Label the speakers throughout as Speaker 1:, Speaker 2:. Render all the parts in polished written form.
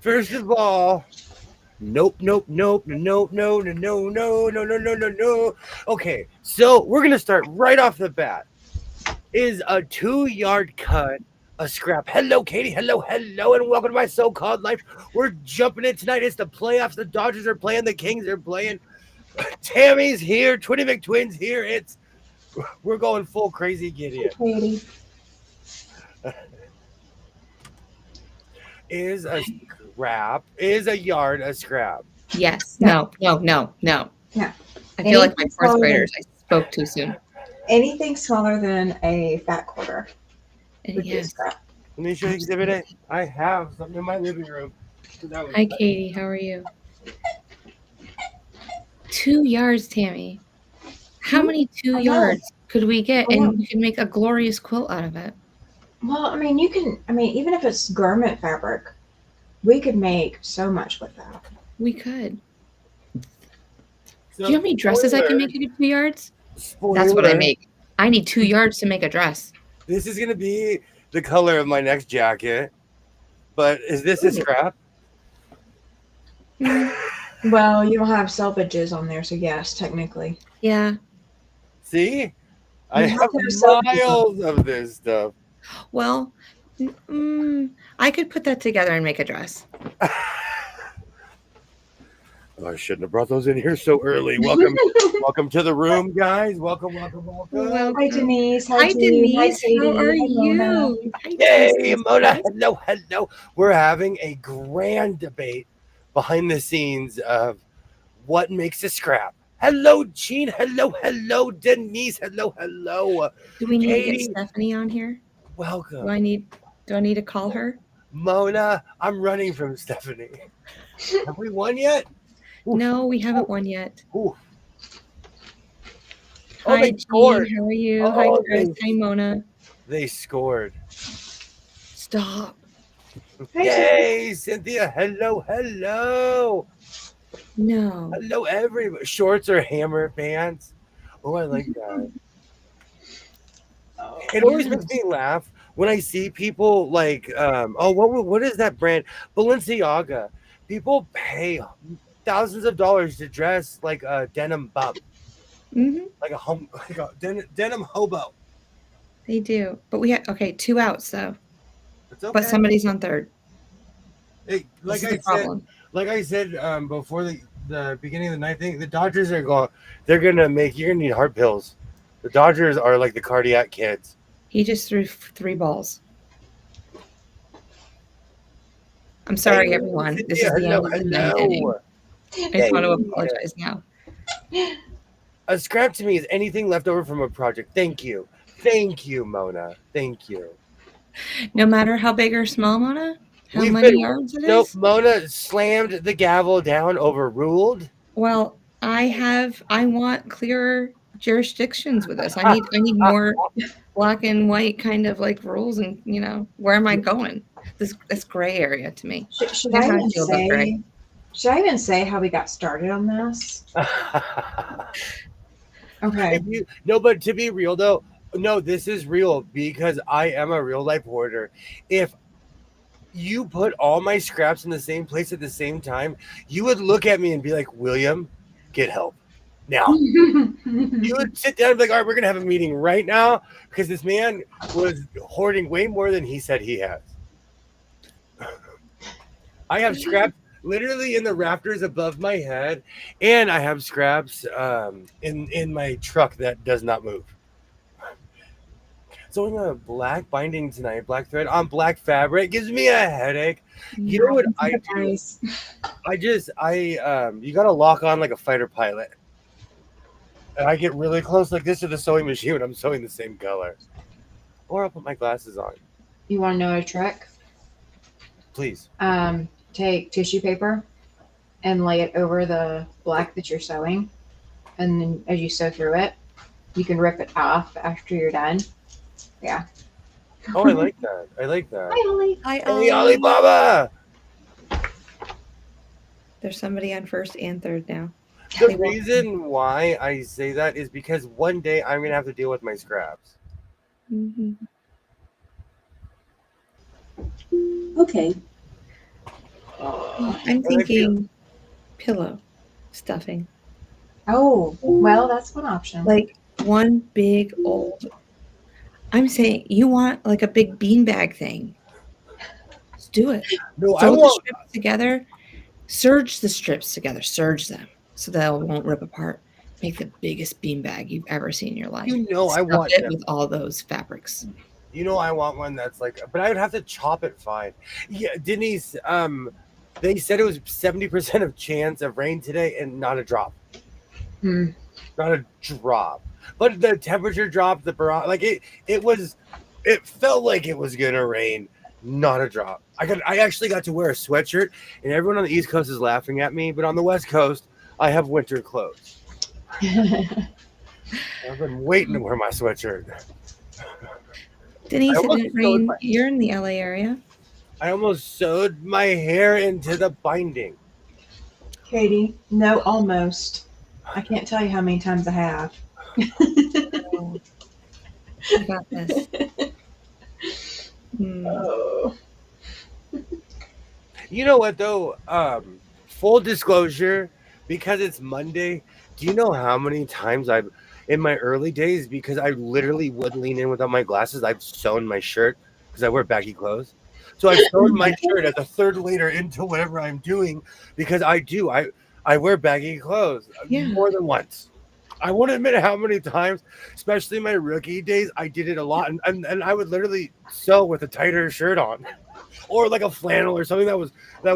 Speaker 1: First of all, nope, nope, nope, nope, no, no, no, no, no, no, no, no, no. Okay, so we're gonna start right off the bat. Is a 2 yard cut a scrap? Hello, Katie. Hello, hello, and welcome to my so-called life. We're jumping in tonight. It's the playoffs. The Dodgers are playing. The Kings are playing. Tammy's here. Twinny McTwin's here. We're going full crazy Gideon.
Speaker 2: Katie.
Speaker 1: Is a scrap? Is a yard a scrap?
Speaker 3: Yes.
Speaker 2: No.
Speaker 3: No.
Speaker 2: Yeah.
Speaker 3: I feel like my
Speaker 2: Anything
Speaker 3: fourth
Speaker 2: smaller
Speaker 3: graders. I spoke too soon.
Speaker 2: Anything smaller than a fat quarter would be a
Speaker 3: Yes.
Speaker 2: scrap.
Speaker 1: Let me show you Exhibit A. I have something in my living room.
Speaker 3: Hi, Katie. How are you? 2 yards, Tammy. How many 2 yards could we get, and we can make a glorious quilt out of it?
Speaker 2: Well, I mean, even if it's garment fabric, we could make so much with that.
Speaker 3: We could.
Speaker 1: So,
Speaker 3: Do you know how many dresses I can make in 2 yards? That's what I make. I need 2 yards to make a dress.
Speaker 1: This is going to be the color of my next jacket. But is this a scrap?
Speaker 2: Well, you don't have selvages on there, so yes, technically.
Speaker 3: Yeah.
Speaker 1: See? I have miles of this stuff.
Speaker 3: Well, I could put that together and make a dress.
Speaker 1: I shouldn't have brought those in here so early. Welcome to the room, guys. Welcome.
Speaker 2: Hi, Denise.
Speaker 3: Hi, Denise.
Speaker 2: Hi, Katie.
Speaker 3: How are
Speaker 2: Hi, Mona.
Speaker 3: you?
Speaker 1: Hey, Mona. Hello. We're having a grand debate behind the scenes of what makes a scrap. Hello, Jean. Hello, Denise. Hello.
Speaker 3: Do we need
Speaker 1: Katie.
Speaker 3: to get Stephanie on here?
Speaker 1: Welcome.
Speaker 3: Do I need to call her?
Speaker 1: Mona, I'm running from Stephanie. Have we won yet?
Speaker 3: No, we haven't won yet.
Speaker 1: Ooh.
Speaker 3: Hi,
Speaker 1: Jean. Scored.
Speaker 3: How are you? Hi, Chris. Hi, Mona.
Speaker 1: They scored.
Speaker 3: Stop.
Speaker 1: Yay, Cynthia. Hello.
Speaker 3: No.
Speaker 1: Hello, everybody. Shorts or hammer pants. Oh, I like that. It always makes me laugh when I see people like, what is that brand? Balenciaga. People pay thousands of dollars to dress like a denim bum, like a denim hobo.
Speaker 3: They do, but we have 2 outs though.
Speaker 1: It's okay.
Speaker 3: But somebody's on third.
Speaker 1: Hey, like I said before the beginning of the night thing, the Dodgers are going. You're gonna need heart pills. The Dodgers are like the cardiac kids.
Speaker 3: He just threw 3 balls. I'm sorry, everyone. This is the end of the ninth inning. I just want to apologize now.
Speaker 1: A scrap to me is anything left over from a project. Thank you, Mona. Thank you.
Speaker 3: No matter how big or small, Mona? How many yards it is?
Speaker 1: Nope, Mona slammed the gavel down, overruled.
Speaker 3: Well, I want clearer jurisdictions with this. I need more black and white kind of like rules, and where am I going? This gray area to me.
Speaker 2: Should I even say how we got started on this? Okay.
Speaker 1: But to be real though, no, this is real because I am a real life hoarder. If you put all my scraps in the same place at the same time, you would look at me and be like, William, get help now. You would sit down and be like, all right, we're gonna have a meeting right now because this man was hoarding way more than he said he has. I have scraps literally in the rafters above my head, and I have scraps in my truck that does not move. So I'm a black binding tonight, black thread on black fabric. Gives me a headache. You know what I do? You gotta lock on like a fighter pilot. And I get really close like this to the sewing machine when I'm sewing the same color. Or I'll put my glasses on.
Speaker 2: You want to know a trick?
Speaker 1: Please.
Speaker 2: Take tissue paper and lay it over the black that you're sewing. And then as you sew through it, you can rip it off after you're done. Yeah.
Speaker 1: Oh, I like that.
Speaker 2: Hi, Ollie.
Speaker 1: Hey, Alibaba.
Speaker 3: There's somebody on first and third now.
Speaker 1: The reason why I say that is because one day I'm going to have to deal with my scraps.
Speaker 4: Okay.
Speaker 3: I'm
Speaker 1: And I feel
Speaker 3: thinking pillow stuffing.
Speaker 2: Oh, well, that's one option.
Speaker 3: Like one big old. I'm saying you want like a big beanbag thing. Let's do it.
Speaker 1: no, I
Speaker 3: Sew the
Speaker 1: want
Speaker 3: strips together. Serge the strips together. Serge them so they won't rip apart. Make the biggest beanbag you've ever seen in your life.
Speaker 1: I
Speaker 3: Stuff
Speaker 1: want
Speaker 3: it
Speaker 1: them.
Speaker 3: with all those fabrics.
Speaker 1: I want one that's like, but I would have to chop it fine. Yeah, Denise. They said it was 70% of chance of rain today, and not a drop.
Speaker 2: Hmm.
Speaker 1: Not a drop. But the temperature dropped. Like it was. It felt like it was gonna rain. Not a drop. I actually got to wear a sweatshirt, and everyone on the East Coast is laughing at me. But on the West Coast, I have winter clothes. I've been waiting to wear my sweatshirt.
Speaker 3: Denise,
Speaker 1: I
Speaker 3: it
Speaker 1: almost
Speaker 3: didn't
Speaker 1: sewed
Speaker 3: rain.
Speaker 1: my,
Speaker 3: You're in the LA area.
Speaker 1: I almost sewed my hair into the binding.
Speaker 2: Katie, no, almost. I can't tell you how many times I have.
Speaker 3: Oh, I got this.
Speaker 2: Oh.
Speaker 1: You know what though? Full disclosure, because it's Monday. Do you know how many times I've in my early days, because I literally would lean in without my glasses, I've sewn my shirt because I wear baggy clothes. So I've sewn my shirt as a third layer into whatever I'm doing because I wear baggy clothes
Speaker 3: Yeah.
Speaker 1: more than once. I won't admit how many times, especially my rookie days, I did it a lot, and I would literally sew with a tighter shirt on, or like a flannel or something that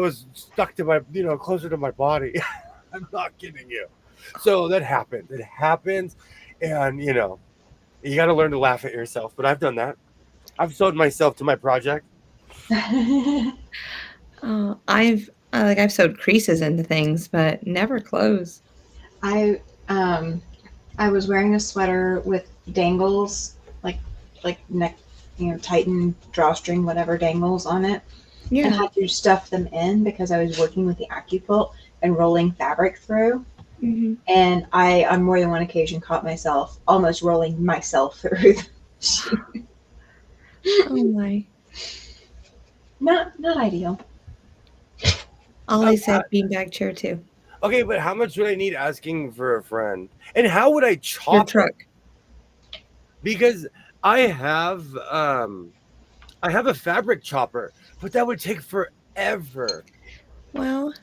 Speaker 1: was stuck to my closer to my body. I'm not kidding you. So that happens. It happens, and you got to learn to laugh at yourself. But I've done that. I've sewed myself to my project.
Speaker 3: I've sewed creases into things, but never clothes.
Speaker 2: I I was wearing a sweater with dangles, like neck, tighten drawstring, whatever dangles on it, and
Speaker 3: Yeah.
Speaker 2: had to stuff them in because I was working with the AccuQuilt and rolling fabric through.
Speaker 3: Hmm.
Speaker 2: And I, on more than one occasion, caught myself almost rolling myself through the machine.
Speaker 3: Oh my.
Speaker 2: Not ideal.
Speaker 3: Ollie said beanbag chair too.
Speaker 1: Okay, but how much would I need asking for a friend? And how would I
Speaker 3: Your
Speaker 1: chop it?
Speaker 3: truck.
Speaker 1: Because I have a fabric chopper, but that would take forever.
Speaker 3: Well,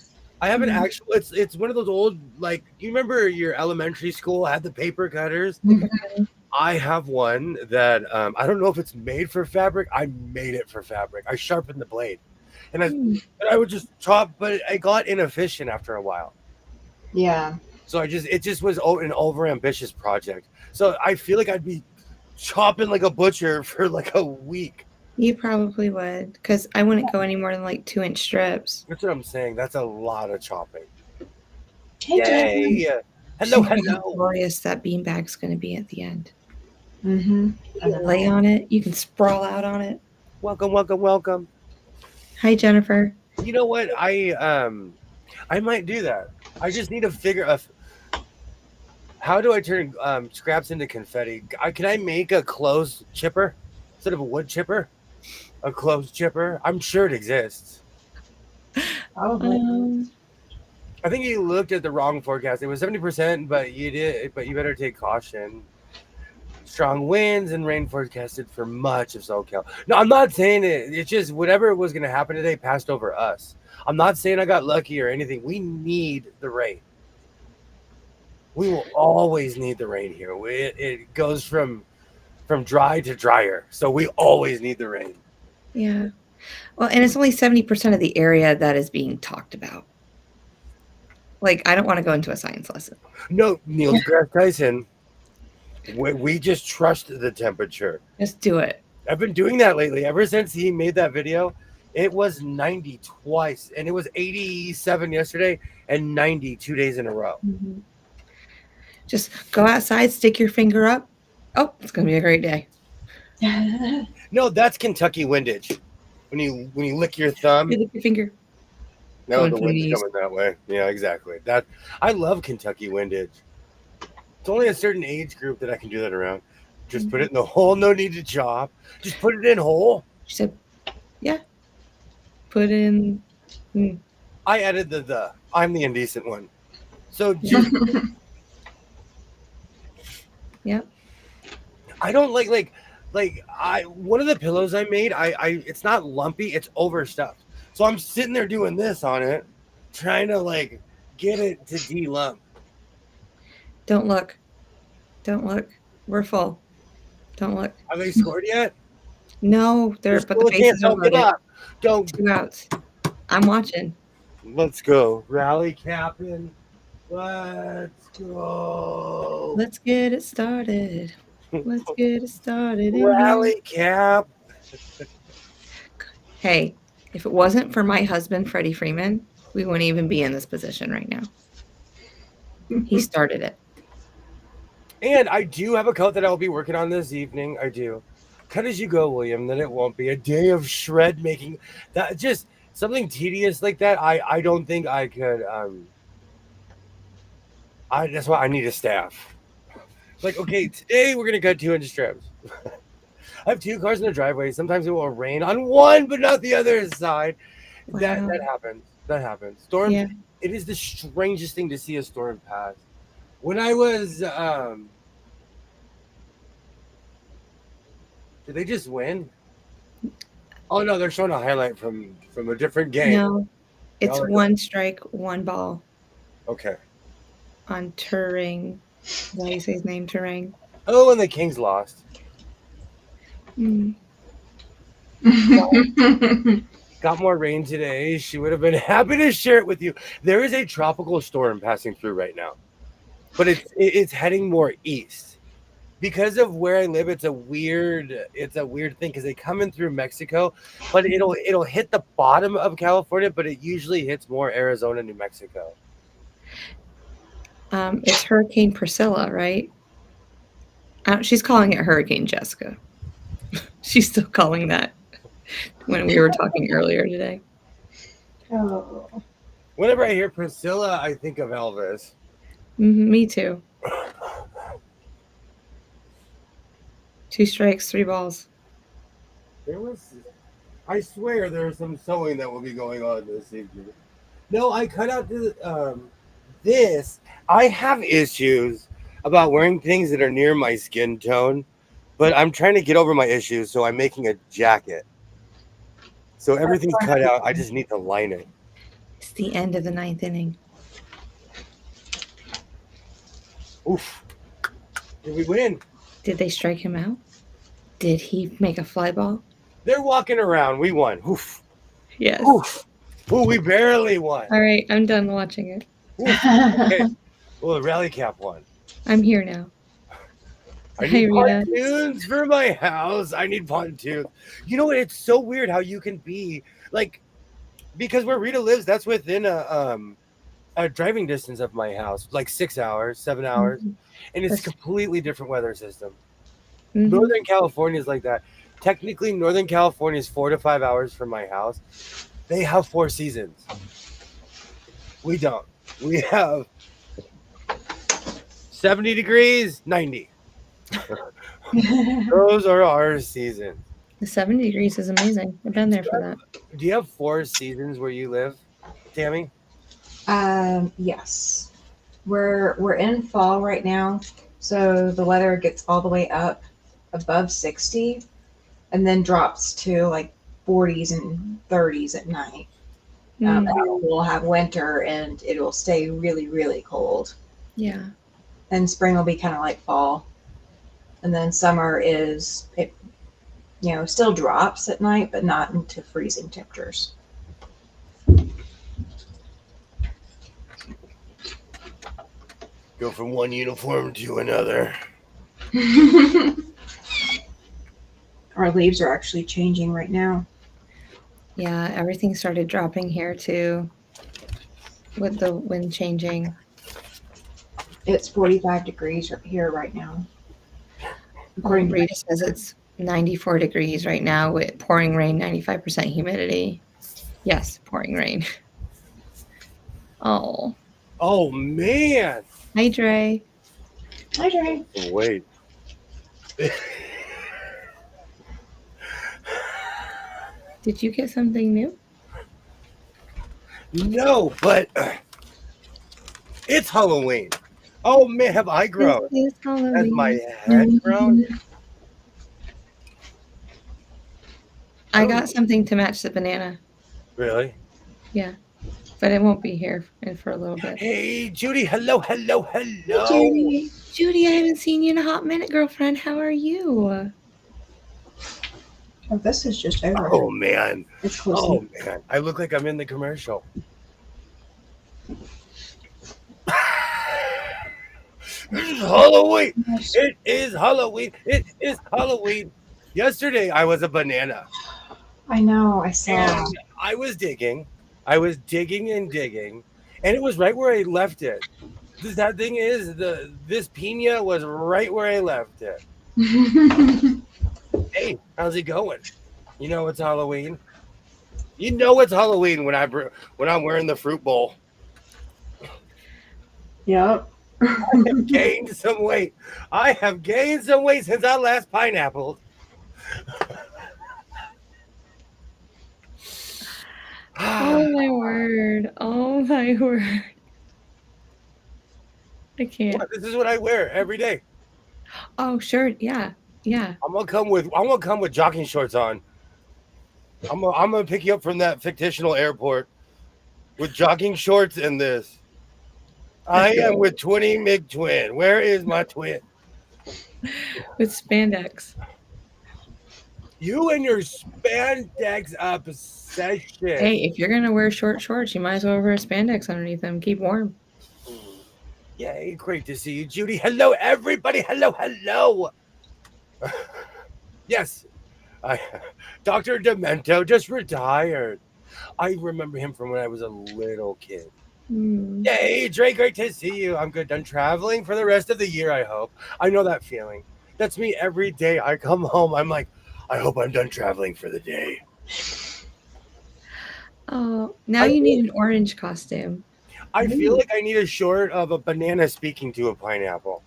Speaker 1: I have an actual. It's one of those old, like, you remember your elementary school had the paper cutters. I have one that I don't know if it's made for fabric. I made it for fabric. I sharpened the blade, and I would just chop, but I got inefficient after a while.
Speaker 2: Yeah.
Speaker 1: So it just was an over ambitious project. So I feel like I'd be chopping like a butcher for like a week.
Speaker 3: you probably would, because I wouldn't go any more than like 2-inch strips.
Speaker 1: That's what I'm saying. That's a lot of chopping.
Speaker 2: Hey, Jen.
Speaker 1: Yay! Hello,
Speaker 3: Think how
Speaker 1: hello.
Speaker 3: glorious that beanbag's going to be at the end.
Speaker 2: Mm-hmm.
Speaker 3: You can lay on it. You can sprawl out on it.
Speaker 1: Welcome, welcome, welcome.
Speaker 3: Hi, Jennifer.
Speaker 1: You know what? I might do that. I just need to figure out how do I turn scraps into confetti. Can I make a clothes chipper instead of a wood chipper? A clothes chipper? I'm sure it exists.
Speaker 2: Probably.
Speaker 1: I think you looked at the wrong forecast. It was 70%, but you better take caution. Strong winds and rain forecasted for much of SoCal. No, I'm not saying it. It's just whatever was going to happen today passed over us. I'm not saying I got lucky or anything. We need the rain. We will always need the rain here. It goes from dry to drier, so we always need the rain.
Speaker 3: Yeah. Well, and it's only 70% of the area that is being talked about. Like, I don't want to go into a science lesson.
Speaker 1: No, Neil deGrasse Tyson. We just trust the temperature.
Speaker 3: Just do it.
Speaker 1: I've been doing that lately. Ever since he made that video, it was 90 twice, and it was 87 yesterday and 90 2 days in a row.
Speaker 3: Mm-hmm. Just go outside, stick your finger up. Oh, it's going to be a great day.
Speaker 1: No, that's Kentucky windage. When you lick your thumb,
Speaker 3: You lick your finger.
Speaker 1: no,
Speaker 3: Going
Speaker 1: the
Speaker 3: for the
Speaker 1: wind's
Speaker 3: knees.
Speaker 1: coming that way. Yeah, exactly. I love Kentucky windage. It's only a certain age group that I can do that around. Just put it in the hole. No need to chop. Just put it in whole.
Speaker 3: She said, yeah. Put in.
Speaker 1: I added the. I'm the indecent one. So just,
Speaker 3: Yep.
Speaker 1: I don't like I one of the pillows I made. I it's not lumpy. It's overstuffed. So I'm sitting there doing this on it, trying to like get it to de-lump.
Speaker 3: Don't look. Don't look. We're full. Don't look.
Speaker 1: Have they scored yet?
Speaker 3: No,
Speaker 1: There's
Speaker 3: but the
Speaker 1: still a chance.
Speaker 3: bases are
Speaker 1: Don't give
Speaker 3: loaded.
Speaker 1: up. Don't.
Speaker 3: 2 outs. I'm watching.
Speaker 1: Let's go. Rally capping. Let's go.
Speaker 3: Let's get it started. Let's get it started. in here.
Speaker 1: Rally cap.
Speaker 3: Hey, if it wasn't for my husband, Freddie Freeman, we wouldn't even be in this position right now. He started it.
Speaker 1: And I do have a coat that I'll be working on this evening. I do. Cut as you go, William. Then it won't be a day of shred making. That just something tedious like that. I don't think I could. That's why I need a staff. Like, okay, today we're gonna cut 2-inch strips. I have 2 cars in the driveway. Sometimes it will rain on one, but not the other side.
Speaker 3: Wow.
Speaker 1: That happens. That happens. Storms.
Speaker 3: Yeah.
Speaker 1: It is the strangest thing to see a storm pass. When I was, did they just win? Oh no, they're showing a highlight from a different game.
Speaker 3: No, it's
Speaker 1: Oh,
Speaker 3: 1 strike, 1 ball
Speaker 1: Okay.
Speaker 3: on Turing. Is that how you say his name, Turing?
Speaker 1: Oh, and the Kings lost.
Speaker 3: Mm.
Speaker 1: Got more rain today. She would have been happy to share it with you. There is a tropical storm passing through right now, but it's heading more east. Because of where I live, it's a weird thing because they come in through Mexico, but it'll hit the bottom of California, but it usually hits more Arizona, New Mexico.
Speaker 3: It's Hurricane Priscilla, right? She's calling it Hurricane Jessica. She's still calling that when we were talking earlier today.
Speaker 2: Oh.
Speaker 1: Whenever I hear Priscilla, I think of Elvis.
Speaker 3: Me too. 2 strikes, 3 balls.
Speaker 1: I swear there's some sewing that will be going on this evening. No, I cut out this. I have issues about wearing things that are near my skin tone, but I'm trying to get over my issues, so I'm making a jacket. So everything's cut out. I just need to line it.
Speaker 3: It's the end of the 9th inning.
Speaker 1: Oof. Did we win?
Speaker 3: Did they strike him out? Did he make a fly ball?
Speaker 1: They're walking around. We won. Oof.
Speaker 3: Yes.
Speaker 1: Oof. Ooh, we barely won.
Speaker 3: All right, I'm done watching it.
Speaker 1: Oof. Okay. Well, the rally cap won.
Speaker 3: I'm here now.
Speaker 1: I
Speaker 3: Hey,
Speaker 1: need
Speaker 3: Rita.
Speaker 1: pontoons for my house. I need pontoons. You know what? It's so weird how you can be like, because where Rita lives, that's within a driving distance of my house, like 6 hours, 7 hours, and it's a
Speaker 3: That's-
Speaker 1: completely different weather system.
Speaker 3: Mhm.
Speaker 1: Northern California is like that. Technically, Northern California is 4 to 5 hours from my house. They have 4 seasons. We don't. We have 70 degrees, 90. Those are our seasons.
Speaker 3: The 70 degrees is amazing. I've been there for that.
Speaker 1: Do you have 4 seasons where you live, Tammy?
Speaker 2: Yes. We're in fall right now, so the weather gets all the way up above 60 and then drops to like 40s and 30s at night. And then we'll have winter and it will stay really, really cold.
Speaker 3: Yeah.
Speaker 2: And spring will be kind of like fall. And then summer is, it, still drops at night, but not into freezing temperatures.
Speaker 1: Go from one uniform to another.
Speaker 2: Our leaves are actually changing right now.
Speaker 3: Yeah, everything started dropping here too with the wind changing.
Speaker 2: It's 45 degrees here right now. According to
Speaker 3: Rita says it's 94 degrees right now with pouring rain, 95% humidity. Yes, pouring rain. Oh.
Speaker 1: Oh, man.
Speaker 3: Hi, Dre.
Speaker 2: Hi, Dre.
Speaker 1: Wait.
Speaker 3: Did you get something new?
Speaker 1: No, but it's Halloween. Oh man, have I grown?
Speaker 3: It is
Speaker 1: Has my
Speaker 3: Halloween.
Speaker 1: head grown?
Speaker 3: I got something to match the banana.
Speaker 1: Really?
Speaker 3: Yeah, but it won't be here for a little bit.
Speaker 1: Hey, Judy. Hello, hello,
Speaker 2: Hey,
Speaker 1: hello.
Speaker 2: Judy.
Speaker 3: Judy, I haven't seen you in a hot minute, girlfriend. How are you?
Speaker 2: Oh, this is just over.
Speaker 1: Oh man.
Speaker 2: It's close.
Speaker 1: Oh man. I look like I'm in the commercial. It's Halloween. It is Halloween. It is Halloween. Yesterday I was a banana.
Speaker 2: I know. I saw.
Speaker 1: And I was digging. I was digging and digging. And it was right where I left it. The sad thing is this pina was right where I left it. Hey, how's it going? You know it's Halloween. You know it's Halloween when I'm wearing the fruit bowl.
Speaker 2: Yep.
Speaker 1: I have gained some weight. I have gained some weight since I last pineappled.
Speaker 3: Oh my word. Oh my word. I can't.
Speaker 1: This is what I wear every day.
Speaker 3: Oh, sure. Yeah. Yeah.
Speaker 1: I'm gonna come with jogging shorts on. I'm gonna pick you up from that fictional airport with jogging shorts and this. I am with 20 Mig Twin. Where is my twin?
Speaker 3: With spandex.
Speaker 1: You and your spandex obsession.
Speaker 3: Hey, if you're gonna wear short shorts, you might as well wear spandex underneath them. Keep warm.
Speaker 1: Yay, great to see you, Judy. Hello, everybody. Hello, hello. Yes, Dr. Demento just retired. I remember him from when I was a little kid. Yay, Dre, great to see you. I'm good. Done traveling for the rest of the year, I hope. I know that feeling. That's me every day. I come home. I'm like, I hope I'm done traveling for the day.
Speaker 3: Oh, now you need an orange costume.
Speaker 1: I feel like I need a short of a banana speaking to a pineapple.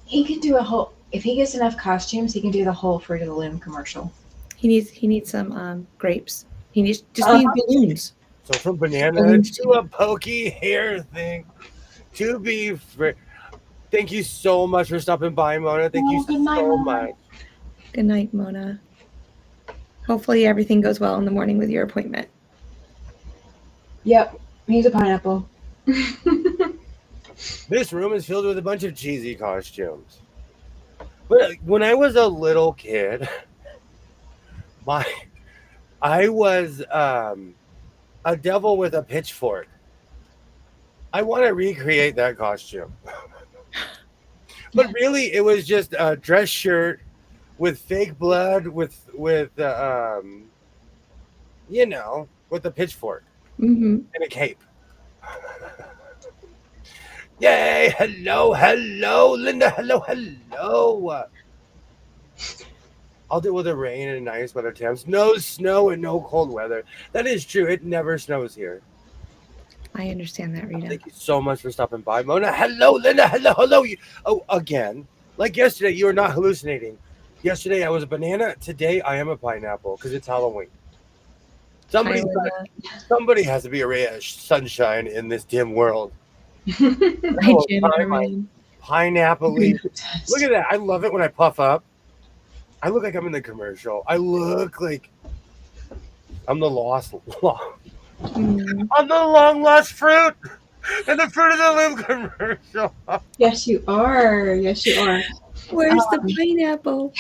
Speaker 2: He can do a whole. If he gets enough costumes, he can do the whole Fruit of the Loom commercial.
Speaker 3: He needs some grapes. He needs balloons.
Speaker 1: So from banana to a pokey hair thing to be free. Thank you so much for stopping by, Mona. Thank you so much.
Speaker 3: Good night, Mona. Hopefully everything goes well in the morning with your appointment.
Speaker 2: Yep, he's a pineapple.
Speaker 1: This room is filled with a bunch of cheesy costumes. But when I was a little kid, I was a devil with a pitchfork. I want to recreate that costume. But really, it was just a dress shirt with fake blood, with the pitchfork and a cape. Yay! Hello, hello, Linda. Hello, hello. I'll deal with the rain and nice weather temps. No snow and no cold weather. That is true. It never snows here.
Speaker 3: I understand that, Rita.
Speaker 1: Thank you so much for stopping by, Mona. Hello, Linda. Hello, hello. Again, like yesterday, you are not hallucinating. Yesterday, I was a banana. Today, I am a pineapple because it's Halloween. Somebody has to be a ray of sunshine in this dim world. Pineapple. Look at that. I love it when I puff up. I look like I'm in the commercial. I look like I'm the I'm the long lost fruit in the Fruit of the Loom commercial.
Speaker 2: Yes, you are. Yes, you are.
Speaker 3: Where's the pineapple?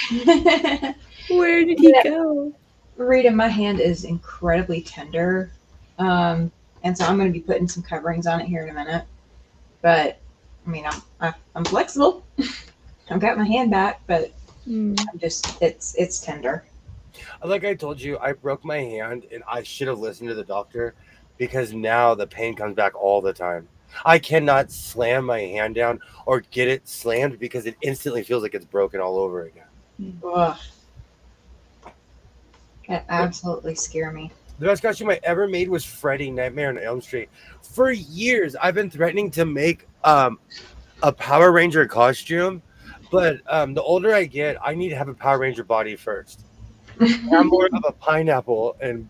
Speaker 3: Where did he go?
Speaker 2: Rita, my hand is incredibly tender. And so I'm going to be putting some coverings on it here in a minute. But, I mean, I'm flexible. I've got my hand back, but I'm just, it's tender.
Speaker 1: Like I told you, I broke my hand and I should have listened to the doctor because now the pain comes back all the time. I cannot slam my hand down or get it slammed because it instantly feels like it's broken all over again.
Speaker 2: Ugh. That absolutely scare me.
Speaker 1: The best costume I ever made was Freddy Nightmare on Elm Street. For years, I've been threatening to make a Power Ranger costume, but the older I get, I need to have a Power Ranger body first. I'm more of a pineapple, and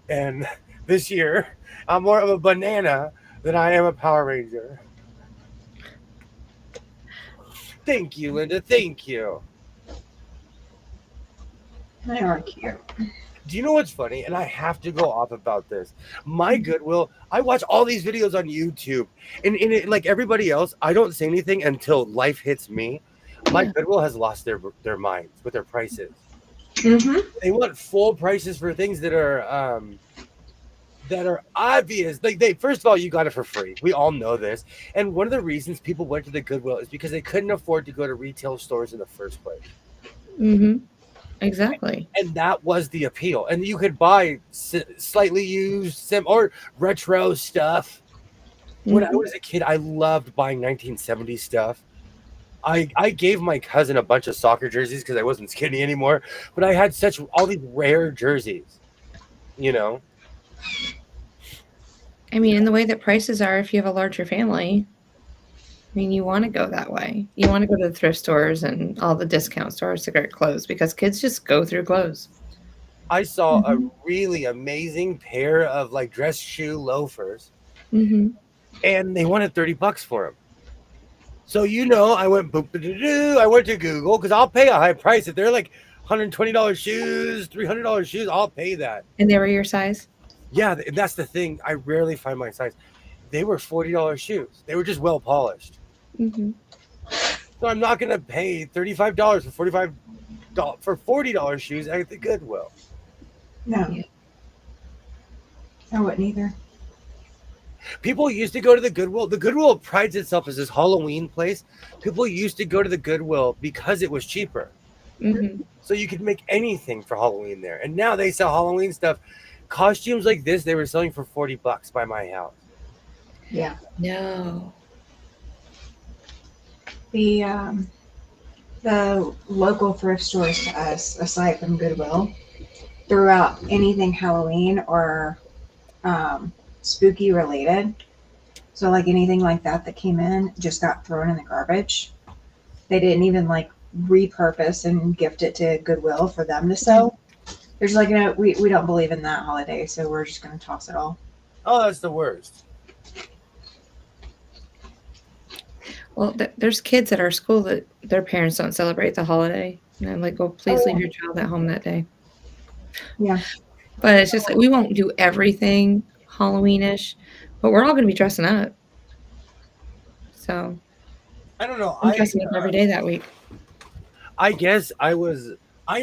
Speaker 1: this year. I'm more of a banana than I am a Power Ranger. Thank you, Linda. Thank you.
Speaker 2: They are cute.
Speaker 1: Do you know what's funny? And I have to go off about this. My Goodwill, I watch all these videos on YouTube, and like everybody else, I don't say anything until life hits me. My
Speaker 3: Yeah.
Speaker 1: Goodwill has lost their minds with their prices.
Speaker 2: Mm-hmm.
Speaker 1: They want full prices for things that are obvious. Like they first of all, you got it for free. We all know this. And one of the reasons people went to the Goodwill is because they couldn't afford to go to retail stores in the first place.
Speaker 3: Mm-hmm. Exactly.
Speaker 1: And that was the appeal. And you could buy slightly used or retro stuff. When I
Speaker 3: Mhm.
Speaker 1: was a kid, I loved buying 1970s stuff. I gave my cousin a bunch of soccer jerseys because I wasn't skinny anymore, but I had all these rare jerseys, you know.
Speaker 3: I mean, in the way that prices are, if you have a larger family, I mean, you want to go that way. You want to go to the thrift stores and all the discount stores to get clothes because kids just go through clothes.
Speaker 1: I saw a
Speaker 2: Mhm.
Speaker 1: really amazing pair of like dress shoe loafers,
Speaker 3: Mm-hmm.
Speaker 1: and they wanted $30 for them. So I went I went to Google because I'll pay a high price if they're like $120 shoes, $300 shoes. I'll pay that.
Speaker 3: And they were your size?
Speaker 1: Yeah, and that's the thing. I rarely find my size. They were $40 shoes. They were just well polished.
Speaker 3: Mm-hmm.
Speaker 1: So I'm not gonna pay $35 for $40 shoes at the Goodwill.
Speaker 2: No,
Speaker 3: Yeah.
Speaker 2: I wouldn't either.
Speaker 1: People used to go to the Goodwill. The Goodwill prides itself as this Halloween place. People used to go to the Goodwill because it was cheaper.
Speaker 3: Mm-hmm.
Speaker 1: So you could make anything for Halloween there. And now they sell Halloween stuff. Costumes like this, they were selling for $40 by my house.
Speaker 2: Yeah.
Speaker 3: No.
Speaker 2: The local thrift stores to us, aside from Goodwill, threw out anything Halloween or spooky related. So like anything like that came in just got thrown in the garbage. They didn't even like repurpose and gift it to Goodwill for them to sell. There's like, we don't believe in that holiday, so we're just gonna toss it all.
Speaker 1: Oh, that's the worst.
Speaker 3: Well, there's kids at our school that their parents don't celebrate the holiday. And I'm like, well, please leave your child at home that day.
Speaker 2: Yeah.
Speaker 3: But it's just like we won't do everything Halloween-ish, but we're all going to be dressing up. So
Speaker 1: I don't know.
Speaker 3: I'm dressing up every day that week.
Speaker 1: I guess I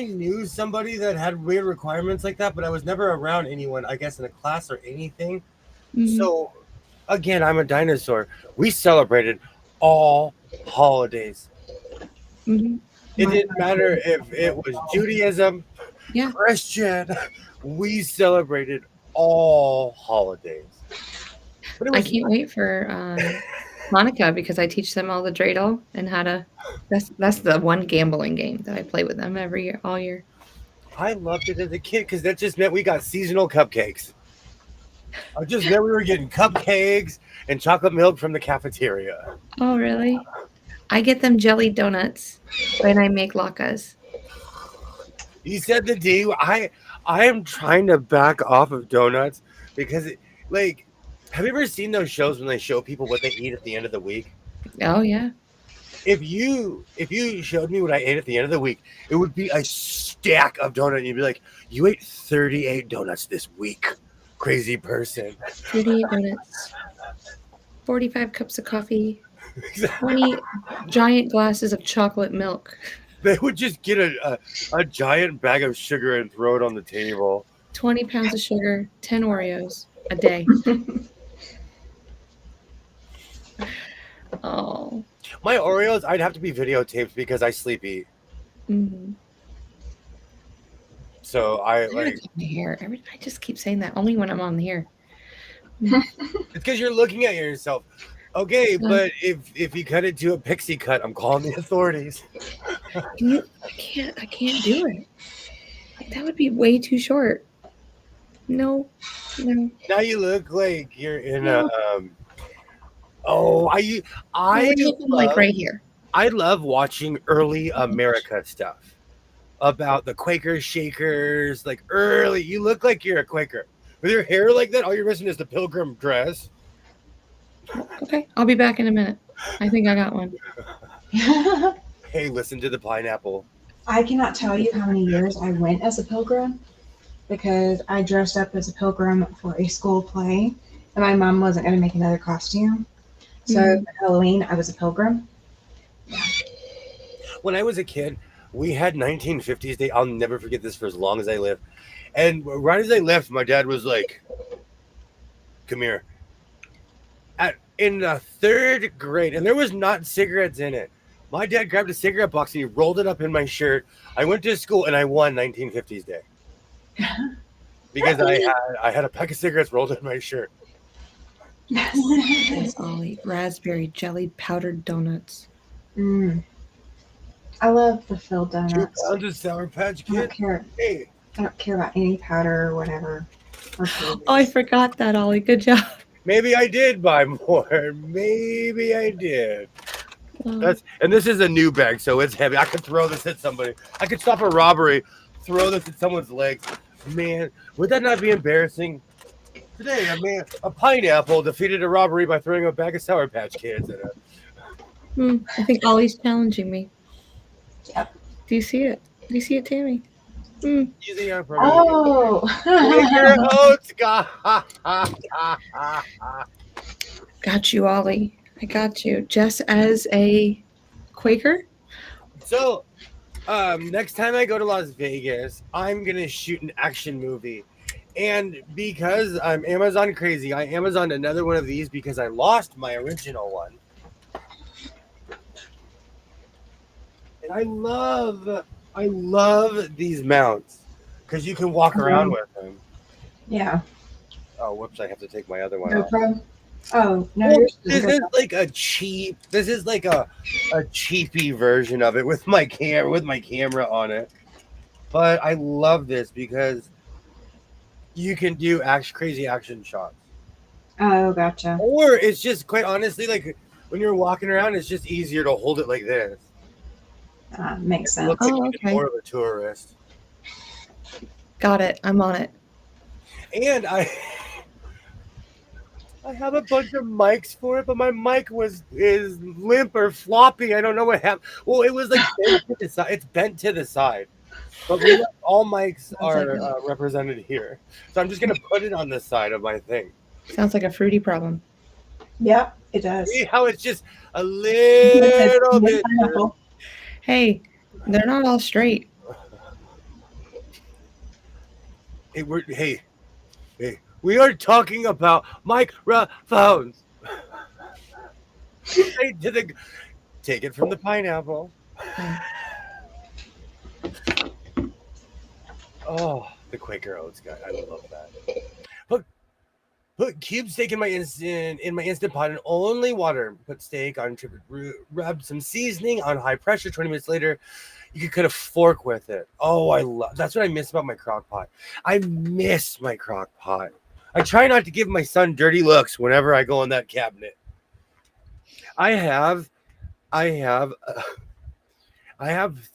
Speaker 1: knew somebody that had weird requirements like that, but I was never around anyone, I guess, in a class or anything.
Speaker 3: Mhm.
Speaker 1: So, again, I'm a dinosaur. We celebrated all holidays.
Speaker 3: Mhm.
Speaker 1: It didn't matter if it was Judaism,
Speaker 3: Yeah.
Speaker 1: Christian. We celebrated all holidays. But it
Speaker 3: I
Speaker 1: was,
Speaker 3: can't wait for Hanukkah because I teach them all the dreidel and how to. That's the one gambling game that I play with them every year, all year.
Speaker 1: I loved it as a kid because that just meant we got seasonal cupcakes. I just meant we were getting cupcakes and chocolate milk from the cafeteria.
Speaker 3: Oh, really? I get them jelly donuts when I make latkes.
Speaker 1: You said the D. I am trying to back off of donuts because, have you ever seen those shows when they show people what they eat at the end of the week?
Speaker 3: Oh, yeah.
Speaker 1: If you showed me what I ate at the end of the week, it would be a stack of donuts. And you'd be like, "You ate 38 donuts this week, crazy person."
Speaker 3: 38 donuts, 45 cups of coffee, 20 giant glasses of chocolate milk,
Speaker 1: They would just get a giant bag of sugar and throw it on the table.
Speaker 3: 20 pounds of sugar, 10 Oreos a day. Oh.
Speaker 1: My Oreos, I'd have to be videotaped because I sleep eat.
Speaker 3: Mm-hmm.
Speaker 1: So I
Speaker 3: Come here. I just keep saying that only when I'm on here.
Speaker 1: it's because you're looking at yourself. Okay, but if you cut it to a pixie cut, I'm calling the authorities.
Speaker 3: I can't do it. Like, that would be way too short. No.
Speaker 1: Now you look like you're in
Speaker 3: No.
Speaker 1: I
Speaker 3: like right here.
Speaker 1: I love watching early America stuff about the Quaker Shakers, like early. You look like you're a Quaker. with your hair like that, all you're missing is the pilgrim dress.
Speaker 3: Okay, I'll be back in a minute. I think I got one.
Speaker 1: Hey, listen to the pineapple.
Speaker 2: I cannot tell you how many years I went as a pilgrim because I dressed up as a pilgrim for a school play, and my mom wasn't going to make another costume. So for Halloween, I was a pilgrim.
Speaker 1: When I was a kid, we had 1950s Day. I'll never forget this for as long as I live. And right as I left, my dad was like, "Come here." In the third grade, and there was not cigarettes in it. My dad grabbed a cigarette box and he rolled it up in my shirt. I went to school and I won 1950s Day because I had a pack of cigarettes rolled in my shirt.
Speaker 3: Yes, Ollie. Raspberry jelly powdered donuts.
Speaker 2: I love the filled
Speaker 1: 2
Speaker 2: donuts.
Speaker 1: pounds of Sour Patch
Speaker 2: I don't
Speaker 1: Kid.
Speaker 2: care.
Speaker 1: Hey,
Speaker 2: I don't care about any powder or whatever. Or
Speaker 3: Oh, I forgot that, Ollie. Good job.
Speaker 1: maybe I did buy more. Maybe I did.
Speaker 3: Oh,
Speaker 1: And this is a new bag, so it's heavy. I could throw this at somebody. I could stop a robbery, throw this at someone's legs. Man, would that not be embarrassing? Today, a pineapple defeated a robbery by throwing a bag of Sour Patch Kids at it.
Speaker 3: I think Ollie's challenging me.
Speaker 2: Yep.
Speaker 3: Do you see it? Do you see it, Tammy?
Speaker 1: Using our
Speaker 2: Oh!
Speaker 1: Quaker Oats,
Speaker 3: Got you, Ollie. I got you. Jess as a Quaker?
Speaker 1: So, next time I go to Las Vegas, I'm gonna shoot an action movie. And because I'm Amazon crazy, I Amazoned another one of these because I lost my original one. And I love these mounts because you can walk around with them.
Speaker 2: Yeah.
Speaker 1: Oh, whoops! I have to take my other one off.
Speaker 2: GoPro? Oh, no.
Speaker 1: Well,
Speaker 2: yours
Speaker 1: this
Speaker 2: is
Speaker 1: is
Speaker 2: GoPro.
Speaker 1: like a cheap. This is like a cheapy version of it with my camera on it. But I love this because you can do crazy action shots.
Speaker 2: Oh, gotcha.
Speaker 1: Or it's just quite honestly like when you're walking around, it's just easier to hold it like this.
Speaker 2: Makes
Speaker 1: It
Speaker 2: sense.
Speaker 1: looks like
Speaker 3: Oh,
Speaker 1: you're
Speaker 3: okay.
Speaker 1: more of a tourist.
Speaker 3: Got it. I'm on it.
Speaker 1: And I have a bunch of mics for it, but my mic is limp or floppy. I don't know what happened. Well, it was like bent to the side. It's bent to the side. But all mics are represented here. So I'm just gonna put it on the side of my thing.
Speaker 3: Sounds like a fruity problem.
Speaker 2: Yep, it does.
Speaker 1: See how it's just a little bit.
Speaker 2: Pineapple.
Speaker 3: Hey, they're not all straight.
Speaker 1: Hey, we are talking about microphones. Take it from the pineapple. Oh, the Quaker Oats guy. I love that. Put cube steak in my instant pot and only water. Put steak on rub some seasoning on high pressure. 20 minutes later, you could cut a fork with it. Oh, that's what I miss about my crock pot. I miss my crock pot. I try not to give my son dirty looks whenever I go in that cabinet. I have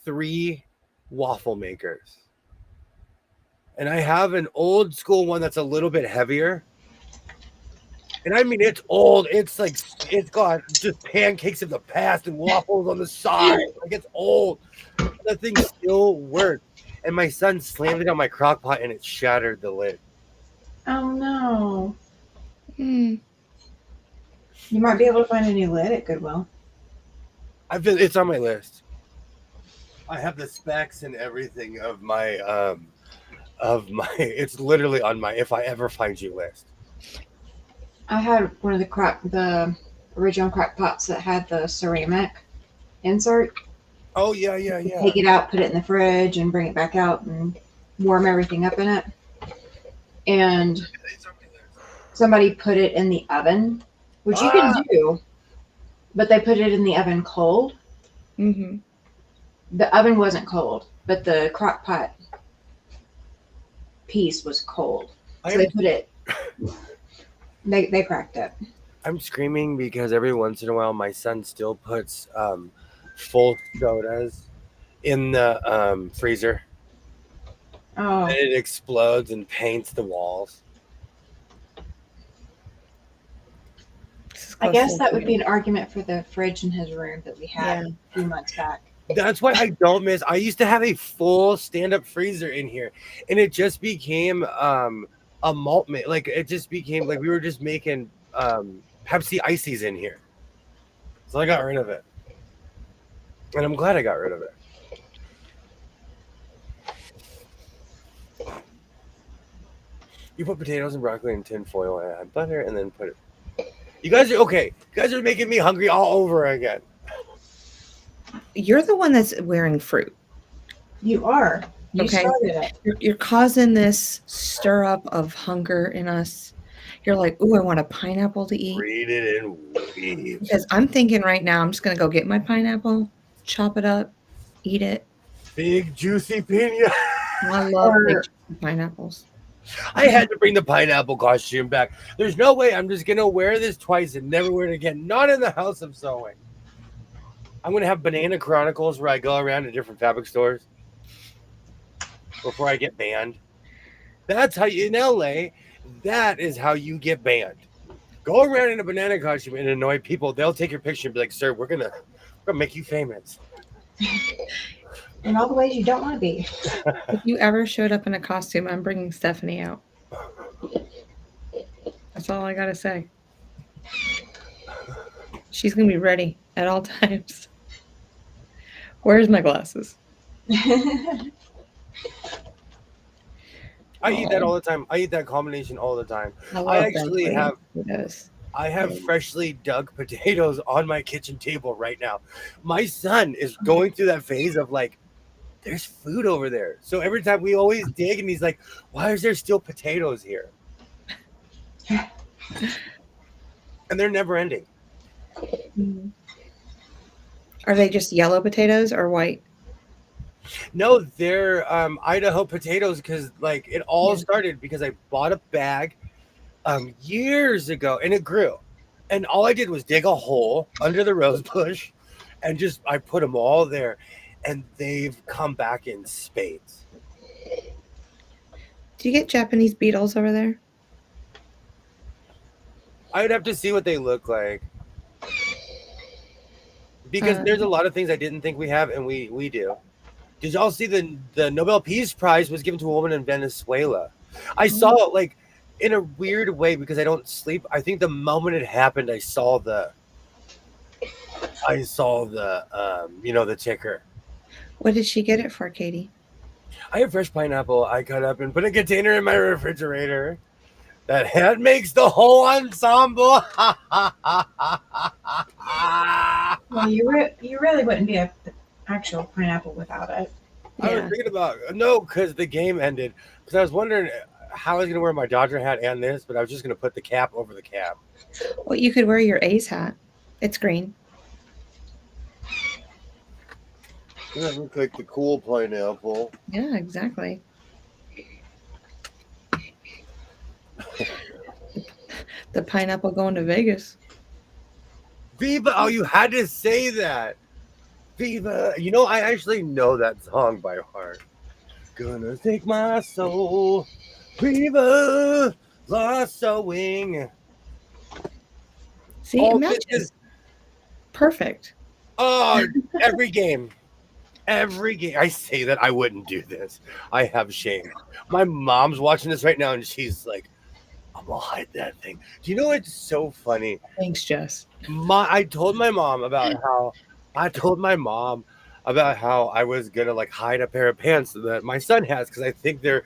Speaker 1: 3 waffle makers. And I have an old school one that's a little bit heavier. And I mean, it's old. It's got just pancakes of the past and waffles on the side. Like, it's old. That thing still works. And my son slammed it on my crock pot and it shattered the lid.
Speaker 2: Oh, no.
Speaker 3: Hmm.
Speaker 2: You might be able to find a new lid at Goodwill.
Speaker 1: It's on my list. I have the specs and everything of my it's literally on my if I ever find you list.
Speaker 2: I had one of the original crock pots that had the ceramic insert.
Speaker 1: Oh yeah.
Speaker 2: Take it out, put it in the fridge, and bring it back out and warm everything up in it. And somebody put it in the oven, which you can do, but they put it in the oven cold.
Speaker 3: Mm-hmm.
Speaker 2: The oven wasn't cold, but the crock pot piece was cold. So they put it. They cracked it.
Speaker 1: I'm screaming because every once in a while my son still puts full sodas in the freezer.
Speaker 2: Oh.
Speaker 1: And it explodes and paints the walls.
Speaker 3: This is
Speaker 2: I
Speaker 3: close
Speaker 2: guess
Speaker 3: to
Speaker 2: that would be
Speaker 3: the
Speaker 2: an argument for the fridge in his room that we had
Speaker 3: Yeah.
Speaker 2: a few months back.
Speaker 1: That's why I don't miss. I used to have a full stand-up freezer in here, and it just became a malt like it just became like we were just making Pepsi ices in here. So I got rid of it, and I'm glad I got rid of it. You put potatoes and broccoli in tin foil and add butter, and then put it. You guys are okay. You guys are making me hungry all over again.
Speaker 3: You're the one that's wearing fruit.
Speaker 2: You are. You
Speaker 3: Okay.
Speaker 2: started it.
Speaker 3: You're causing this stir up of hunger in us. You're like, oh, I want a pineapple to eat.
Speaker 1: Read it and weave.
Speaker 3: Because I'm thinking right now, I'm just going to go get my pineapple, chop it up, eat it.
Speaker 1: Big juicy pina.
Speaker 3: I love big pineapples.
Speaker 1: I had to bring the pineapple costume back. There's no way I'm just gonna wear this twice and never wear it again. Not in the house of sewing. I'm gonna have Banana Chronicles where I go around to different fabric stores before I get banned. That's how you in LA. That is how you get banned. Go around in a banana costume and annoy people. They'll take your picture and be like, "Sir, we're gonna make you famous."
Speaker 2: In all the ways you don't want to be.
Speaker 3: If you ever showed up in a costume, I'm bringing Stephanie out. That's all I gotta say. She's gonna be ready at all times. Where's my glasses?
Speaker 1: I eat that all the time. I eat that combination all the time. I actually have. I have freshly dug potatoes on my kitchen table right now. My son is going through that phase of like, there's food over there. So every time we always dig, and he's like, why is there still potatoes here? And they're never ending.
Speaker 3: Are they just yellow potatoes or white?
Speaker 1: No, they're Idaho potatoes because like it all started because I bought a bag years ago and it grew. And all I did was dig a hole under the rose bush and just I put them all there. And they've come back in spades.
Speaker 3: Do you get Japanese beetles over there?
Speaker 1: I would have to see what they look like. Because there's a lot of things I didn't think we have, and we do. Did y'all see the Nobel Peace Prize was given to a woman in Venezuela? I saw it like in a weird way because I don't sleep. I think the moment it happened, I saw the the ticker.
Speaker 3: What did she get it for, Katie?
Speaker 1: I have fresh pineapple I cut up and put a container in my refrigerator. That makes the whole ensemble.
Speaker 2: Well, you really wouldn't be an actual pineapple without it.
Speaker 1: I was thinking about because the game ended. Because I was wondering how I was going to wear my Dodger hat and this, but I was just going to put the cap over the cap.
Speaker 3: Well, you could wear your A's hat. It's green.
Speaker 1: That looks like the cool pineapple.
Speaker 3: Yeah, exactly. The pineapple going to Vegas.
Speaker 1: Viva! Oh, you had to say that. Viva! You know, I actually know that song by heart. Gonna take my soul. Viva! Lost sewing.
Speaker 3: See, it matches. Perfect.
Speaker 1: Oh, every game. Every game. I say that I wouldn't do this. I have shame. My mom's watching this right now, and she's like, I'm gonna hide that thing. Do you know what's so funny?
Speaker 3: Thanks, Jess.
Speaker 1: I told my mom about how I was gonna like hide a pair of pants that my son has because I think they're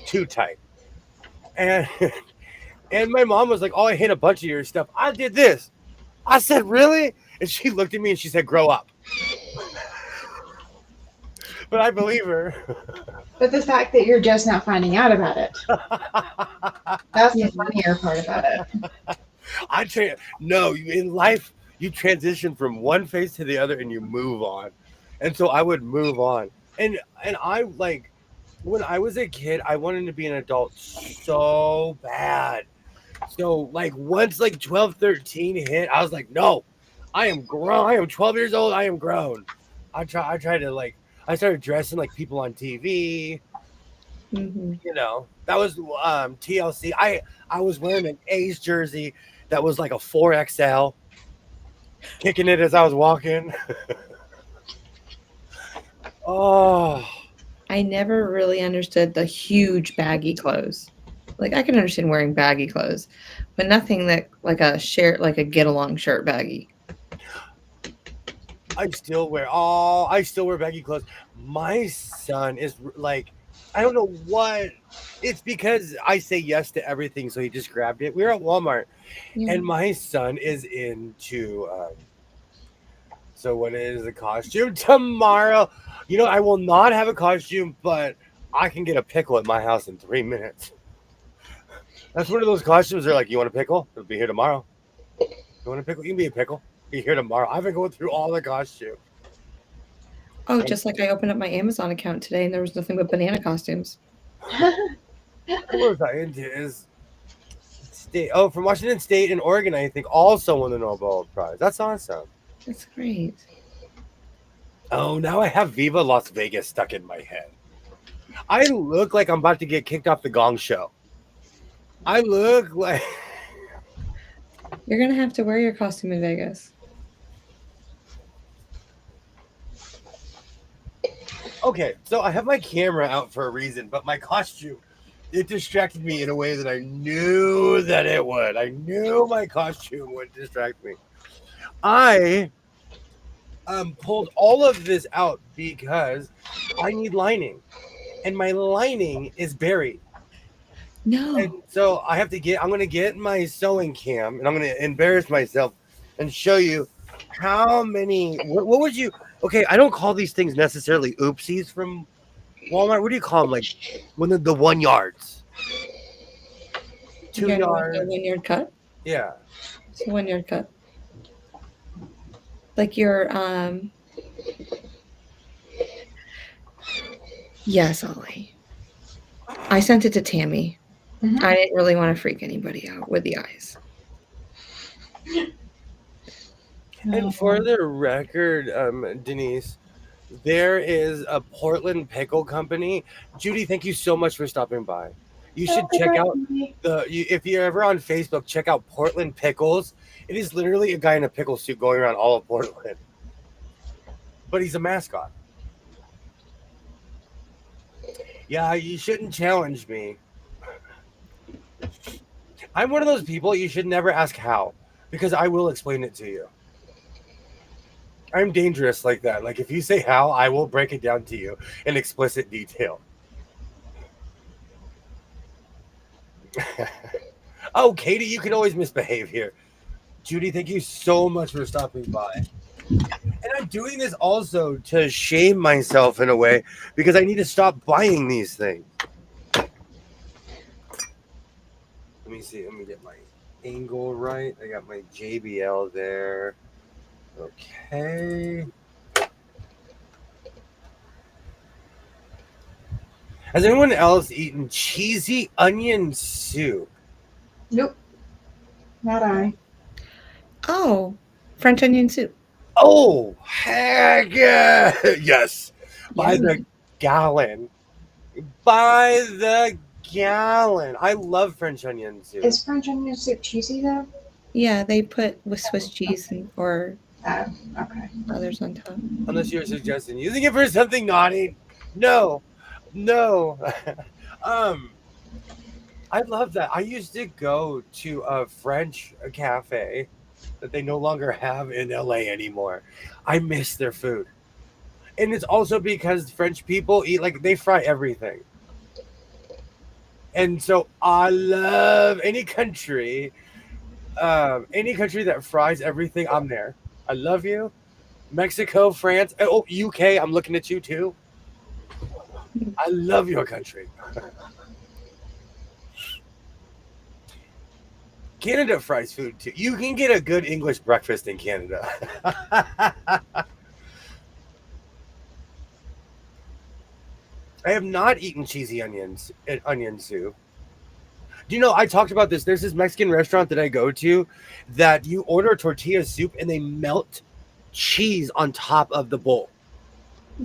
Speaker 1: too tight. And and my mom was like, "Oh, I hid a bunch of your stuff. I did this." I said, "Really?" And she looked at me and she said, "Grow up." But I believe her.
Speaker 2: But the fact that you're just now finding out about it. That's the funnier part about it.
Speaker 1: In life, you transition from one phase to the other and you move on. And so I would move on. And I like, when I was a kid, I wanted to be an adult so bad. So like once like 12, 13 hit, I was like, no, I am grown. I am 12 years old. I am grown. I tried to like, I started dressing like people on TV.
Speaker 3: Mm-hmm.
Speaker 1: You know, that was TLC. I was wearing an A's jersey that was like a 4XL, kicking it as I was walking. Oh,
Speaker 3: I never really understood the huge baggy clothes. Like I can understand wearing baggy clothes, but nothing that like a shirt, like a get along shirt baggy.
Speaker 1: I still wear baggy clothes. My son is like, I don't know what. It's because I say yes to everything, so he just grabbed it. We were at Walmart,
Speaker 3: Yeah.
Speaker 1: and my son is into. So when is the costume tomorrow? You know, I will not have a costume, but I can get a pickle at my house in 3 minutes. That's one of those costumes. They're like, you want a pickle? It'll be here tomorrow. You want a pickle? You can be a pickle. Be here tomorrow. I've been going through all the costumes.
Speaker 3: Oh, just like I opened up my Amazon account today and there was nothing but banana costumes.
Speaker 1: What was I into? Is state? Oh, from Washington State and Oregon, I think also won the Nobel Prize. That's awesome.
Speaker 3: That's great.
Speaker 1: Oh, now I have Viva Las Vegas stuck in my head. I look like I'm about to get kicked off the Gong Show. I look like.
Speaker 3: You're gonna have to wear your costume in Vegas.
Speaker 1: Okay, so I have my camera out for a reason, but my costume, it distracted me in a way that I knew that it would. I knew my costume would distract me. I pulled all of this out because I need lining, and my lining is buried.
Speaker 3: No.
Speaker 1: And so I'm going to get my sewing cam, and I'm going to embarrass myself and show you how many, what would you, okay, I don't call these things necessarily oopsies from Walmart. What do you call them? Like when the 1 yards, 2 yards.
Speaker 3: A 1 yard cut?
Speaker 1: Yeah.
Speaker 3: It's a 1 yard cut. Like your, yes, Ollie. I sent it to Tammy.
Speaker 2: Mhm.
Speaker 3: I didn't really want to freak anybody out with the eyes.
Speaker 1: And for the record, Denise, there is a Portland pickle company. Judy, thank you so much for stopping by. You should check out if you're ever on Facebook, check out Portland Pickles. It is literally a guy in a pickle suit going around all of Portland, but he's a mascot. Yeah, you shouldn't challenge me. I'm one of those people you should never ask how, because I will explain it to you. I'm dangerous like that. Like if you say how, I will break it down to you in explicit detail. Oh, Katie, you can always misbehave here. Judy, thank you so much for stopping by. And I'm doing this also to shame myself in a way because I need to stop buying these things. Let me see. Let me get my angle right. I got my JBL there. Okay. Has anyone else eaten cheesy onion soup?
Speaker 2: Nope. Not I.
Speaker 3: Oh, French onion soup.
Speaker 1: Oh, heck yeah. Yes. By the gallon. By the gallon. I love French onion soup.
Speaker 2: Is French onion soup cheesy though?
Speaker 3: Yeah, they put with Swiss cheese or
Speaker 2: Okay.
Speaker 3: others on top.
Speaker 1: Unless you're suggesting using it for something naughty. No. I love that. I used to go to a French cafe that they no longer have in LA anymore. I miss their food. And it's also because French people eat like they fry everything. And so I love any country that fries everything. I'm there. I love you. Mexico, France, oh, UK, I'm looking at you too. I love your country. Canada fries food too. You can get a good English breakfast in Canada. I have not eaten cheesy onion soup. Do you know, I talked about this. There's this Mexican restaurant that I go to that you order tortilla soup and they melt cheese on top of the bowl.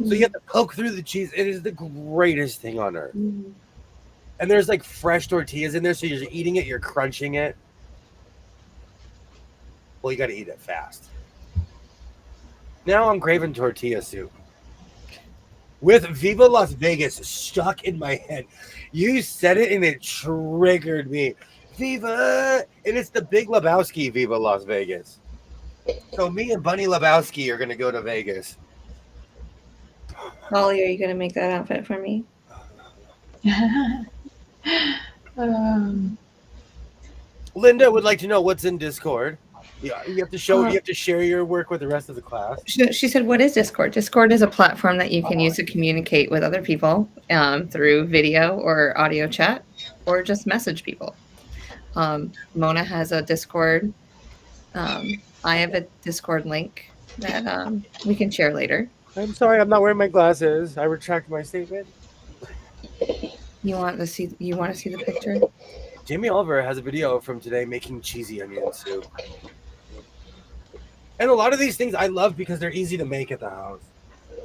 Speaker 1: So you have to poke through the cheese. It is the greatest thing on earth.
Speaker 3: Mm.
Speaker 1: And there's like fresh tortillas in there, so you're eating it, you're crunching it. Well, you got to eat it fast. Now I'm craving tortilla soup. With Viva Las Vegas stuck in my head. You said it and it triggered me. Viva! And it's the Big Lebowski Viva Las Vegas. So me and Bunny Lebowski are going to go to Vegas.
Speaker 3: Holly, are you going to make that outfit for me?
Speaker 1: Linda would like to know what's in Discord. Yeah, you have to show. You have to share your work with the rest of the class.
Speaker 3: She said, "What is Discord?" Discord is a platform that you can use to communicate with other people through video or audio chat, or just message people. Mona has a Discord. I have a Discord link that we can share later.
Speaker 1: I'm sorry, I'm not wearing my glasses. I retract my statement.
Speaker 3: You want to see? You want to see the picture?
Speaker 1: Jamie Oliver has a video from today making cheesy onion soup. And a lot of these things I love because they're easy to make at the house.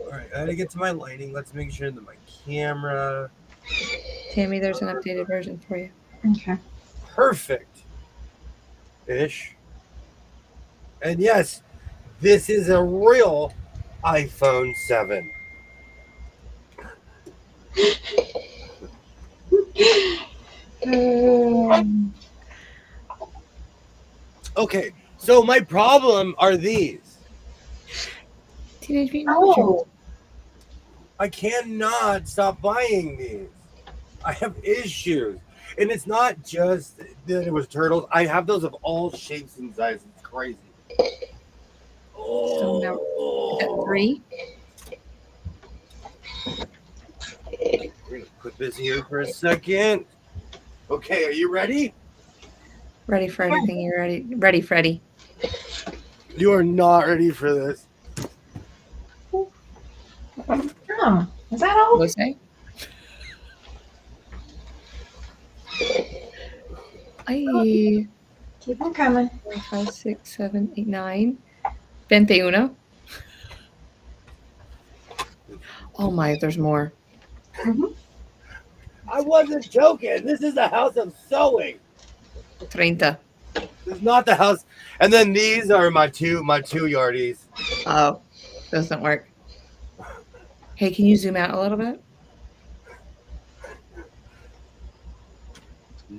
Speaker 1: All right, I gotta get to my lighting. Let's make sure that my camera.
Speaker 3: Tammy, there's an updated version for you.
Speaker 2: Okay.
Speaker 1: Perfect-ish. And yes, this is a real iPhone 7. Okay, so my problem are these.
Speaker 3: Teenage Mutant Ninja Turtles.
Speaker 1: I cannot stop buying these. I have issues. And it's not just that it was turtles. I have those of all shapes and sizes. It's crazy.
Speaker 3: So now, is that 3?
Speaker 1: We're gonna put this here for a second. Okay, are you ready?
Speaker 3: Ready for anything? You ready? Ready, Freddy?
Speaker 1: You are not ready for this.
Speaker 2: Oh, is that all?
Speaker 3: Jose? I
Speaker 2: Keep them coming.
Speaker 3: 4, 5, 6, 7, 8, 9. 21. Oh my, there's more.
Speaker 1: I wasn't joking. This is the house of sewing.
Speaker 3: 30.
Speaker 1: This is not the house. And then these are my two yardies.
Speaker 3: Oh, doesn't work. Hey, can you zoom out a little bit?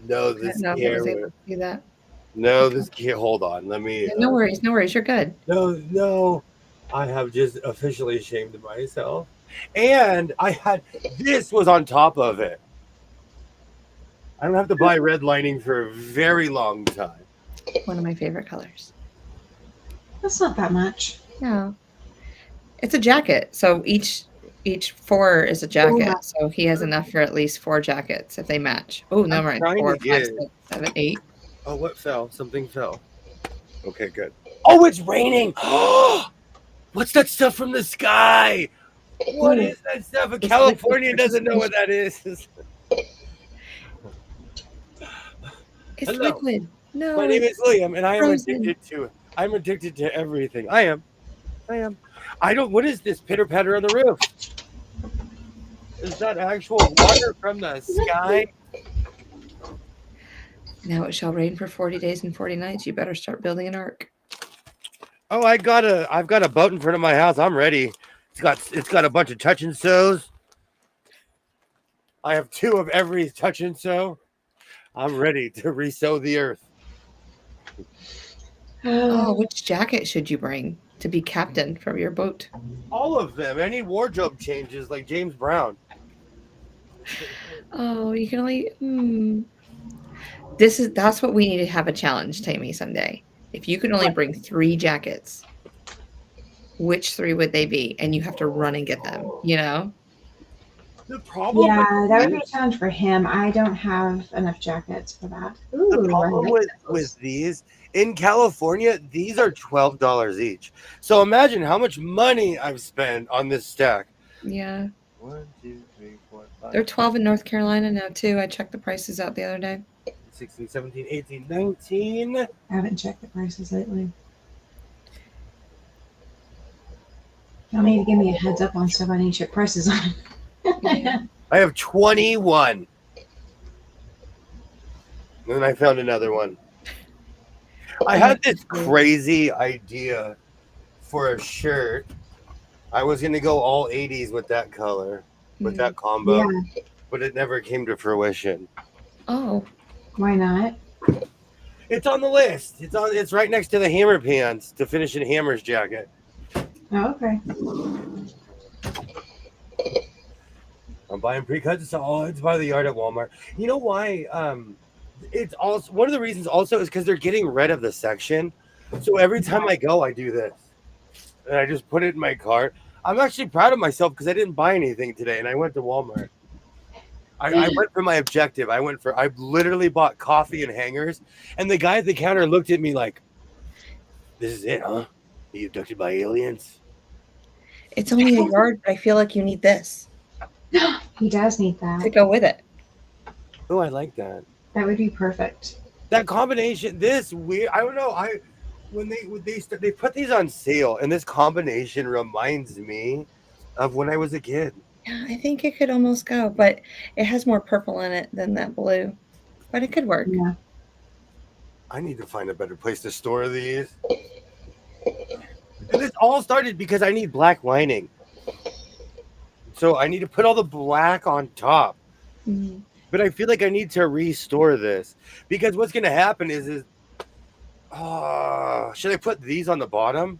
Speaker 1: No, this
Speaker 3: No, I was able
Speaker 1: camera.
Speaker 3: to see that.
Speaker 1: No, this can't. Hold on. Let me.
Speaker 3: Yeah, no worries, no worries. You're good.
Speaker 1: No. I have just officially shamed myself. And I had this was on top of it. I don't have to buy red lining for a very long time.
Speaker 3: One of my favorite colors.
Speaker 2: That's not that much.
Speaker 3: No, it's a jacket. So each 4 is a jacket.
Speaker 2: Yeah.
Speaker 3: So he has enough for at least 4 jackets if they match. Oh, no,
Speaker 1: I'm
Speaker 3: right.
Speaker 1: trying
Speaker 3: 4,
Speaker 1: to
Speaker 3: 5,
Speaker 1: get-
Speaker 3: 6, 7, 8.
Speaker 1: Oh, what fell? Something fell. Okay, good. Oh, it's raining. What's that stuff from the sky? What is that stuff?
Speaker 3: It's
Speaker 1: California
Speaker 3: liquid
Speaker 1: doesn't know what that is.
Speaker 3: It's
Speaker 1: Hello.
Speaker 3: liquid. No,
Speaker 1: My name is William, and I am
Speaker 3: frozen.
Speaker 1: addicted to it. I'm addicted to everything. I am. I don't. What is this pitter patter on the roof? Is that actual water from the sky?
Speaker 3: Now it shall rain for 40 days and 40 nights. You better start building an ark.
Speaker 1: Oh, I've got a boat in front of my house. I'm ready. It's got a bunch of touch and sews. I have 2 of every touch and sew. I'm ready to resow the earth.
Speaker 3: Oh, which jacket should you bring to be captain from your boat?
Speaker 1: All of them. Any wardrobe changes like James Brown.
Speaker 3: Oh, you can only. That's what we need to have a challenge, Tammy, someday. If you could only bring 3 jackets, which 3 would they be? And you have to run and get them. You know.
Speaker 1: The problem.
Speaker 2: Yeah, that would be a challenge for him. I don't have enough jackets for that. Ooh,
Speaker 1: The
Speaker 2: I
Speaker 1: problem
Speaker 2: like those.
Speaker 1: with these in California, these are $12 each. So imagine how much money I've spent on this stack.
Speaker 3: Yeah.
Speaker 1: 1, 2, 3, 4, 5,
Speaker 3: They're 12 in North Carolina now, too. I checked the prices out the other day.
Speaker 1: 16, 17, 18, 19.
Speaker 2: I haven't checked the prices lately. Y'all need to give me a heads up on stuff I need to check prices on.
Speaker 3: Yeah.
Speaker 1: I have 21. And then I found another one. I had this crazy idea for a shirt. I was gonna go all 80s with that color, with that combo,
Speaker 2: Yeah.
Speaker 1: but it never came to fruition.
Speaker 3: Oh,
Speaker 2: Why not?
Speaker 1: It's on the list. It's right next to the hammer pants to finish in Hammer's jacket.
Speaker 2: Oh, okay.
Speaker 1: I'm buying pre-cut solids by the yard at Walmart. You know why? It's also one of the reasons also is because they're getting rid of the section. So every time I go, I do this. And I just put it in my cart. I'm actually proud of myself because I didn't buy anything today and I went to Walmart. I went for my objective. I literally bought coffee and hangers, and the guy at the counter looked at me like, "This is it, huh? Are you abducted by aliens?"
Speaker 3: it's only a yard, but I feel like you need this
Speaker 2: He does need
Speaker 3: to
Speaker 2: that.
Speaker 3: go with it.
Speaker 1: Oh, I like that.
Speaker 2: That would be perfect.
Speaker 1: That combination, this weird. I don't know. When they put these on sale, and this combination reminds me of when I was a kid.
Speaker 3: Yeah, I think it could almost go, but it has more purple in it than that blue. But it could work.
Speaker 2: Yeah.
Speaker 1: I need to find a better place to store these. And this all started because I need black lining. So I need to put all the black on top.
Speaker 3: Mhm.
Speaker 1: But I feel like I need to restore this because what's going to happen is should I put these on the bottom?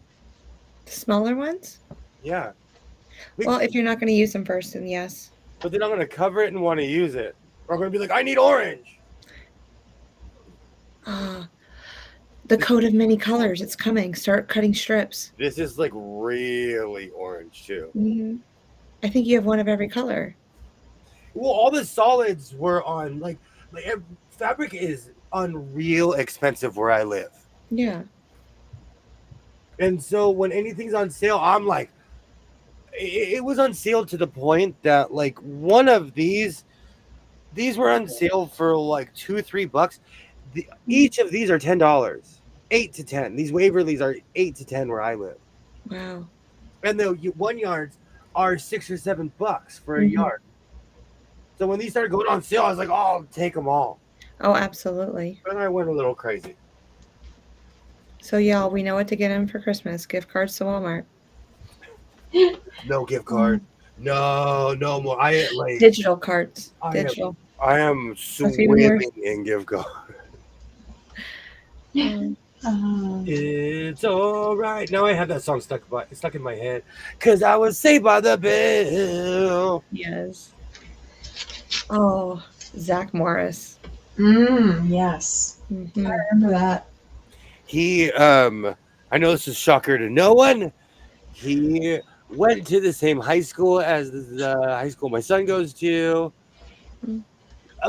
Speaker 3: The smaller ones?
Speaker 1: Yeah.
Speaker 3: Well, if you're not going to use them first, then yes.
Speaker 1: But then I'm going to cover it and want to use it. Or I'm going to be like, I need orange.
Speaker 3: The coat of many colors. It's coming. Start cutting strips.
Speaker 1: This is like really orange too.
Speaker 3: Mm-hmm. I think you have one of every color.
Speaker 1: Well, all the solids were on fabric is unreal expensive where I live.
Speaker 3: Yeah.
Speaker 1: And so when anything's on sale, I'm like, it was on sale to the point that like one of these were on sale for like $2-3. Each of these are $10, 8 to 10. These Waverleys are 8 to 10 where I live.
Speaker 3: Wow.
Speaker 1: And the 1 yards are $6 or $7 for a yard. So when these started going on sale, I was like, oh, I'll take them all.
Speaker 3: Oh, absolutely.
Speaker 1: And I went a little crazy.
Speaker 3: So, y'all, we know what to get him for Christmas. Gift cards to Walmart.
Speaker 1: No gift card. No more.
Speaker 3: Digital cards. Digital.
Speaker 1: I am swimming in gift card. It's all right. Now I have that song stuck in my head because I was saved by the bell.
Speaker 3: Yes. Oh, Zach Morris.
Speaker 2: Yes.
Speaker 3: Mm-hmm.
Speaker 2: I remember that.
Speaker 1: He, I know this is a shocker to no one. He went to the same high school as the high school my son goes to.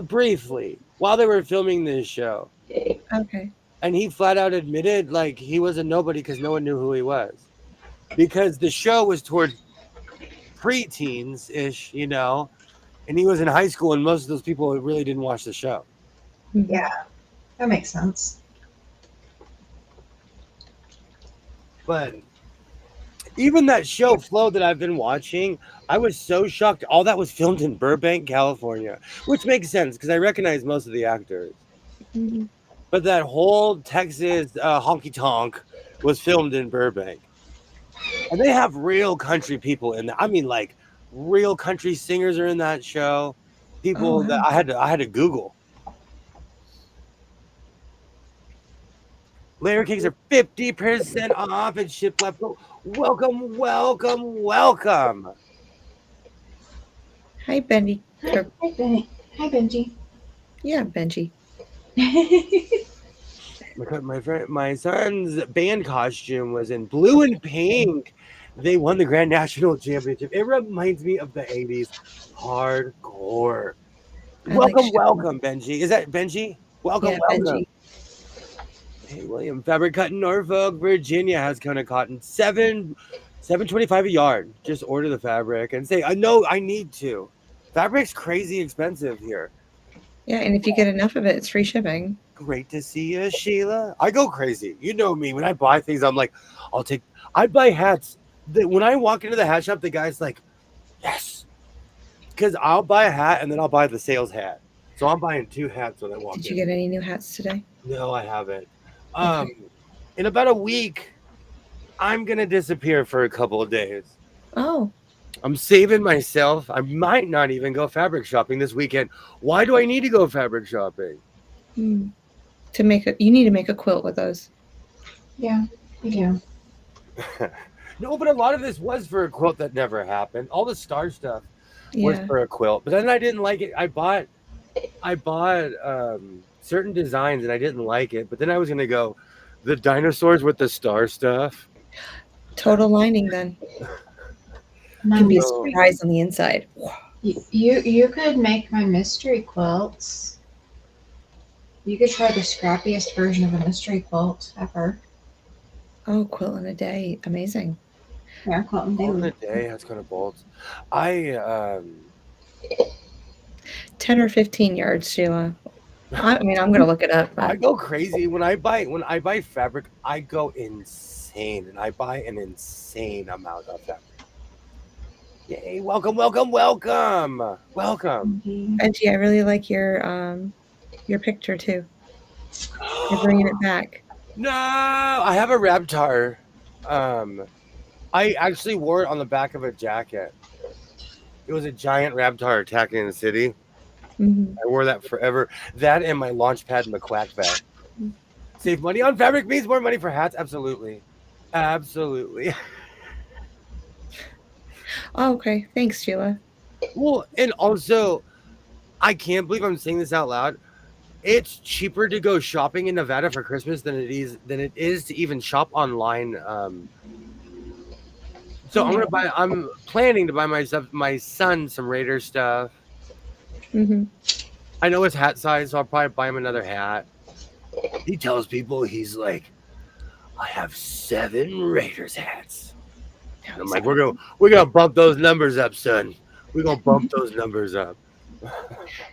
Speaker 1: Briefly, while they were filming this show.
Speaker 3: Okay.
Speaker 1: And he flat out admitted like he was a nobody because no one knew who he was. Because the show was towards preteens-ish, and he was in high school and most of those people really didn't watch the show.
Speaker 2: Yeah, that makes sense.
Speaker 1: But even that show Flow that I've been watching, I was so shocked. All that was filmed in Burbank, California, which makes sense because I recognize most of the actors.
Speaker 3: Mm-hmm.
Speaker 1: But that whole Texas honky tonk was filmed in Burbank. And they have real country people in there. I mean, like real country singers are in that show. People that I had to Google. Layer cakes are 50% off and ship left. Welcome.
Speaker 3: Hi, Benji.
Speaker 2: Hi, Benji.
Speaker 3: Yeah, Benji.
Speaker 1: My son's band costume was in blue and pink. They won the Grand National Championship. It reminds me of the 80s hardcore. Welcome, Benji. Is that Benji? Welcome.
Speaker 3: Benji.
Speaker 1: Hey, William. Fabric Cut in Norfolk, Virginia has Kona cotton. $7.25 a yard. Just order the fabric and say, I know I need to. Fabric's crazy expensive here.
Speaker 3: Yeah, and if you get enough of it, it's free shipping.
Speaker 1: Great to see you, Sheila. I go crazy. You know me. When I buy things, I'm like, I'd buy hats. When I walk into the hat shop, the guy's like, yes. Because I'll buy a hat and then I'll buy the sales hat. So I'm buying 2 hats when I walk in.
Speaker 3: Did you get any new hats today?
Speaker 1: No, I haven't. Um, in about a week, I'm gonna disappear for a couple of days.
Speaker 3: Oh,
Speaker 1: I'm saving myself. I might not even go fabric shopping this weekend. Why do I need to go fabric shopping?
Speaker 3: hmm. You need to make a quilt with those.
Speaker 2: Yeah, you do.
Speaker 1: No, but a lot of this was for a quilt that never happened. All the star stuff was
Speaker 3: Yeah.
Speaker 1: for a quilt, but then I didn't like it. I bought certain designs and I didn't like it, but then I was gonna go the dinosaurs with the star stuff.
Speaker 3: Total lining then.
Speaker 2: My
Speaker 3: Can be a
Speaker 1: No.
Speaker 3: surprise on the inside.
Speaker 2: you could make my mystery quilts. You could try the scrappiest version of a mystery quilt ever.
Speaker 3: Oh, quilt in a day. Amazing.
Speaker 2: Yeah, quilt and
Speaker 1: All in
Speaker 2: daily.
Speaker 1: a day has kind of bolts. I
Speaker 3: 10 or 15 yards, Sheila. I mean, I'm going to look it up.
Speaker 1: I
Speaker 3: But
Speaker 1: go crazy when I buy fabric. I go insane, and I buy an insane amount of fabric. Yay! Welcome, welcome, welcome, welcome.
Speaker 3: Benji, I really like your picture too. You're bringing it back.
Speaker 1: No, I have a Raptor. I actually wore it on the back of a jacket. It was a giant Raptor attacking the city.
Speaker 3: Hmm.
Speaker 1: I wore that forever. That and my Launchpad McQuack vest. Save money on fabric means more money for hats. Absolutely, absolutely.
Speaker 3: Oh, okay. Thanks, Sheila.
Speaker 1: Well, and also, I can't believe I'm saying this out loud. It's cheaper to go shopping in Nevada for Christmas than it is to even shop online. So I'm planning to buy my son some Raider stuff.
Speaker 3: Hmm.
Speaker 1: I know his hat size, so I'll probably buy him another hat. He tells people he's like, I have 7 Raiders hats. And I'm like, we're gonna bump those numbers up, son. We're gonna bump those numbers up.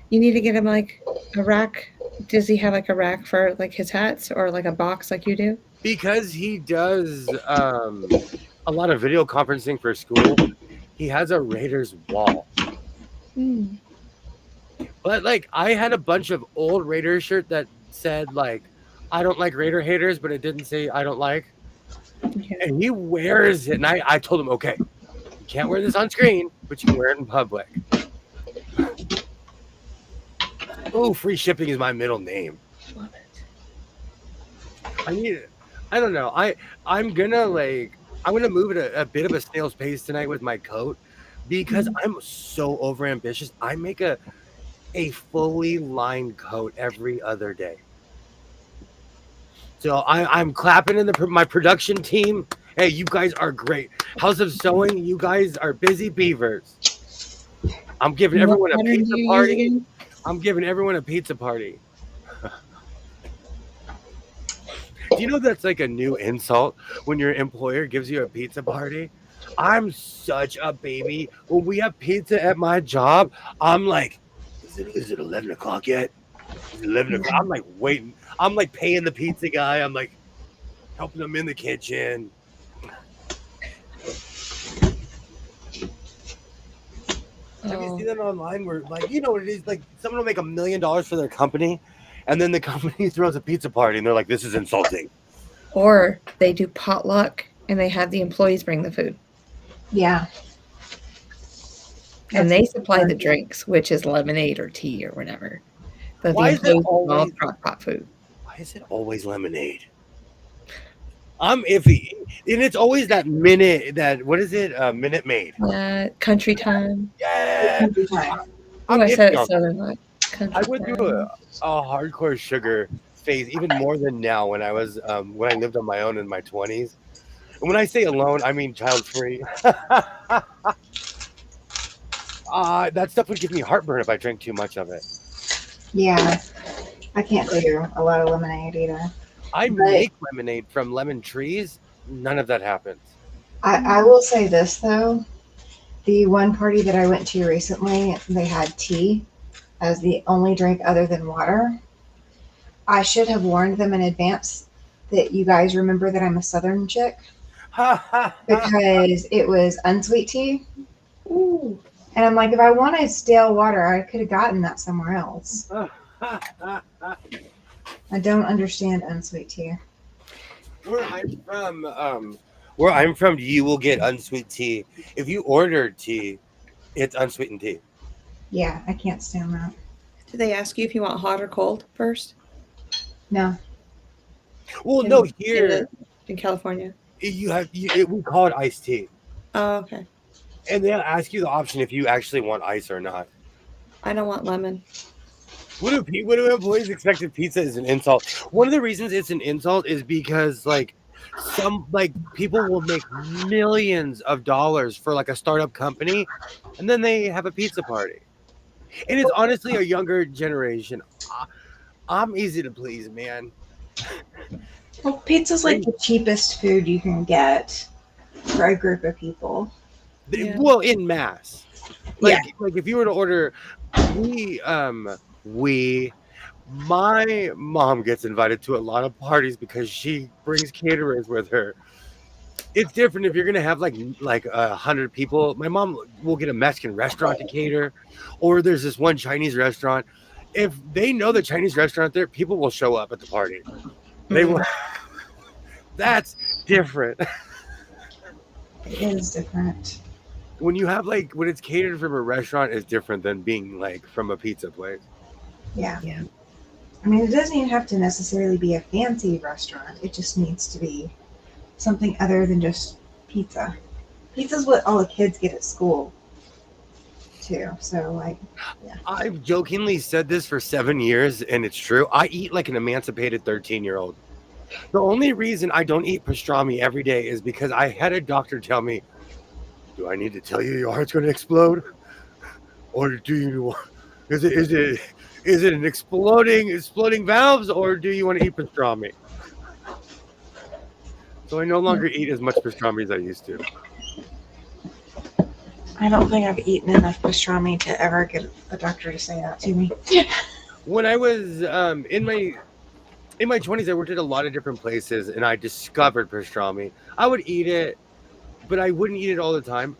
Speaker 3: You need to get him like a rack. Does he have like a rack for like his hats or like a box like you do?
Speaker 1: Because he does a lot of video conferencing for school. He has a Raiders wall.
Speaker 3: Mm.
Speaker 1: But like I had a bunch of old Raiders shirt that said like I don't like Raider haters, but it didn't say I don't like.
Speaker 3: Yeah.
Speaker 1: And he wears it. And I told him, okay, you can't wear this on screen, but you can wear it in public. Oh, free shipping is my middle name.
Speaker 3: Love it.
Speaker 1: I need it. I don't know. I'm gonna move at a bit of a snail's pace tonight with my coat because I'm so over ambitious. I make a fully lined coat every other day. So I'm clapping in my production team. Hey, you guys are great. House of Sewing, you guys are busy beavers. I'm giving
Speaker 3: What
Speaker 1: everyone a
Speaker 3: pattern do
Speaker 1: pizza
Speaker 3: you use
Speaker 1: party.
Speaker 3: again?
Speaker 1: I'm giving everyone a pizza party. Do you know that's like a new insult when your employer gives you a pizza party? I'm such a baby. When we have pizza at my job, I'm like, is it 11 o'clock yet? Is it 11 o'clock? I'm like waiting. I'm like paying the pizza guy. I'm like helping him in the kitchen. Have you seen that online where like, you know what it is? Like someone will make $1 million for their company and then the company throws a pizza party and they're like, this is insulting.
Speaker 3: Or they do potluck and they have the employees bring the food.
Speaker 2: Yeah.
Speaker 3: And they supply the drinks, which is lemonade or tea or whatever. But
Speaker 1: Why
Speaker 3: the
Speaker 1: is it
Speaker 3: employees all
Speaker 1: always-
Speaker 3: crock pot food.
Speaker 1: Why is it always lemonade? I'm iffy. And it's always that what is it? Minute Maid.
Speaker 3: Country time.
Speaker 1: Yeah.
Speaker 2: Country time.
Speaker 3: Oh,
Speaker 1: I'm
Speaker 3: I said
Speaker 1: iffy
Speaker 3: it
Speaker 1: on-
Speaker 3: southern like country
Speaker 1: I went through
Speaker 3: time.
Speaker 1: a hardcore sugar phase, even more than now when I was when I lived on my own in my 20s. And when I say alone, I mean child free. That stuff would give me heartburn if I drank too much of it.
Speaker 2: Yeah. I can't do a lot of lemonade either.
Speaker 1: I
Speaker 2: But-
Speaker 1: make lemonade from lemon trees. None of that happens.
Speaker 2: I will say this though. The one party that I went to recently, they had tea as the only drink other than water. I should have warned them in advance that you guys remember that I'm a southern chick because it was unsweet tea.
Speaker 3: Ooh.
Speaker 2: And I'm like, if I wanted stale water, I could have gotten that somewhere else. I don't understand unsweet tea.
Speaker 1: where I'm from, you will get unsweet tea. If you order tea, it's unsweetened tea.
Speaker 2: Yeah, I can't stand that.
Speaker 3: Do they ask you if you want hot or cold first
Speaker 2: No.
Speaker 1: Well,
Speaker 3: in
Speaker 1: no,
Speaker 3: in the
Speaker 1: here
Speaker 3: in California?
Speaker 1: we call it iced tea,
Speaker 3: Oh, okay.
Speaker 1: and they'll ask you the option if you actually want ice or not.
Speaker 3: I don't want lemon.
Speaker 1: What do employees expect if pizza is an insult? One of the reasons it's an insult is because some people will make millions of dollars for like a startup company, and then they have a pizza party. And it's honestly a younger generation. I'm easy to please, man.
Speaker 2: Well, pizza's like the cheapest food you can get for a group of people.
Speaker 3: Yeah.
Speaker 1: Well, in mass,
Speaker 2: Yeah.
Speaker 1: like if you were to order, we my mom gets invited to a lot of parties because she brings caterers with her. It's different if you're gonna have like 100 people. My mom will get a Mexican restaurant to cater, or there's this one Chinese restaurant. If they know the Chinese restaurant there, people will show up at the party. They will. That's different.
Speaker 2: It is different.
Speaker 1: When you have when it's catered from a restaurant, is different than being like from a pizza place.
Speaker 2: Yeah.
Speaker 3: Yeah.
Speaker 2: I mean, it doesn't even have to necessarily be a fancy restaurant. It just needs to be something other than just pizza. Pizza's what all the kids get at school, too. So, yeah.
Speaker 1: I've jokingly said this for 7 years, and it's true. I eat like an emancipated 13-year-old. The only reason I don't eat pastrami every day is because I had a doctor tell me, "Do I need to tell you your heart's going to explode, or do you? Is it an exploding valves, or do you want to eat pastrami?" So I no longer eat as much pastrami as I used to.
Speaker 2: I don't think I've eaten enough pastrami to ever get a doctor to say that to me.
Speaker 1: When I was in my 20s, I worked at a lot of different places, and I discovered pastrami. I would eat it, but I wouldn't eat it all the time.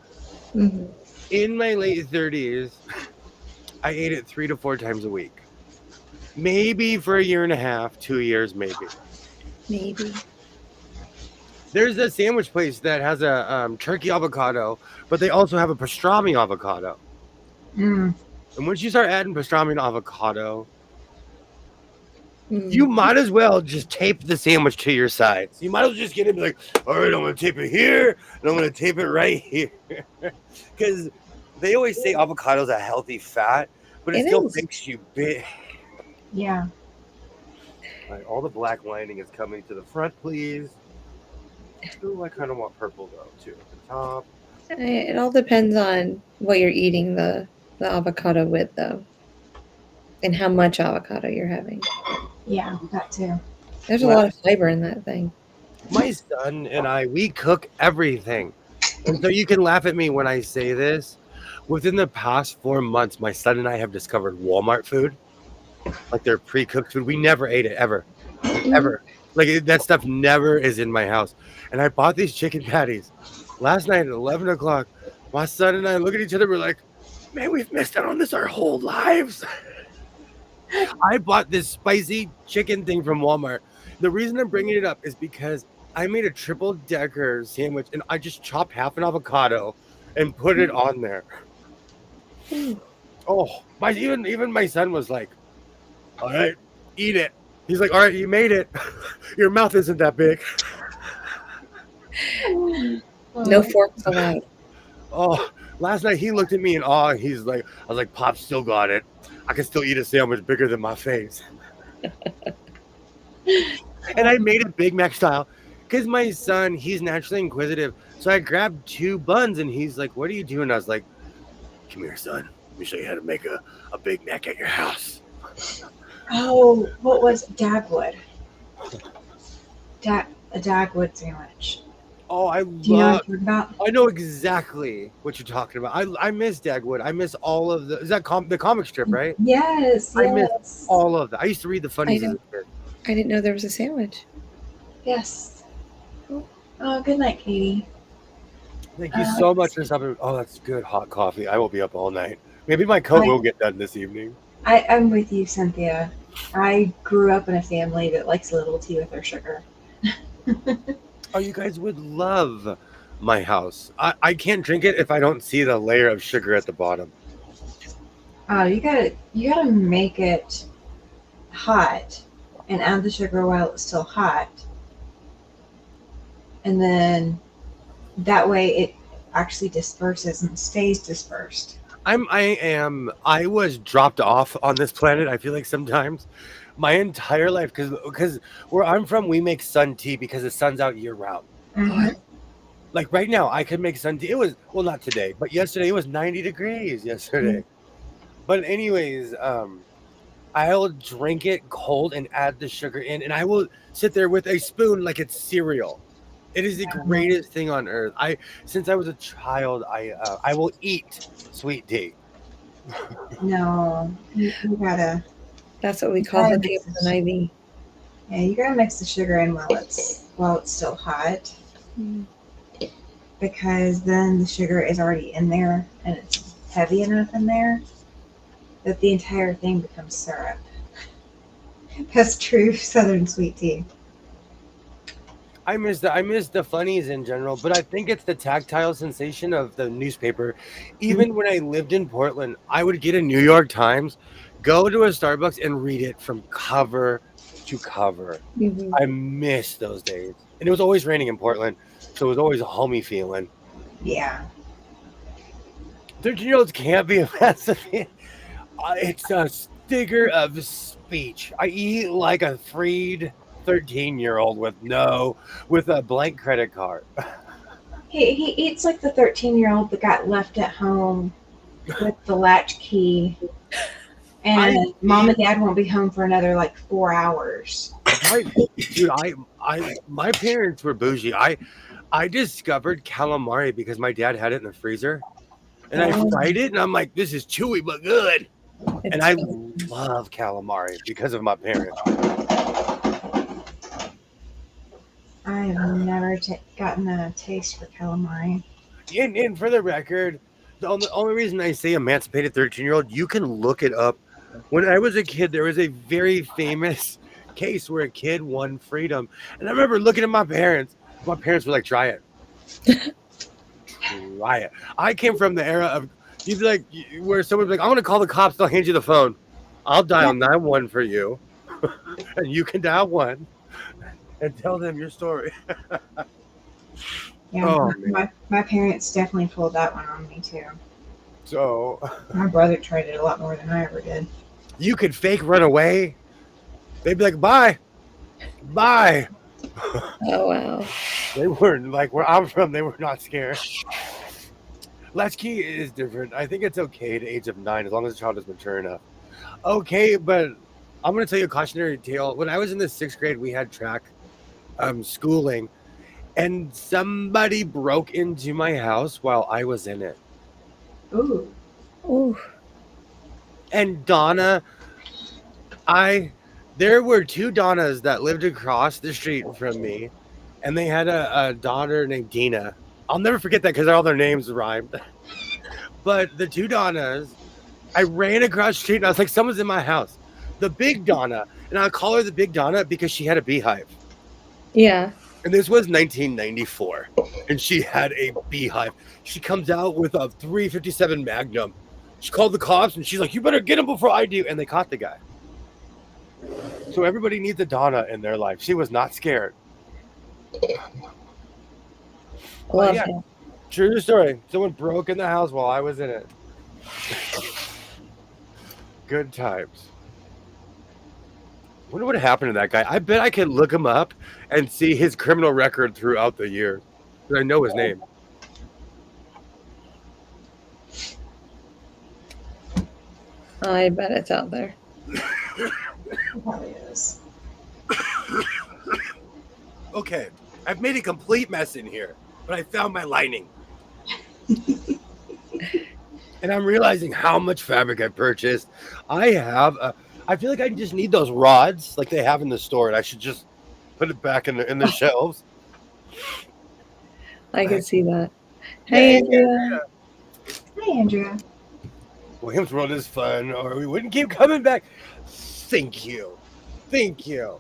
Speaker 3: Mm-hmm.
Speaker 1: In my late 30s, I ate it 3 to 4 times a week. Maybe for a year and a half, 2 years, maybe.
Speaker 3: Maybe.
Speaker 1: There's a sandwich place that has a turkey avocado, but they also have a pastrami avocado.
Speaker 2: Mm.
Speaker 1: And once you start adding pastrami and avocado, you might as well just tape the sandwich to your sides. You might as well just get it and be like, all right, I'm going to tape it here, and I'm going to tape it right here. Because they always say avocado's a healthy fat, but it still makes you big.
Speaker 2: Yeah.
Speaker 1: All right, all the black lining is coming to the front, please. Ooh, I kind of want purple, though, too, at the top.
Speaker 3: It all depends on what you're eating the avocado with, though, and how much avocado you're having.
Speaker 2: Yeah, that too.
Speaker 3: There's a lot of fiber in that thing.
Speaker 1: My son and we cook everything. And so you can laugh at me when I say this. Within the past 4 months, my son and I have discovered Walmart food, like their pre-cooked food. We never ate it, ever. Ever. Like, that stuff never is in my house. And I bought these chicken patties last night at 11 o'clock. My son and I look at each other. We're like, man, we've missed out on this our whole lives. I bought this spicy chicken thing from Walmart. The reason I'm bringing it up is because I made a triple-decker sandwich, and I just chopped half an avocado and put it on there. Oh, even my son was like, all right, eat it. He's like, all right, you made it. Your mouth isn't that big.
Speaker 3: No forks allowed.
Speaker 1: Oh, last night he looked at me in awe. I was like, Pop still got it. I can still eat a sandwich bigger than my face. And I made it Big Mac style because my son, he's naturally inquisitive. So I grabbed 2 buns and he's like, what are you doing? I was like, come here, son. Let me show you how to make a Big Mac at your house.
Speaker 2: Oh, what was Dagwood? A Dagwood sandwich.
Speaker 1: Oh,
Speaker 2: Do you know what I'm talking about?
Speaker 1: I know exactly what you're talking about. I miss Dagwood. I miss all of the. Is that the comic strip, right?
Speaker 2: Yes.
Speaker 1: I miss all of that. I used to read the funnies as a kid.
Speaker 3: I didn't know there was a sandwich.
Speaker 2: Yes. Oh, good night, Katie.
Speaker 1: Thank you so much for stopping. Oh, that's good hot coffee. I will be up all night. Maybe my coat will get done this evening.
Speaker 2: I'm with you, Cynthia. I grew up in a family that likes a little tea with their sugar.
Speaker 1: Oh, you guys would love my house. I can't drink it if I don't see the layer of sugar at the bottom.
Speaker 2: You gotta make it hot and add the sugar while it's still hot, and then that way it actually disperses and stays dispersed.
Speaker 1: I was dropped off on this planet. I feel like sometimes my entire life, because where I'm from, we make sun tea because the sun's out year round.
Speaker 2: Mhm.
Speaker 1: Like right now, I could make sun tea. It was, well, not today, but yesterday it was 90 degrees yesterday. But anyways, I'll drink it cold and add the sugar in, and I will sit there with a spoon like it's cereal. It is the greatest thing on earth. Since I was a child, I will eat sweet tea.
Speaker 2: No, you gotta.
Speaker 3: That's what we call hooking up with an IV.
Speaker 2: Yeah, you gotta mix the sugar in while it's still hot,
Speaker 3: Mm.
Speaker 2: because then the sugar is already in there and it's heavy enough in there that the entire thing becomes syrup. That's true Southern sweet tea.
Speaker 1: I miss the funnies in general, but I think it's the tactile sensation of the newspaper. Even when I lived in Portland, I would get a New York Times, go to a Starbucks and read it from cover to cover.
Speaker 3: Mhm.
Speaker 1: I miss those days. And it was always raining in Portland, so it was always a homey feeling.
Speaker 2: Yeah.
Speaker 1: 13-year-olds can't be a massive. It's a figure of speech. I eat like a freed 13-year-old with a blank credit card.
Speaker 2: He eats like the 13-year-old that got left at home with the latch key, and mom and dad won't be home for another like 4 hours.
Speaker 1: Dude, my parents were bougie. I discovered calamari because my dad had it in the freezer, and I
Speaker 3: Oh.
Speaker 1: fried it, and I'm like, this is chewy but good.
Speaker 3: It's
Speaker 1: And I
Speaker 3: good.
Speaker 1: love calamari because of my parents.
Speaker 2: I have never gotten a taste for calamari.
Speaker 1: And for the record, the only reason I say emancipated 13-year-old, you can look it up. When I was a kid, there was a very famous case where a kid won freedom. And I remember looking at my parents. My parents were like, try it. Try it. I came from the era of, you'd be like, where someone's like, I'm going to call the cops. They'll hand you the phone. I'll dial 911 for you. And you can dial 1 and tell them your story.
Speaker 2: Yeah,
Speaker 1: Oh,
Speaker 2: my parents definitely pulled that one on me too.
Speaker 1: So
Speaker 2: My brother tried it a lot more than I ever did.
Speaker 1: you could fake run away. They'd be like, bye. Bye.
Speaker 3: Oh wow.
Speaker 1: They weren't like where I'm from, they were not scared. Latchkey is different. I think it's okay at the age of 9 as long as the child is mature enough. Okay, but I'm going to tell you a cautionary tale. When I was in the 6th grade, we had track schooling, and somebody broke into my house while I was in it.
Speaker 2: Ooh.
Speaker 3: Ooh.
Speaker 1: And Donna, there were 2 Donnas that lived across the street from me, and they had a daughter named Dina. I'll never forget that because all their names rhymed. But the 2 Donnas, I ran across the street and I was like, someone's in my house. The big Donna, and I call her the big Donna because she had a beehive.
Speaker 3: Yeah.
Speaker 1: And this was 1994, and she had a beehive. She comes out with a 357 Magnum. She called the cops, and she's like, you better get him before I do. And they caught the guy. So everybody needs a Donna in their life. She was not scared.
Speaker 3: Love
Speaker 1: yeah.
Speaker 3: it.
Speaker 1: True story. Someone broke in the house while I was in it. Good times. Wonder what happened to that guy. I bet I could look him up and see his criminal record throughout the year. But I know his name.
Speaker 3: I bet it's out there.
Speaker 2: It probably is.
Speaker 1: Okay, I've made a complete mess in here, but I found my lining. And I'm realizing how much fabric I purchased. I feel like I just need those rods like they have in the store, and I should just put it back in the shelves.
Speaker 3: I can see that. Hey, Andrea.
Speaker 2: Hey, Andrea.
Speaker 1: William's World is fun, or we wouldn't keep coming back. Thank you. Thank you.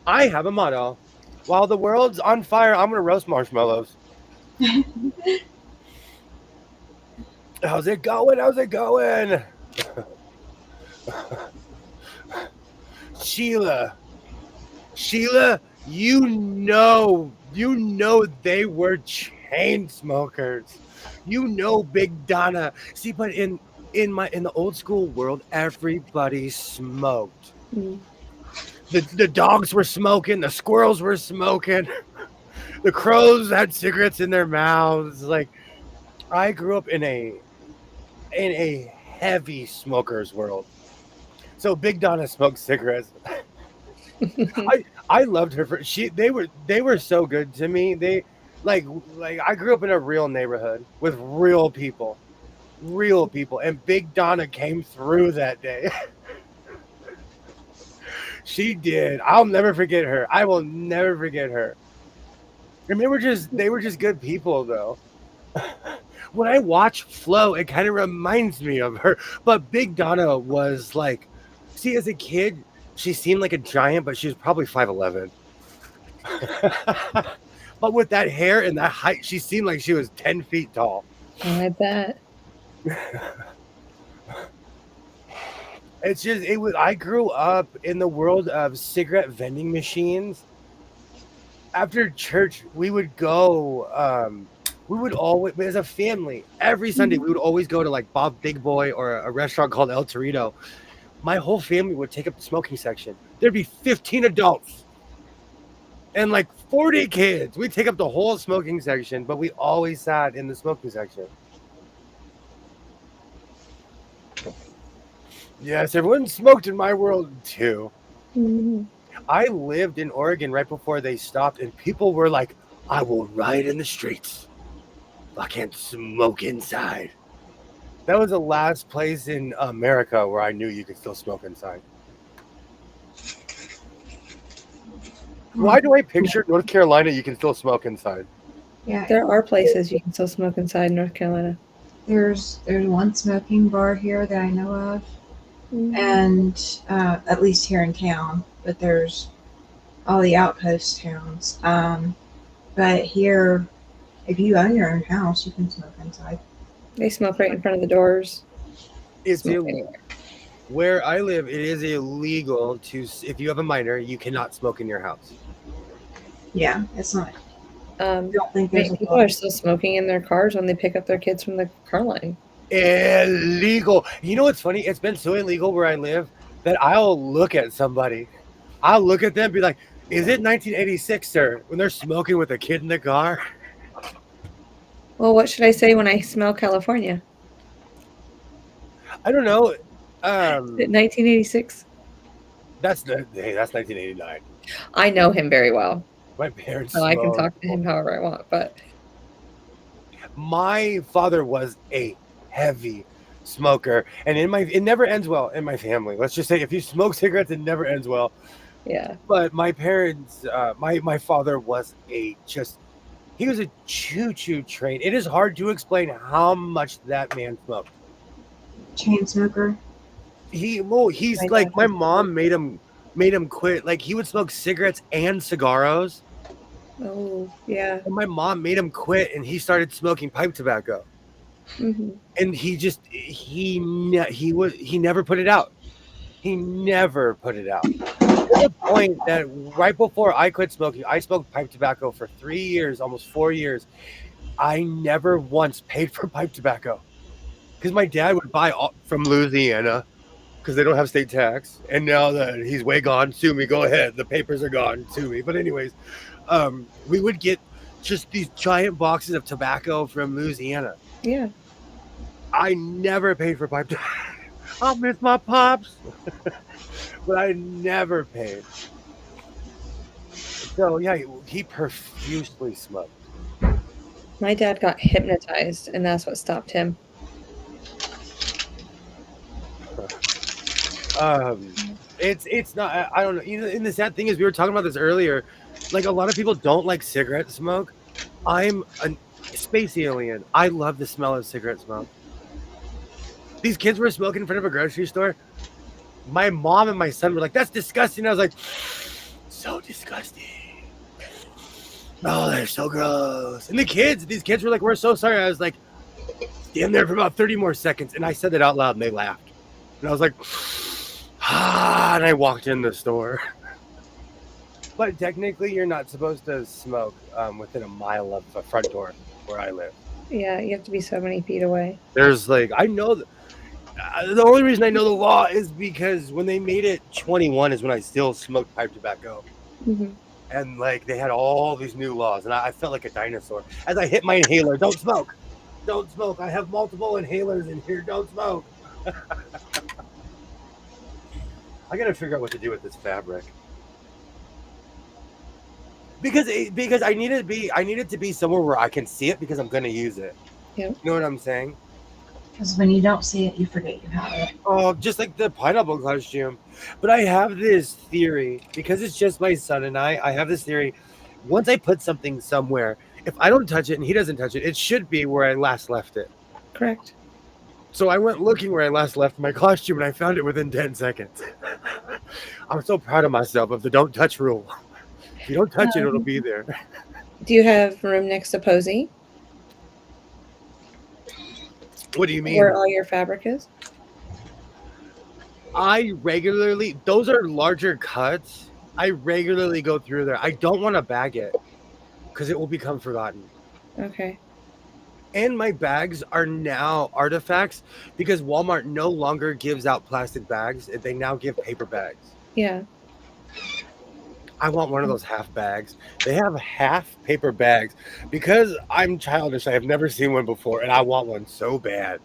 Speaker 1: I have a motto. While the world's on fire, I'm gonna roast marshmallows. How's it going? How's it going? Sheila. Sheila, you know they were chain smokers. You know Big Donna. See, but in the old school world, everybody smoked.
Speaker 3: Mm.
Speaker 1: The dogs were smoking, the squirrels were smoking, the crows had cigarettes in their mouths. Like, I grew up in a heavy smokers world. So Big Donna smoked cigarettes. I loved her for they were so good to me. They like I grew up in a real neighborhood with real people, and Big Donna came through that day. She did. I'll never forget her. I will never forget her. And they were just good people though. When I watch Flo, it kind of reminds me of her. But Big Donna was like, see, as a kid, she seemed like a giant, but she was probably 5'11". But with that hair and that height, she seemed like she was 10 feet tall.
Speaker 3: I bet.
Speaker 1: I grew up in the world of cigarette vending machines. After church, we would go, we would always, as a family, every Sunday, we would always go to like Bob Big Boy or a restaurant called El Torito. My whole family would take up the smoking section. There'd be 15 adults and like 40 kids. We'd take up the whole smoking section, but we always sat in the smoking section. Yes, everyone smoked in my world too.
Speaker 3: Mm.
Speaker 1: I lived in Oregon right before they stopped, and people were like, I will ride in the streets. I can't smoke inside. That was the last place in America where I knew you could still smoke inside. Why do I picture North Carolina you can still smoke inside?
Speaker 2: Yeah,
Speaker 3: There are places you can still smoke inside North Carolina.
Speaker 2: there's one smoking bar here that I know of,
Speaker 3: Mm.
Speaker 2: and at least here in town. But there's all the outpost towns. But here, if you own your own house, you can smoke inside.
Speaker 3: They smoke right in front of the doors.
Speaker 1: It's
Speaker 3: Smoke
Speaker 1: illegal.
Speaker 3: anywhere.
Speaker 1: Where I live, it is illegal to, if you have a minor, you cannot smoke in your house.
Speaker 2: Yeah, it's not. I don't think there's a
Speaker 3: People
Speaker 2: law.
Speaker 3: are still smoking in their cars when they pick up their kids from the car line.
Speaker 1: Illegal. You know what's funny? It's been so illegal where I live that I'll look at somebody. I'll look at them and be like, is it 1986, sir? When they're smoking with a kid in the car?
Speaker 3: Well, what should I say when I smell California?
Speaker 1: I don't know.
Speaker 3: Is it 1986?
Speaker 1: That's 1989.
Speaker 3: I know him very well,
Speaker 1: My parents
Speaker 3: so I can
Speaker 1: smoked.
Speaker 3: talk to him however I want. But
Speaker 1: My father was a heavy smoker, and it never ends well in my family. Let's just say if you smoke cigarettes, it never ends well.
Speaker 3: yeah,
Speaker 1: But my parents, my father was he was a choo-choo train. It is hard to explain how much that man smoked.
Speaker 2: Chain smoker.
Speaker 1: He's
Speaker 2: My
Speaker 1: like,
Speaker 2: dad
Speaker 1: my
Speaker 2: was-
Speaker 1: mom made him quit. Like, he would smoke cigarettes and cigaros,
Speaker 3: oh yeah,
Speaker 1: and my mom made him quit, and he started smoking pipe tobacco.
Speaker 3: hmm
Speaker 1: And he never put it out. He never put it out. To the point that right before I quit smoking, I smoked pipe tobacco for 3 years, almost 4 years. I never once paid for pipe tobacco because my dad would buy from Louisiana because they don't have state tax. And now that he's way gone, sue me. Go ahead. The papers are gone. Sue me. But anyways, we would get just these giant boxes of tobacco from Louisiana.
Speaker 3: yeah.
Speaker 1: I never paid for pipe tobacco. I'll miss my pops. But I never paid. So yeah, he profusely smoked.
Speaker 3: My dad got hypnotized, and that's what stopped him.
Speaker 1: It's not. I don't know. You know, and the sad thing is, we were talking about this earlier. Like, a lot of people don't like cigarette smoke. I'm a space alien. I love the smell of cigarette smoke. These kids were smoking in front of a grocery store. My mom and my son were like, "That's disgusting." I was like, "So disgusting." Oh, they're so gross. And these kids were like, we're so sorry. I was like, stand there for about 30 more seconds. And I said that out loud and they laughed. And I was like, and I walked in the store. But technically, you're not supposed to smoke within a mile of the front door where I live.
Speaker 3: Yeah, you have to be so many feet away.
Speaker 1: There's like, I know the only reason I know the law is because when they made it 21 is when I still smoked pipe tobacco.
Speaker 3: Mm-hmm.
Speaker 1: And like they had all these new laws, and I felt like a dinosaur as I hit my inhaler. Don't smoke. Don't smoke. I have multiple inhalers in here. Don't smoke. I gotta figure out what to do with this fabric. Because I need it to be somewhere where I can see it because I'm gonna use it.
Speaker 3: Yeah.
Speaker 1: You know what I'm saying?
Speaker 2: Because when you don't see it, you forget you have it.
Speaker 1: Oh, just like the pineapple costume. But I have this theory, because it's just my son and I have this theory. Once I put something somewhere, if I don't touch it and he doesn't touch it, it should be where I last left it.
Speaker 3: Correct.
Speaker 1: So I went looking where I last left my costume and I found it within 10 seconds. I'm so proud of myself of the don't touch rule. If you don't touch it, it'll be there.
Speaker 3: Do you have room next to Posey
Speaker 1: What do you mean?
Speaker 3: where all your fabric is?
Speaker 1: Those are larger cuts. I regularly go through there. I don't want to bag it because it will become forgotten.
Speaker 3: Okay.
Speaker 1: And my bags are now artifacts because Walmart no longer gives out plastic bags. They now give paper bags.
Speaker 3: Yeah.
Speaker 1: I want one of those half bags. They have half paper bags because I'm childish. I have never seen one before, and I want one so bad.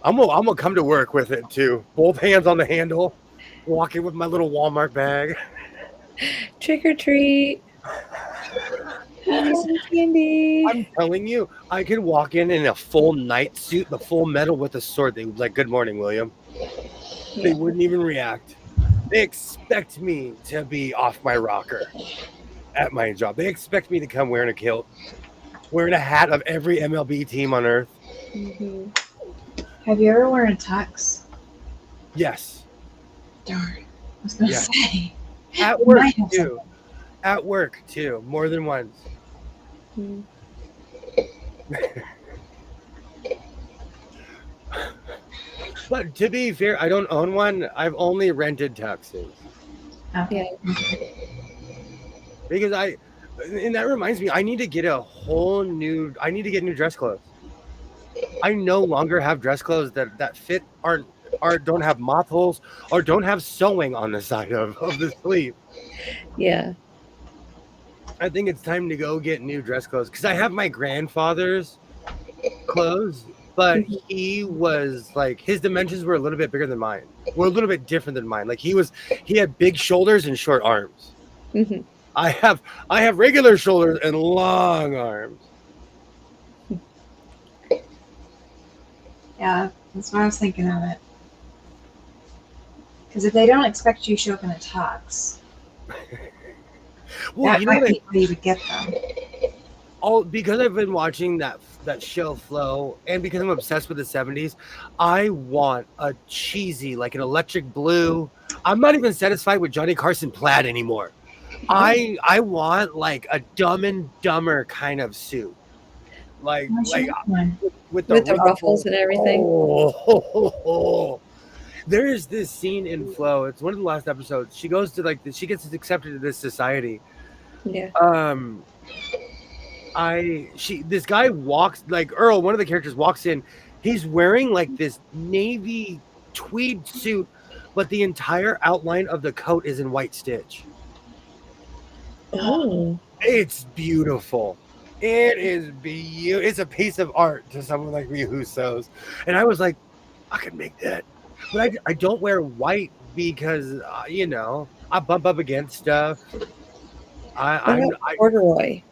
Speaker 1: I'm gonna come to work with it too. Both hands on the handle, walking with my little Walmart bag.
Speaker 3: Trick or treat. Give me some candy.
Speaker 1: I'm telling you, I could walk in a full night suit, the full metal with a sword. They would like, "Good morning, William." They wouldn't even react. They expect me to be off my rocker at my job. They expect me to come wearing a kilt, wearing a hat of every MLB team on earth.
Speaker 3: Mm-hmm.
Speaker 2: Have you ever worn a tux?
Speaker 1: Yes.
Speaker 2: Darn. I was going to
Speaker 1: Yeah.
Speaker 2: say.
Speaker 1: At
Speaker 2: You
Speaker 1: work
Speaker 2: might have
Speaker 1: too. At work too. More than once.
Speaker 3: Mm.
Speaker 1: But to be fair, I don't own one. I've only rented tuxes.
Speaker 2: Okay.
Speaker 1: Because and that reminds me, I need to get new dress clothes. I no longer have dress clothes that fit don't have moth holes or don't have sewing on the side of the sleeve.
Speaker 3: Yeah.
Speaker 1: I think it's time to go get new dress clothes because I have my grandfather's clothes, but he was like, his dimensions were a little bit bigger than mine. Were a little bit different than mine. Like he had big shoulders and short arms.
Speaker 3: Mm-hmm.
Speaker 1: I have regular shoulders and long arms.
Speaker 2: Yeah, that's why I was thinking of it. Because if they don't expect you to show up in a tux,
Speaker 1: Well,
Speaker 2: that
Speaker 1: you know
Speaker 2: might
Speaker 1: what?
Speaker 2: be where you would get them.
Speaker 1: Because I've been watching that show Flow, and because I'm obsessed with the 70s, I want a cheesy, like an electric blue. I'm not even satisfied with Johnny Carson plaid anymore. I want like a Dumb and Dumber kind of suit, like
Speaker 2: One.
Speaker 1: with
Speaker 3: With the ruffles and everything.
Speaker 1: Oh. There is this scene in Flow. It's one of the last episodes. She goes to she gets accepted to this society.
Speaker 3: Yeah.
Speaker 1: This guy walks, like Earl, one of the characters walks in. He's wearing like this navy tweed suit, but the entire outline of the coat is in white stitch.
Speaker 3: Oh.
Speaker 1: It's beautiful. It is beautiful. It's a piece of art to someone like me who sews. And I was like, I could make that. But I don't wear white because, I bump up against stuff.
Speaker 3: Corduroy.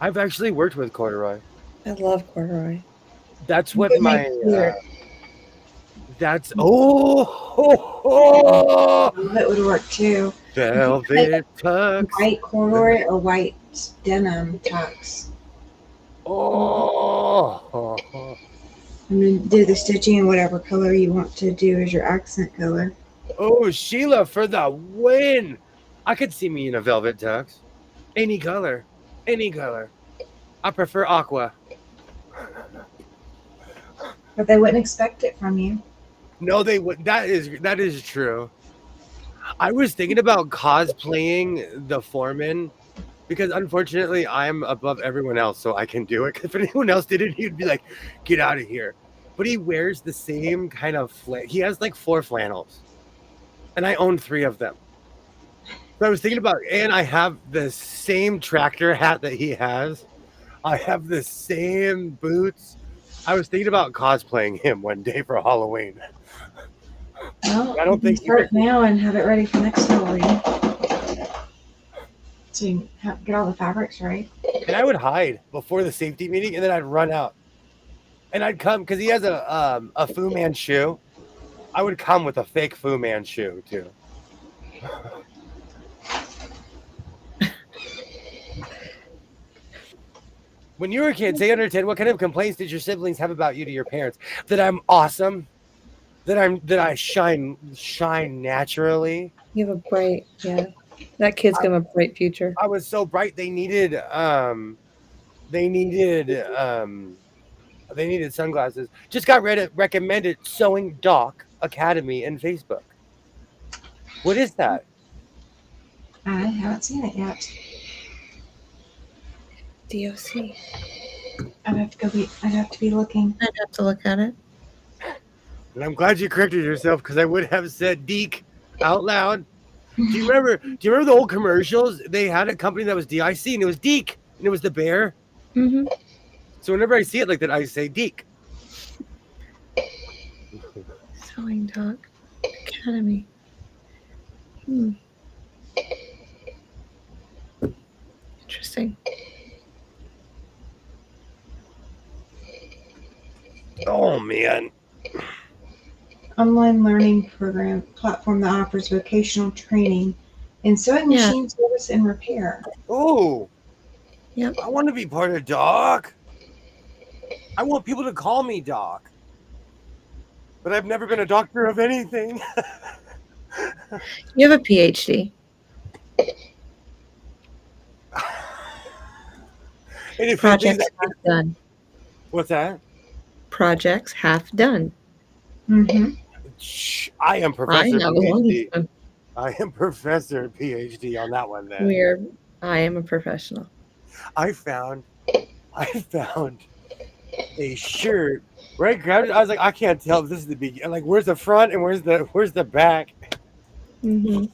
Speaker 1: I've actually worked with corduroy.
Speaker 3: I love corduroy.
Speaker 1: That's what
Speaker 2: They
Speaker 1: my.
Speaker 2: make clear.
Speaker 1: That's
Speaker 2: That would work too.
Speaker 1: velvet tux.
Speaker 2: White corduroy or white denim tux.
Speaker 1: Oh,
Speaker 2: And then do the stitching in whatever color you want to do as your accent color.
Speaker 1: oh, Sheila for the win. I could see me in a velvet tux. Any color. Any color. I prefer aqua.
Speaker 2: But they wouldn't expect it from you.
Speaker 1: No, they would. That is true. I was thinking about cosplaying the foreman because unfortunately I'm above everyone else, so I can do it. Because if anyone else did it, he'd be like, "Get out of here." But he wears the same kind of he has like 4 flannels, and I own 3 of them. So I was thinking about, and I have the same tractor hat that he has. I have the same boots. I was thinking about cosplaying him one day for Halloween.
Speaker 2: Well,
Speaker 1: I don't
Speaker 2: you can
Speaker 1: think
Speaker 2: start now and have it ready for next Halloween. So you get all the fabrics right.
Speaker 1: And I would hide before the safety meeting, and then I'd run out, and I'd come because he has a Fu Manchu. I would come with a fake Fu Manchu too. When you were a kid, say under 10, what kind of complaints did your siblings have about you to your parents? That I'm awesome, that I shine naturally.
Speaker 3: You have a bright, yeah. That kid's gonna have a bright future.
Speaker 1: I was so bright they needed sunglasses. Just got recommended Sewing Doc Academy in Facebook. What is that?
Speaker 2: I haven't seen it yet.
Speaker 3: DOC.
Speaker 2: I'd have to be looking.
Speaker 3: I'd have to look at it.
Speaker 1: And I'm glad you corrected yourself because I would have said Deke out loud. Do you remember the old commercials? They had a company that was DIC and it was Deke and it was the bear.
Speaker 3: Mm-hmm.
Speaker 1: So whenever I see it like that, I say Deke.
Speaker 3: Sewing Doc Academy. Interesting.
Speaker 1: Oh man.
Speaker 2: Online learning platform that offers vocational training in sewing machine service and repair.
Speaker 1: Oh.
Speaker 3: Yep.
Speaker 1: I want to be part of Doc. I want people to call me Doc. But I've never been a doctor of anything.
Speaker 3: You have a PhD. Projects half done.
Speaker 1: What's that?
Speaker 3: Projects half done.
Speaker 2: Mm-hmm.
Speaker 1: I am Professor PhD.
Speaker 3: I
Speaker 1: am Professor PhD on that one then.
Speaker 3: I am a professional.
Speaker 1: I found a shirt, right? Grabbed it. I was like, I can't tell if this is the beginning. Like, where's the front and where's the back?
Speaker 3: Mm-hmm.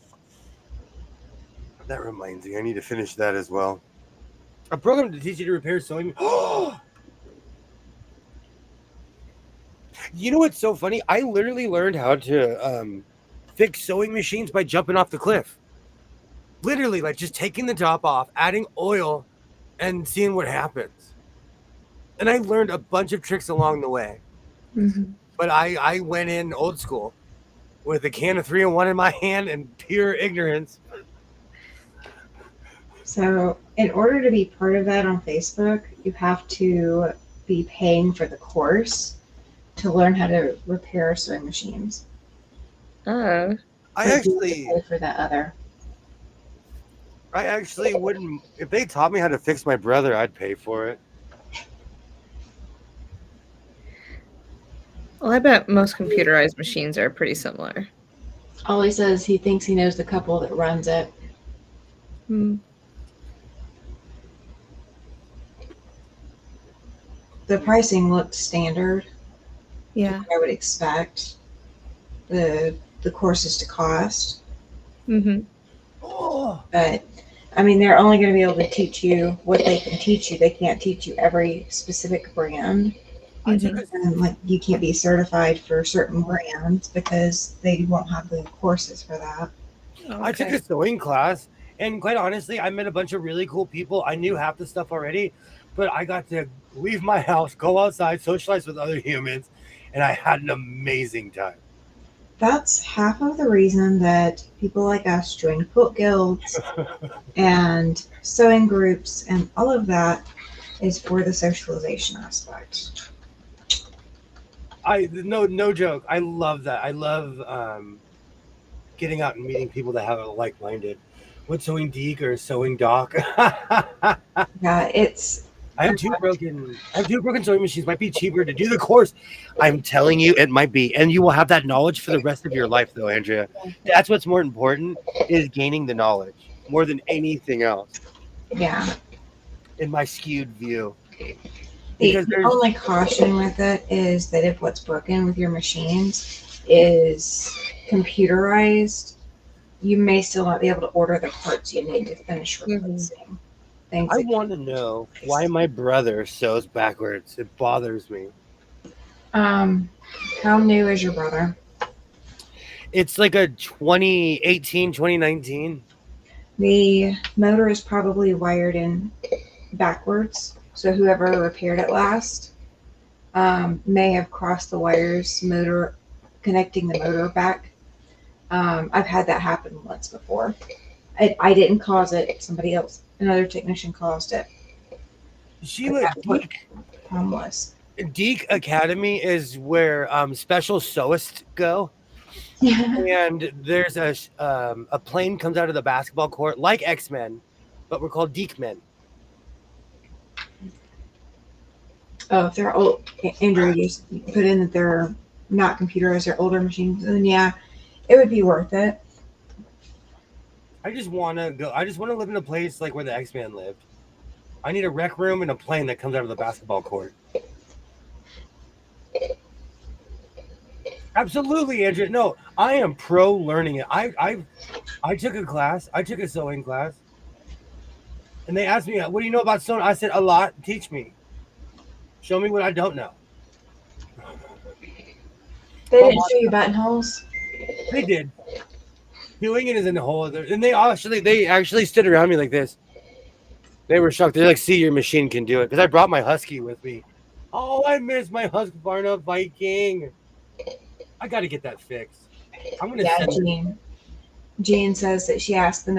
Speaker 1: That reminds me, I need to finish that as well. A program to teach you to repair sewing. You know what's so funny? I literally learned how to fix sewing machines by jumping off the cliff. Literally, like just taking the top off, adding oil, and seeing what happens. And I learned a bunch of tricks along the way.
Speaker 3: Mm-hmm.
Speaker 1: But I went in old school with a can of 3-in-1 in my hand and pure ignorance.
Speaker 2: So in order to be part of that on Facebook, you have to be paying for the course to learn how to repair sewing machines.
Speaker 3: Oh.
Speaker 1: I actually
Speaker 2: pay for that other.
Speaker 1: I actually wouldn't. If they taught me how to fix my brother, I'd pay for it.
Speaker 3: Well, I bet most computerized machines are pretty similar.
Speaker 2: Ollie says he thinks he knows the couple that runs it.
Speaker 3: Hmm.
Speaker 2: The pricing looked standard.
Speaker 3: Yeah.
Speaker 2: I would expect the courses to cost.
Speaker 3: Mm-hmm.
Speaker 1: Oh.
Speaker 2: But I mean, they're only going to be able to teach you what they can teach you. They can't teach you every specific brand. And like you can't be certified for certain brands because they won't have the courses for that.
Speaker 3: Okay.
Speaker 1: I took a sewing class, and quite honestly, I met a bunch of really cool people. I knew half the stuff already, but I got to leave my house, go outside, socialize with other humans, and I had an amazing time.
Speaker 2: That's half of the reason that people like us join quilt guilds and sewing groups and all of that is for the socialization aspect.
Speaker 1: No joke. I love that. I love getting out and meeting people that have a like-minded. What, sewing Deke or sewing Doc?
Speaker 2: Yeah, it's
Speaker 1: I have two broken sewing machines. Might be cheaper to do the course. I'm telling you, it might be, and you will have that knowledge for the rest of your life, though, Andrea. That's what's more important is gaining the knowledge more than anything else,
Speaker 2: yeah.
Speaker 1: in my skewed view.
Speaker 2: The
Speaker 1: Because there's
Speaker 2: only caution with it is that if what's broken with your machines is computerized, you may still not be able to order the parts you need to finish replacing things.
Speaker 1: I want to know why my brother sews backwards. It bothers me.
Speaker 2: How new is your brother?
Speaker 1: It's like a 2018, 2019.
Speaker 2: The motor is probably wired in backwards, so whoever repaired it last may have crossed the wires, motor connecting the motor back. I've had that happen once before. I didn't cause it. Somebody else, another technician, caused it.
Speaker 1: Sheila,
Speaker 2: That's what the problem was.
Speaker 1: Deke Academy is where special sewists go. And there's a plane comes out of the basketball court like X-Men, but we're called Deke men.
Speaker 2: Oh, if they're old, Andrew just put in that they're not computerized, they're older machines, then yeah, it would be worth it.
Speaker 1: I just want to go. I just want to live in a place like where the X-Men lived. I need a rec room and a plane that comes out of the basketball court. Absolutely, Andrew. No, I am pro learning it. I took a class. I took a sewing class, and they asked me, "What do you know about sewing?" I said, "A lot. Teach me. Show me what I don't know."
Speaker 2: They didn't show you buttonholes.
Speaker 1: They did. Doing it is in the whole other, and they actually stood around me like this. They were shocked. They're like, "See, your machine can do it." Because I brought my husky with me. Oh, I miss my Husqvarna Viking. I got to get that fixed. I'm gonna.
Speaker 2: Yeah,
Speaker 1: send
Speaker 2: Jean says that she asked them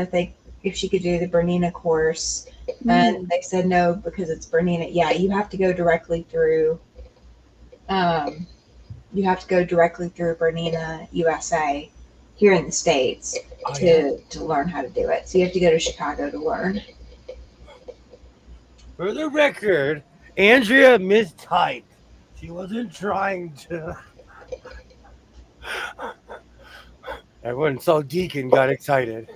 Speaker 2: if she could do the Bernina course, and they said no because it's Bernina. Yeah, you have to go directly through. You have to go directly through Bernina USA here in the States to learn how to do it. So you have to go to Chicago to learn.
Speaker 1: For the record, Andrea mistyped. She wasn't trying to. Everyone saw Deacon got excited.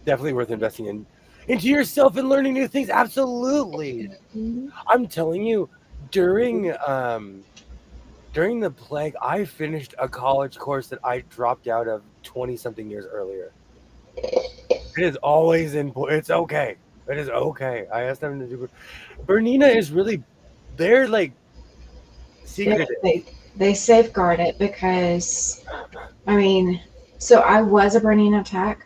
Speaker 1: Definitely worth investing into yourself and learning new things. Absolutely. I'm telling you, during the plague, I finished a college course that I dropped out of 20-something years earlier. It is always important. It's okay. It is okay. I asked them to do. Bernina is really, they're like secretive.
Speaker 2: They safeguard it because, I mean, so I was a Bernina tech,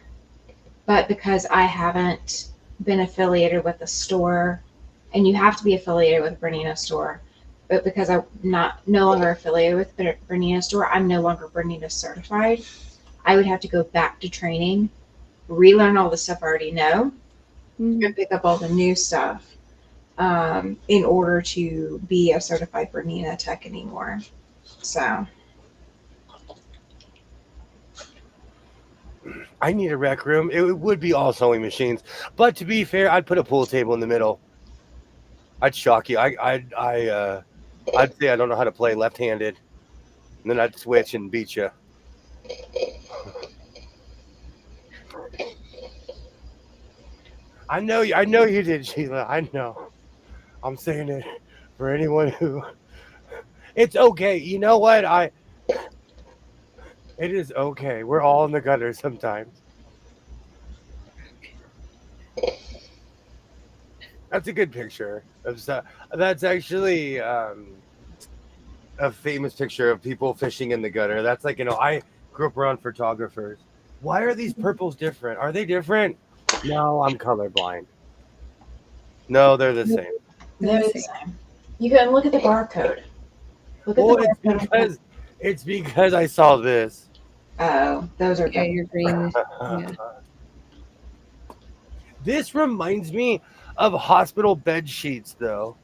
Speaker 2: but because I haven't been affiliated with the store, and you have to be affiliated with a Bernina store, but because I'm no longer affiliated with the Bernina store, I'm no longer Bernina certified. I would have to go back to training, relearn all the stuff I already know, and pick up all the new stuff in order to be a certified Bernina tech anymore. So
Speaker 1: I need a rec room. It would be all sewing machines, but to be fair, I'd put a pool table in the middle. I'd shock you. I'd say I don't know how to play left-handed, and then I'd switch and beat you. I know you did, Sheila. I know. I'm saying it for anyone who. It's okay. You know what? It is okay. We're all in the gutter sometimes. That's a good picture. That's actually a famous picture of people fishing in the gutter. That's like, I grew up around photographers. Why are these purples different? Are they different? No, I'm colorblind. No, they're the same.
Speaker 2: they're the same. You can look at the barcode.
Speaker 1: It's because I saw this.
Speaker 2: Oh, those are
Speaker 3: your green. Yeah.
Speaker 1: This reminds me of hospital bed sheets, though.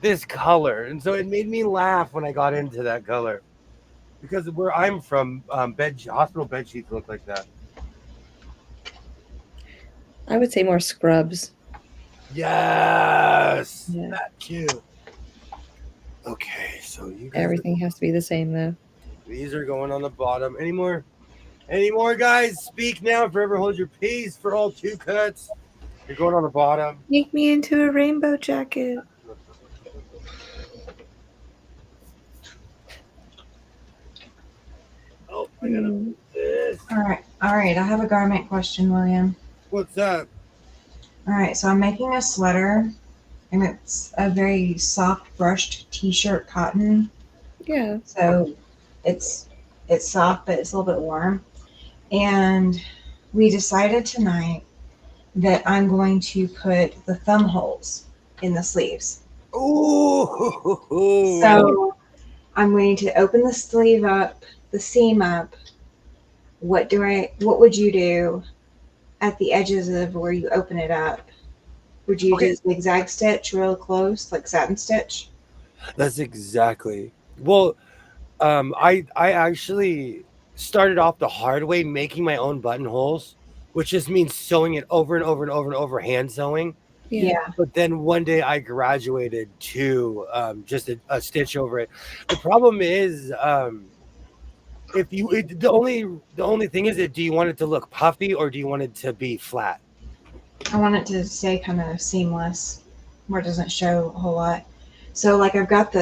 Speaker 1: This color, and so it made me laugh when I got into that color, because where I'm from, hospital bed sheets look like that.
Speaker 3: I would say more scrubs.
Speaker 1: Yes,
Speaker 3: Yeah.
Speaker 1: that too. Okay, so you guys,
Speaker 3: Everything has to be the same though.
Speaker 1: these are going on the bottom. Any more? Any more, guys? Speak now. Forever hold your peace for all 2 cuts. You're going on the bottom.
Speaker 3: Make me into a rainbow jacket.
Speaker 1: Oh, I gotta move this.
Speaker 2: All right. I have a garment question, William.
Speaker 1: What's that?
Speaker 2: All right. So I'm making a sweater, and it's a very soft brushed t-shirt cotton.
Speaker 3: Yeah.
Speaker 2: So it's soft, but it's a little bit warm. And we decided tonight that I'm going to put the thumb holes in the sleeves.
Speaker 1: Ooh.
Speaker 2: So I'm going to open the sleeve up, the seam up. What would you do at the edges of where you open it up? Would you do zigzag stitch real close, like satin stitch?
Speaker 1: That's exactly. Well, I actually started off the hard way making my own buttonholes, which just means sewing it over and over and over and over, hand sewing.
Speaker 3: Yeah.
Speaker 1: But then one day I graduated to just a stitch over it. The problem is, if you the only thing is that do you want it to look puffy or do you want it to be flat?
Speaker 2: I want it to stay kind of seamless, where it doesn't show a whole lot. So like I've got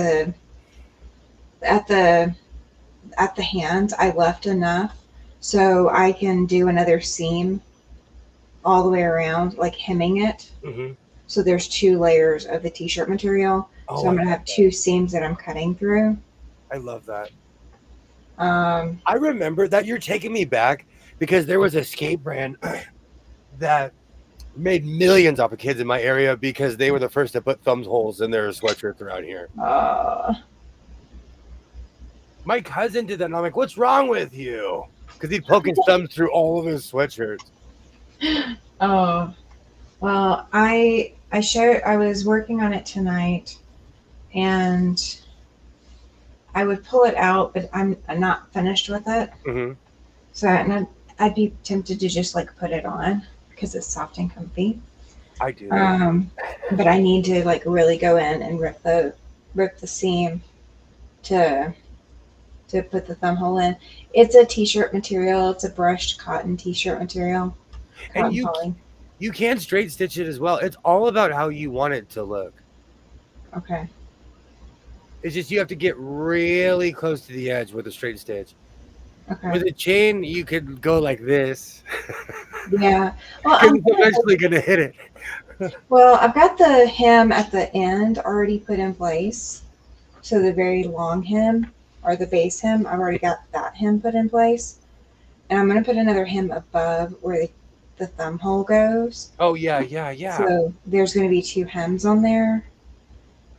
Speaker 2: at the hands, I left enough so I can do another seam all the way around, like hemming it.
Speaker 1: Mm-hmm.
Speaker 2: So there's 2 layers of the t-shirt material.
Speaker 1: Oh,
Speaker 2: So I'm gonna have 2 seams that I'm cutting through.
Speaker 1: I love that.
Speaker 2: Um,
Speaker 1: I remember that. You're taking me back because there was a skate brand that made millions off of kids in my area because they were the first to put thumb holes in their sweatshirts around here. My cousin did that, and I'm like, "What's wrong with you?" Because he'd poke his thumbs through all of his sweatshirts.
Speaker 2: Oh, well, I was working on it tonight, and I would pull it out, but I'm not finished with it.
Speaker 1: Mm-hmm.
Speaker 2: So I'd be tempted to just like put it on because it's soft and comfy.
Speaker 1: I do. That.
Speaker 2: But I need to like really go in and rip the seam to put the thumb hole in. It's a t-shirt material. It's a brushed cotton t-shirt material.
Speaker 1: And you can straight stitch it as well. It's all about how you want it to look.
Speaker 2: Okay.
Speaker 1: It's just you have to get really close to the edge with a straight stitch.
Speaker 2: Okay.
Speaker 1: With a chain, you could go like this.
Speaker 2: Yeah. Well,
Speaker 1: I'm eventually gonna hit it.
Speaker 2: Well, I've got the hem at the end already put in place. So the very long hem or the base hem, I've already got that hem put in place. And I'm going to put another hem above where the thumb hole goes.
Speaker 1: Oh, yeah.
Speaker 2: So there's going to be 2 hems on there.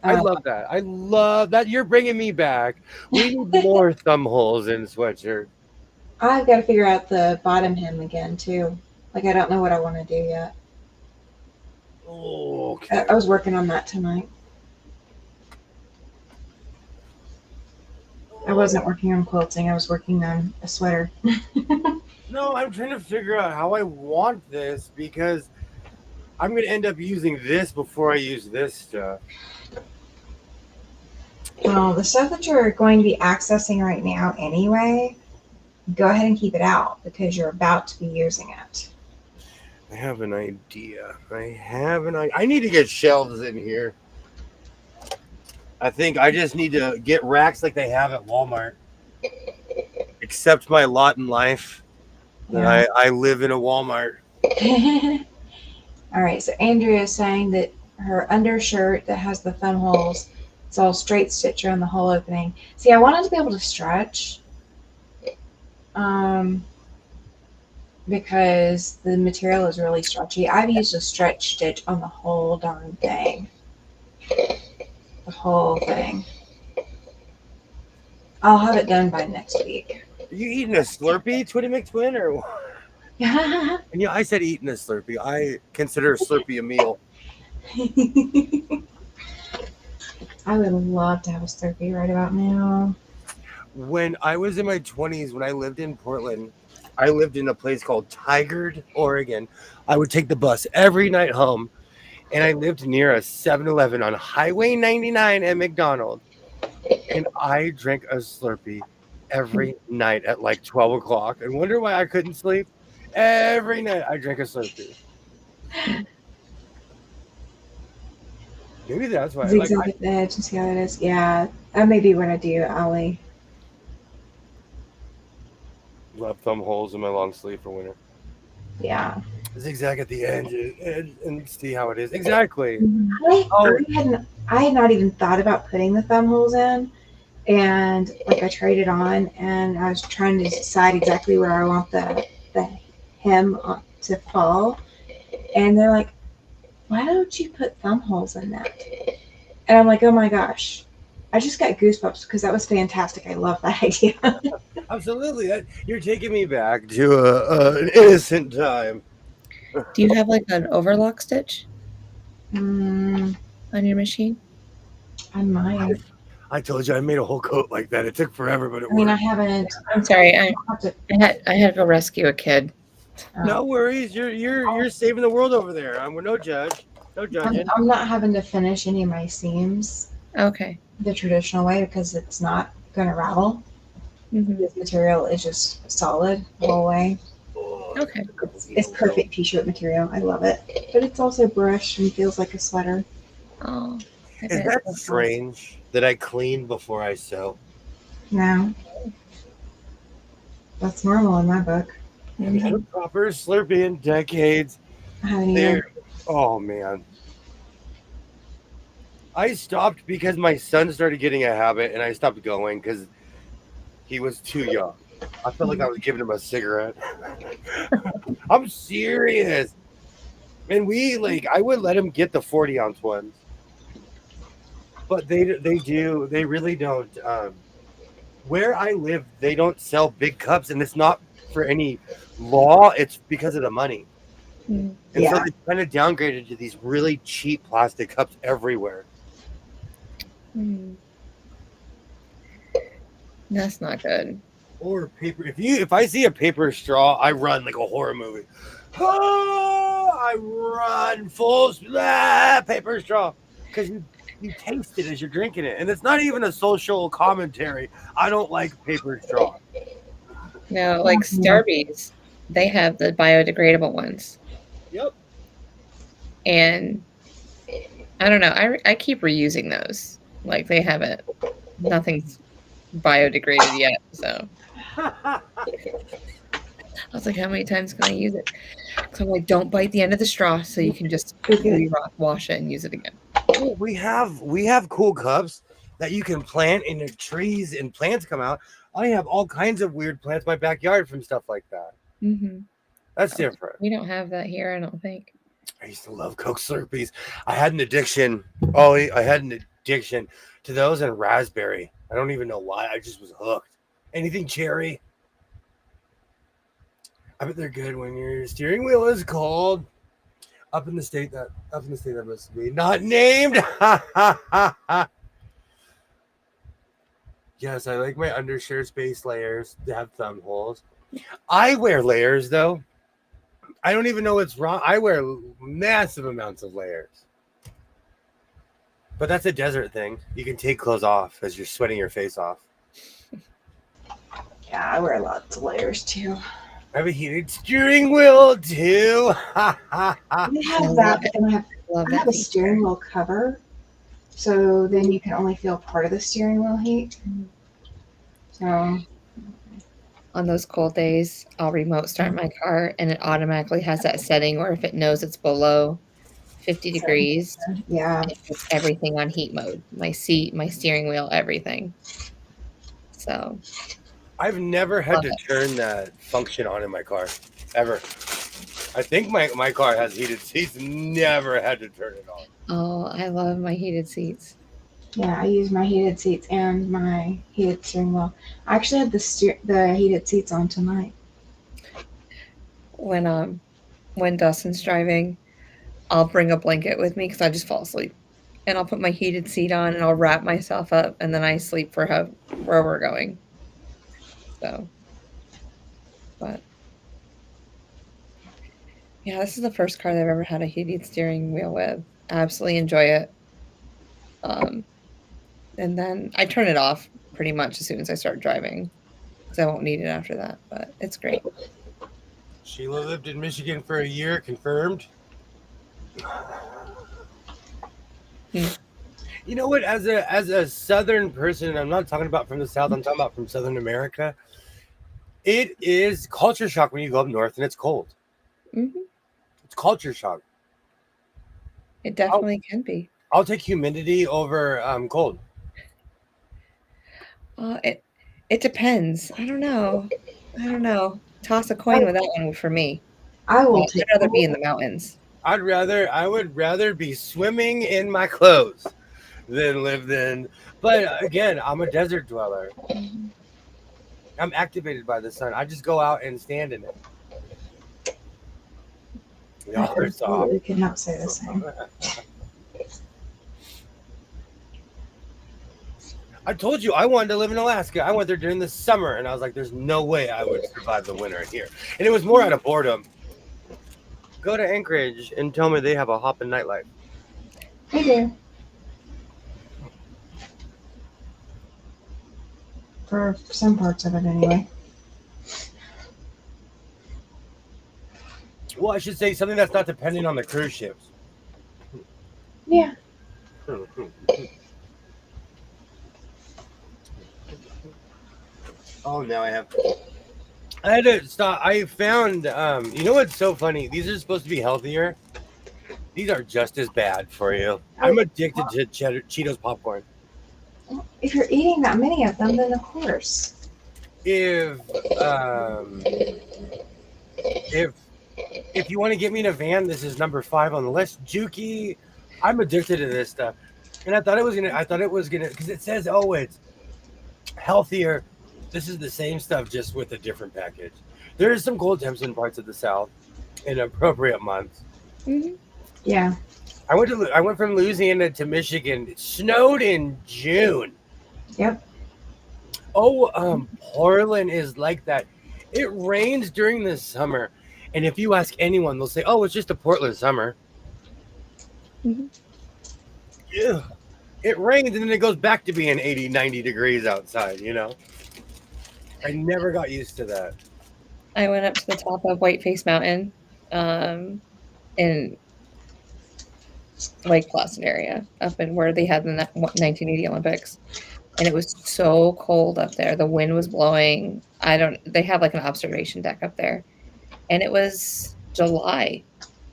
Speaker 1: I love that. I love that. You're bringing me back. We need more thumb holes in sweatshirt.
Speaker 2: I've got to figure out the bottom hem again, too. Like, I don't know what I want to do yet.
Speaker 1: Okay.
Speaker 2: I was working on that tonight. I wasn't working on quilting. I was working on a sweater.
Speaker 1: No, I'm trying to figure out how I want this because I'm going to end up using this before I use this stuff.
Speaker 2: Well, the stuff that you're going to be accessing right now anyway, go ahead and keep it out because you're about to be using it.
Speaker 1: I have an idea. I need to get shelves in here. I think I just need to get racks like they have at Walmart. Accept my lot in life.
Speaker 2: Yeah.
Speaker 1: I live in a Walmart.
Speaker 2: All right, so Andrea is saying that her undershirt that has the thumb holes, it's all straight stitch around the whole opening. See, I wanted to be able to stretch because the material is really stretchy. I've used a stretch stitch on the whole darn thing. The whole thing. I'll have it done by next week.
Speaker 1: Are you eating a Slurpee, Twitty McTwin, or what?
Speaker 2: I
Speaker 1: And I said eating a Slurpee. I consider a Slurpee a meal.
Speaker 2: would love to have a Slurpee right about now.
Speaker 1: When I was in my 20s, when I lived in Portland, I lived in a place called Tigard, Oregon. I would take the bus every night home, and I lived near a 7-Eleven on Highway 99 at McDonald's, and I drank a Slurpee every night at like 12 o'clock. And wonder why I couldn't sleep? Every night I drank a Slurpee. Maybe that's why. Like,
Speaker 2: Zigzag at the edge and see how that is. Yeah, that may be what I do, Ollie.
Speaker 1: I love thumb holes in my long sleeve for winter.
Speaker 2: Yeah.
Speaker 1: Zigzag at the edge and see how it is. Exactly.
Speaker 2: I had not even thought about putting the thumb holes in, and like I tried it on, and I was trying to decide exactly where I want the hem to fall, and they're like, "Why don't you put thumb holes in that?" And I'm like, "Oh my gosh." I just got goosebumps because that was fantastic. I love that idea.
Speaker 1: Absolutely. You're taking me back to an innocent time.
Speaker 3: Do you have like an overlock stitch
Speaker 2: Mm,
Speaker 3: on your machine?
Speaker 2: I might.
Speaker 1: I told you I made a whole coat like that. It took forever, but it
Speaker 2: I mean, I
Speaker 1: worked.
Speaker 2: haven't.
Speaker 3: I'm sorry.
Speaker 2: I'll have to-
Speaker 3: I had to go rescue a kid.
Speaker 1: No worries. You're saving the world over there. We're no judge. No judging.
Speaker 2: I'm not having to finish any of my seams
Speaker 3: Okay.
Speaker 2: the traditional way because it's not going to ravel.
Speaker 3: Hmm.
Speaker 2: This material is just solid the whole way.
Speaker 3: Okay.
Speaker 2: It's perfect t-shirt material. I love it. But it's also brushed and feels like a sweater.
Speaker 3: Oh.
Speaker 1: Is that strange that I clean before I sew?
Speaker 2: No. That's normal in my book.
Speaker 1: I haven't had a proper Slurpee in decades.
Speaker 2: I haven't either.
Speaker 1: Oh man. I stopped because my son started getting a habit, and I stopped going because he was too young. I felt like I was giving him a cigarette. I'm serious. And I would let him get the 40-ounce ones, but they really don't. Where I live, they don't sell big cups, and it's not for any law. It's because of the money.
Speaker 3: Mm.
Speaker 1: And
Speaker 2: Yeah.
Speaker 1: so they kind of downgraded to these really cheap plastic cups everywhere.
Speaker 3: Mm. That's not good.
Speaker 1: Or paper. If I see a paper straw, I run like a horror movie. Oh, I run full paper straw because you taste it as you're drinking it, and it's not even a social commentary. I don't like paper straw.
Speaker 3: No, like Starbies, they have the biodegradable ones,
Speaker 1: Yep.
Speaker 3: and I don't know. I keep reusing those. Like they haven't. Nothing's biodegraded yet, so. I was like, how many times can I use it? So I'm like, don't bite the end of the straw so you can just wash it and use it again.
Speaker 1: Oh, we have cool cups that you can plant in the trees and plants come out. I have all kinds of weird plants in my backyard from stuff like that.
Speaker 3: Mm-hmm.
Speaker 1: That's different.
Speaker 3: We don't have that here, I don't think.
Speaker 1: I used to love Coke Slurpees. I had an addiction. Oh, I had an addiction to those and raspberry. I don't even know why. I just was hooked. Anything cherry. I bet they're good when your steering wheel is cold. Up in the state that must be not named. Yes, I like my undershirts base layers to have thumb holes. I wear layers though. I don't even know what's wrong. I wear massive amounts of layers. But that's a desert thing. You can take clothes off as you're sweating your face off.
Speaker 2: Yeah, I wear lots of layers too.
Speaker 1: I have a heated steering wheel too.
Speaker 2: I have that, but then I have a steering wheel cover, so then you can only feel part of the steering wheel heat. So
Speaker 3: On those cold days, I'll remote start my car and it automatically has that setting where if it knows it's below 50 degrees,
Speaker 2: yeah,
Speaker 3: it puts everything on heat mode. My seat, my steering wheel, everything. So
Speaker 1: I've never had to turn that function on in my car, ever. I think my car has heated seats. Never had to turn it on.
Speaker 3: oh, I love my heated seats.
Speaker 2: yeah, I use my heated seats and my heated steering wheel. I actually had the heated seats on tonight.
Speaker 3: When Dustin's driving, I'll bring a blanket with me because I just fall asleep. And I'll put my heated seat on and I'll wrap myself up and then I sleep for where we're going. So, but Yeah, this is the first car that I've ever had a heated steering wheel with. I absolutely enjoy it. And then I turn it off pretty much as soon as I start driving because I won't need it after that. But it's great.
Speaker 1: Sheila lived in Michigan for a year, confirmed.
Speaker 3: Hmm.
Speaker 1: You know what? As a Southern person, I'm not talking about from the South. I'm talking about from Southern America. It is culture shock when you go up north and it's cold.
Speaker 3: Hmm.
Speaker 1: It's culture shock.
Speaker 3: It definitely can be.
Speaker 1: I'll take humidity over cold.
Speaker 3: It depends. I don't know. I don't know. Toss a
Speaker 2: I,
Speaker 3: coin with that one for me.
Speaker 2: I will
Speaker 3: I'd
Speaker 2: take
Speaker 3: rather be in
Speaker 2: cold.
Speaker 3: the mountains.
Speaker 1: I would rather be swimming in my clothes than live in. But again, I'm a desert dweller.
Speaker 3: Mhm.
Speaker 1: I'm activated by the sun. I just go out and stand in it.
Speaker 2: I
Speaker 1: Y'all are soft.
Speaker 2: absolutely could not say the same.
Speaker 1: I told you I wanted to live in Alaska. I went there during the summer, and I was like, "There's no way I would survive the winter here." And it was more out of boredom. Go to Anchorage and tell me they have a hopping nightlife.
Speaker 2: I do. For some parts of it, anyway.
Speaker 1: Well, I should say something that's not dependent on the cruise ships.
Speaker 2: Yeah.
Speaker 1: Oh, now I had to stop. I found, you know what's so funny? These are supposed to be healthier. These are just as bad for you. I'm addicted to Cheetos popcorn.
Speaker 2: If you're eating that many of them, then of course.
Speaker 1: If you want to get me in a van, this is number 5 on the list. Juki, I'm addicted to this stuff, and I thought it was gonna, because it says, oh, it's healthier. This is the same stuff, just with a different package. There is some cold temps in parts of the South in appropriate months.
Speaker 3: Mm-hmm.
Speaker 2: Yeah.
Speaker 1: I went from Louisiana to Michigan. It snowed in June.
Speaker 2: Yep.
Speaker 1: Oh, Portland is like that. It rains during the summer, and if you ask anyone, they'll say, "Oh, it's just a Portland summer."
Speaker 3: Mm-hmm.
Speaker 1: Yeah, it rains and then it goes back to being 80, 90 degrees outside. I never got used to that.
Speaker 3: I went up to the top of Whiteface Mountain, in Lake Placid area, up in where they had the 1980 Olympics, and it was so cold up there. The wind was blowing. They have like an observation deck up there, and it was July,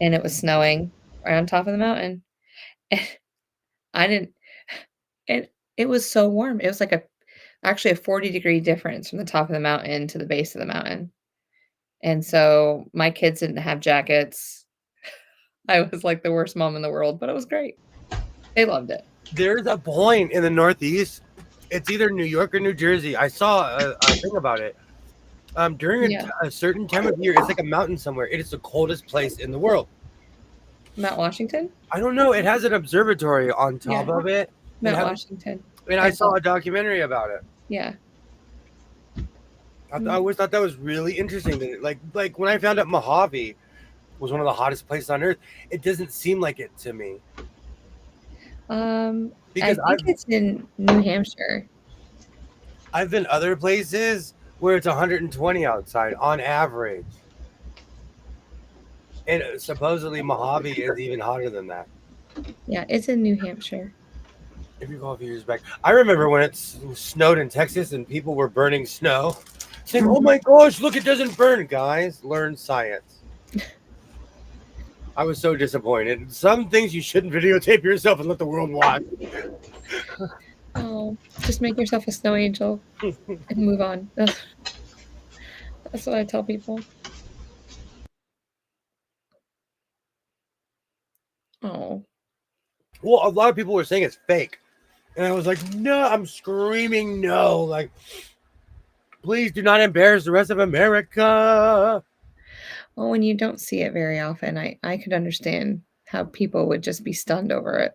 Speaker 3: and it was snowing right on top of the mountain. And I didn't. It was so warm. It was like actually a 40-degree difference from the top of the mountain to the base of the mountain. And so my kids didn't have jackets. I was like the worst mom in the world, but it was great. They loved it.
Speaker 1: There's a point in the Northeast. It's either New York or New Jersey. I saw a thing about it. During a certain time of year, it's like a mountain somewhere. It is the coldest place in the world.
Speaker 3: Mount Washington?
Speaker 1: I don't know. It has an observatory on top of it.
Speaker 3: Mount Washington.
Speaker 1: And I saw a documentary about it.
Speaker 3: Yeah.
Speaker 1: I always thought that was really interesting. That like when I found out Mojave was one of the hottest places on earth, it doesn't seem like it to me.
Speaker 3: Because I think it's in New Hampshire.
Speaker 1: I've been other places where it's 120 outside on average. And supposedly Mojave is even hotter than that.
Speaker 3: Yeah, it's in New Hampshire.
Speaker 1: If you go a few years back, I remember when it snowed in Texas and people were burning snow, saying, "Oh my gosh, look, it doesn't burn." Guys, learn science. I was so disappointed. Some things you shouldn't videotape yourself and let the world watch.
Speaker 3: Oh, just make yourself a snow angel and move on. Ugh. That's what I tell people. Oh.
Speaker 1: Well, a lot of people were saying it's fake. And I was like, no, I'm screaming no. Like, please do not embarrass the rest of America.
Speaker 3: Well, when you don't see it very often, I could understand how people would just be stunned over it.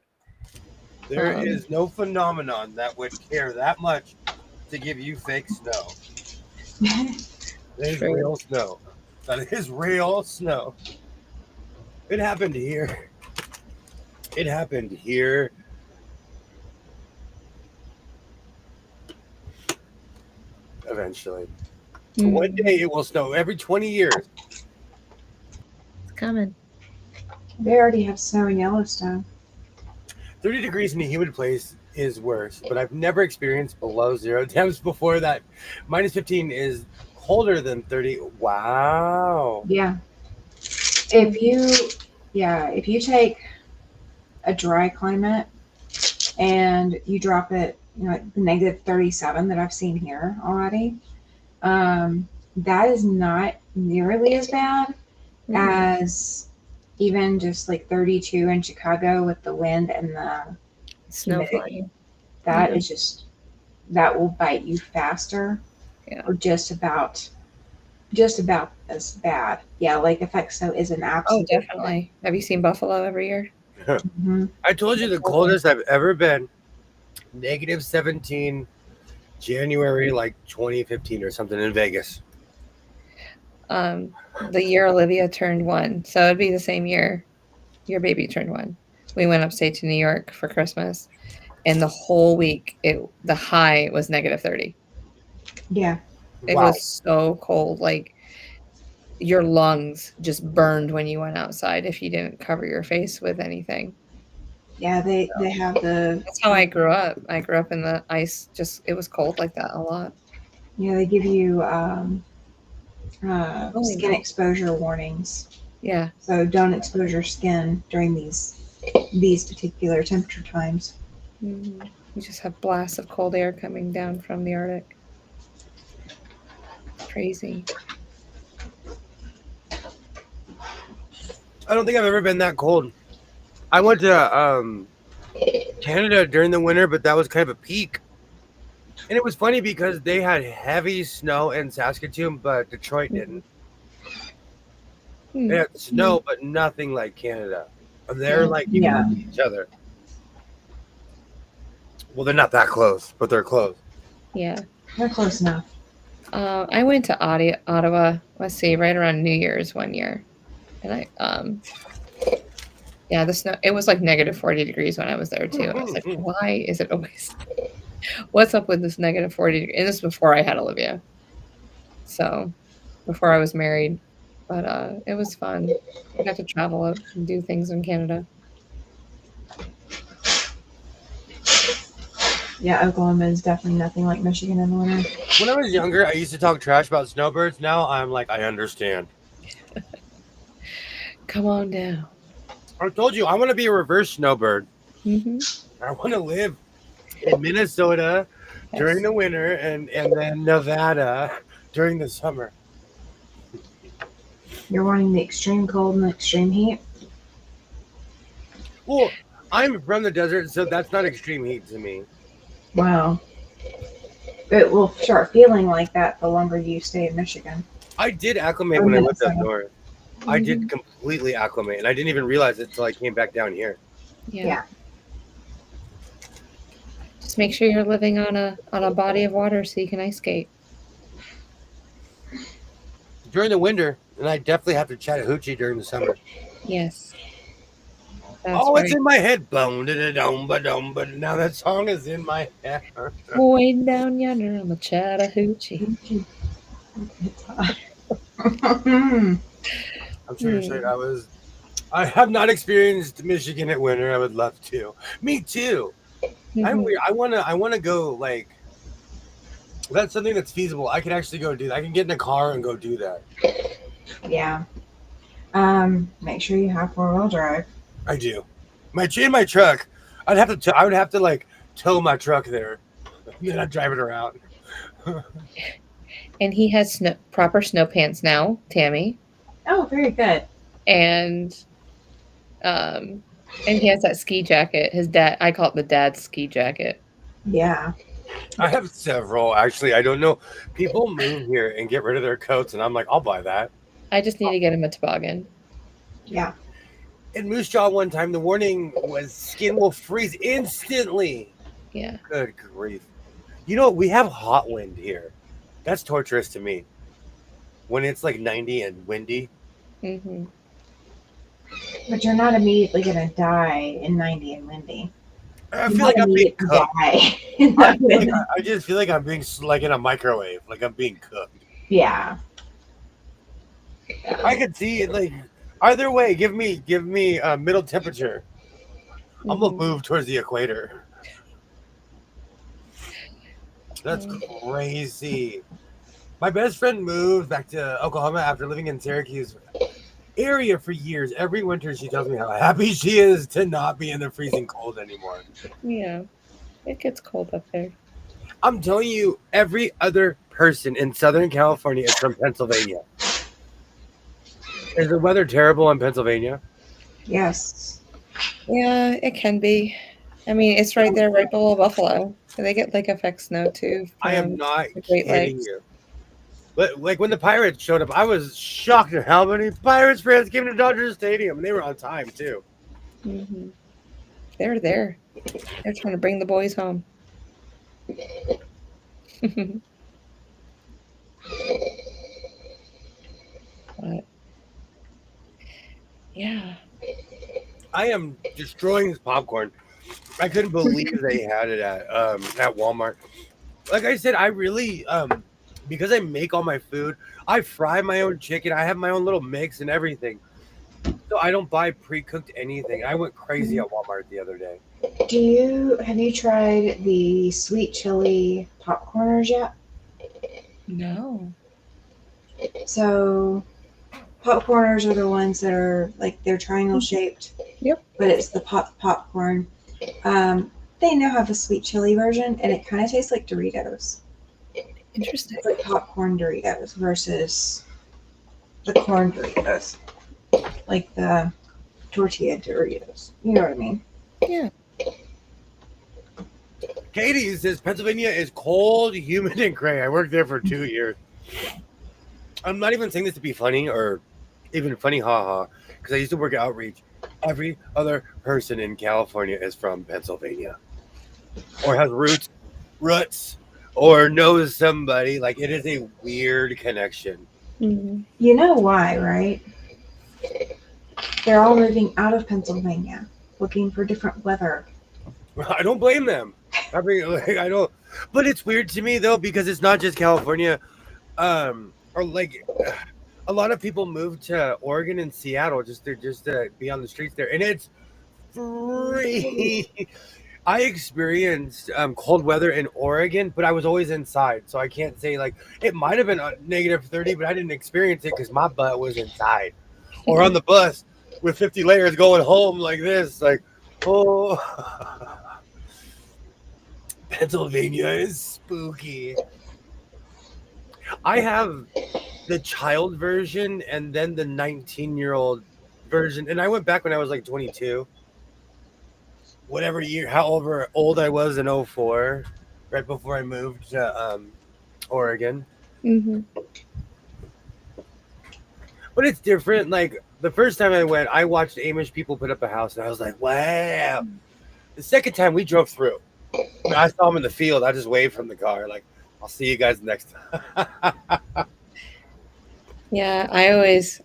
Speaker 1: There is no phenomenon that would care that much to give you fake snow. That is real snow. That is real snow. It happened here. It happened here. Eventually. One day it will snow every 20 years.
Speaker 3: It's coming.
Speaker 2: They already have snow in Yellowstone.
Speaker 1: 30 degrees in a humid place is worse, but I've never experienced below 0 temps before that. Minus 15 is colder than 30. Wow.
Speaker 2: Yeah. If you take a dry climate and you drop it, like the negative 37 that I've seen here already, that is not nearly as bad as even just like 32 in Chicago with the wind and the
Speaker 3: Snow
Speaker 2: humidity.
Speaker 3: flying.
Speaker 2: That is just, that will bite you faster.
Speaker 3: Yeah.
Speaker 2: Or just about as bad. Yeah, lake effect snow is an
Speaker 3: Oh,
Speaker 2: absolute.
Speaker 3: definitely. Have you seen Buffalo every year?
Speaker 1: I told you the coldest I've ever been, negative 17, January like 2015 or something in Vegas.
Speaker 3: The year Olivia turned 1, so it'd be the same year your baby turned 1. We went upstate to New York for Christmas, and the whole week the high was negative 30.
Speaker 2: Yeah.
Speaker 3: It was so cold, like your lungs just burned when you went outside if you didn't cover your face with anything.
Speaker 2: Yeah, they have the.
Speaker 3: That's how I grew up. I grew up in the ice. Just it was cold like that a lot.
Speaker 2: Yeah, they give you
Speaker 3: Oh,
Speaker 2: skin exposure warnings.
Speaker 3: Yeah.
Speaker 2: So don't expose your skin during these particular temperature times.
Speaker 3: Mm-hmm. You just have blasts of cold air coming down from the Arctic. Crazy.
Speaker 1: I don't think I've ever been that cold. I went to Canada during the winter, but that was kind of a peak. And it was funny because they had heavy snow in Saskatoon, but Detroit didn't. They had snow, but nothing like Canada. They're like each other. Well, they're not that close, but they're close.
Speaker 3: Yeah.
Speaker 2: They're close enough.
Speaker 3: I went to Ottawa, let's see, right around New Year's one year. And yeah, the snow, it was like negative 40 degrees when I was there too. And I was like, why is it always, what's up with this negative 40 degrees? And this was before I had Olivia. So before I was married, but it was fun. I got to travel and do things in Canada.
Speaker 2: Yeah, Oklahoma is definitely nothing like Michigan in the winter.
Speaker 1: When I was younger, I used to talk trash about snowbirds. Now I'm like, I understand.
Speaker 3: Come on down.
Speaker 1: I told you, I want to be a reverse snowbird.
Speaker 3: Mm-hmm.
Speaker 1: I want to live in Minnesota during the winter and then Nevada during the summer.
Speaker 2: You're wanting the extreme cold and the extreme heat?
Speaker 1: Well, I'm from the desert, so that's not extreme heat to me.
Speaker 2: Wow. It will start feeling like that the longer you stay in Michigan.
Speaker 1: I did acclimate when I lived up north. I did completely acclimate, and I didn't even realize it until I came back down here.
Speaker 2: Yeah.
Speaker 3: Just make sure you're living on a body of water so you can ice skate.
Speaker 1: During the winter, and I definitely have to Chattahoochee during the summer.
Speaker 3: Yes.
Speaker 1: It's in my head. Boom, da dum, ba dum, but now that song is in my head.
Speaker 3: Way down yonder on the Chattahoochee.
Speaker 1: I'm seriously, I have not experienced Michigan at winter. I would love to. Me too. I'm weird. I wanna go, like, that's something that's feasible. I can actually go do that. I can get in a car and go do that.
Speaker 2: Yeah. Make sure you have 4-wheel drive.
Speaker 1: I do. In my truck. I would have to like tow my truck there. Then I'd drive it around.
Speaker 3: And he has proper snow pants now, Tammy.
Speaker 2: Oh, very good.
Speaker 3: And he has that ski jacket. His dad, I call it the dad ski jacket.
Speaker 2: Yeah.
Speaker 1: I have several, actually. I don't know. People move here and get rid of their coats, and I'm like, I'll buy that.
Speaker 3: I just need to get him a toboggan.
Speaker 2: Yeah.
Speaker 1: In Moose Jaw one time, the warning was skin will freeze instantly.
Speaker 3: Yeah.
Speaker 1: Good grief. You know, we have hot wind here. That's torturous to me. When it's like 90 and windy.
Speaker 3: Mm-hmm.
Speaker 2: But you're not immediately gonna die in 90 and windy.
Speaker 1: I
Speaker 2: You're
Speaker 1: feel
Speaker 2: not
Speaker 1: like I'm being
Speaker 2: immediately
Speaker 1: cooked.
Speaker 2: die in
Speaker 1: I,
Speaker 2: that windy.
Speaker 1: I just feel like I'm being like in a microwave, like I'm being cooked.
Speaker 2: Yeah.
Speaker 1: I could see it like either way. Give me middle temperature. I'm gonna
Speaker 3: Mhm.
Speaker 1: move towards the equator. That's crazy. My best friend moved back to Oklahoma after living in Syracuse area for years. Every winter, she tells me how happy she is to not be in the freezing cold anymore.
Speaker 3: Yeah, it gets cold up there.
Speaker 1: I'm telling you, every other person in Southern California is from Pennsylvania. Is the weather terrible in Pennsylvania?
Speaker 2: Yes.
Speaker 3: Yeah, it can be. I mean, it's right there, right below Buffalo. So they get lake effect snow too
Speaker 1: I am
Speaker 3: from
Speaker 1: not
Speaker 3: the Great
Speaker 1: kidding
Speaker 3: Lakes.
Speaker 1: you. But like when the Pirates showed up, I was shocked at how many Pirates fans came to Dodger Stadium, and they were on time too.
Speaker 3: Hmm. They're there. They're trying to bring the boys home. But yeah.
Speaker 1: I am destroying this popcorn. I couldn't believe they had it at Walmart. Like I said, I really because I make all my food, I fry my own chicken. I have my own little mix and everything. So I don't buy pre-cooked anything. I went crazy at Walmart the other day.
Speaker 2: Have you tried the sweet chili popcorners yet?
Speaker 3: No.
Speaker 2: So popcorners are the ones that are like they're triangle shaped.
Speaker 3: Yep.
Speaker 2: But it's the popcorn. They now have a sweet chili version, and it kind of tastes like Doritos.
Speaker 3: Interesting.
Speaker 2: It's like popcorn Doritos versus the corn Doritos, like the tortilla Doritos. You know what I mean?
Speaker 3: Yeah.
Speaker 1: Katie says Pennsylvania is cold, humid, and gray. I worked there for 2 years. I'm not even saying this to be funny or even funny, haha, because I used to work at Outreach. Every other person in California is from Pennsylvania or has roots, or knows somebody. Like it is a weird connection.
Speaker 3: Hmm.
Speaker 2: You know why, right? They're all moving out of Pennsylvania, looking for different weather.
Speaker 1: I don't blame them. I mean, like, I don't. But it's weird to me though because it's not just California. Or like a lot of people move to Oregon and Seattle just to be on the streets there, and it's free. I experienced cold weather in Oregon, but I was always inside, so I can't say like it might have been negative 30, but I didn't experience it because my butt was inside or on the bus with 50 layers going home like this. Like, oh, Pennsylvania is spooky. I have the child version and then the 19-year-old version, and I went back when I was like 22. Whatever year, however old I was in 04, right before I moved to Oregon.
Speaker 3: Hmm.
Speaker 1: But it's different. Like the first time I went, I watched Amish people put up a house, and I was like, wow. The second time we drove through, I saw them in the field. I just waved from the car, like, I'll see you guys next time.
Speaker 3: Yeah, I always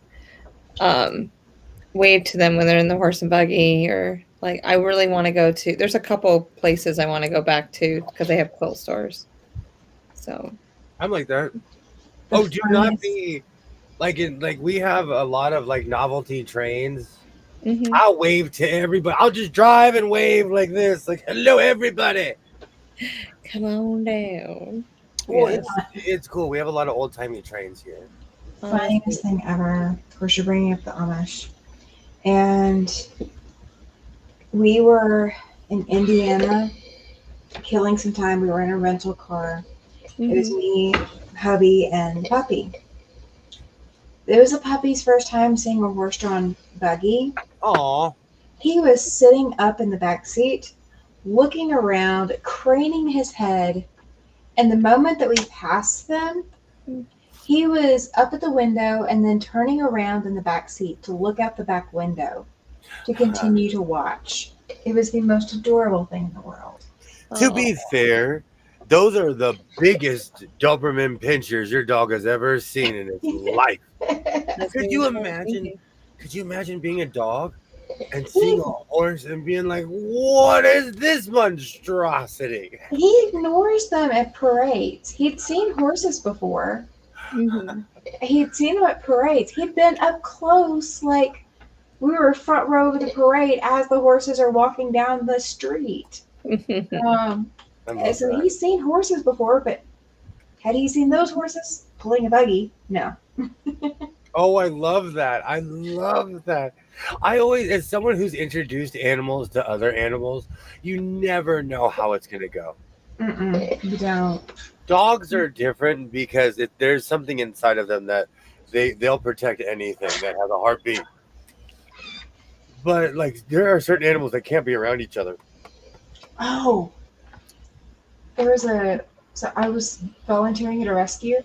Speaker 3: wave to them when they're in the horse and buggy, or like I really want to go to. There's a couple places I want to go back to because they have quilt stores. So
Speaker 1: I'm like that.
Speaker 2: The
Speaker 1: Oh, do not
Speaker 2: funniest-
Speaker 1: be like in like we have a lot of like novelty trains.
Speaker 3: mhm.
Speaker 1: I'll wave to everybody. I'll just drive and wave like this, like hello everybody.
Speaker 3: Come on down.
Speaker 1: Well,
Speaker 3: Yes.
Speaker 1: it's cool. We have a lot of old timey trains here.
Speaker 2: funniest thing ever. Of course, you're bringing up the Amish. And we were in Indiana killing some time. We were in a rental car. It was
Speaker 3: Mhm.
Speaker 2: me, hubby, and puppy. It was the puppy's first time seeing a horse-drawn buggy.
Speaker 1: Aw.
Speaker 2: He was sitting up in the back seat, looking around, craning his head. And the moment that we passed them, he was up at the window and then turning around in the back seat to look out the back window to continue to watch. It was the most adorable thing in the world.
Speaker 1: To be fair, those are the biggest Doberman pinchers your dog has ever seen in its life.
Speaker 3: That's
Speaker 1: Could
Speaker 3: what
Speaker 1: you
Speaker 3: I was
Speaker 1: imagine?
Speaker 3: thinking.
Speaker 1: Could you imagine being a dog and seeing a horse and being like, "What is this monstrosity?"
Speaker 2: He ignores them at parades. He'd seen horses before.
Speaker 3: Hmm.
Speaker 2: He'd seen them at parades. He'd been up close, like we were front row of the parade as the horses are walking down the street. Um,
Speaker 1: I love
Speaker 2: so
Speaker 1: that.
Speaker 2: he's seen horses before, but had he seen those horses pulling a buggy? No.
Speaker 1: Oh, I love that. I love that. I always, as someone who's introduced animals to other animals, you never know how it's going to go.
Speaker 2: You don't.
Speaker 1: Dogs are different because there's something inside of them that they'll protect anything that has a heartbeat. But like there are certain animals that can't be around each other.
Speaker 2: Oh, there was a. So I was volunteering at a rescue,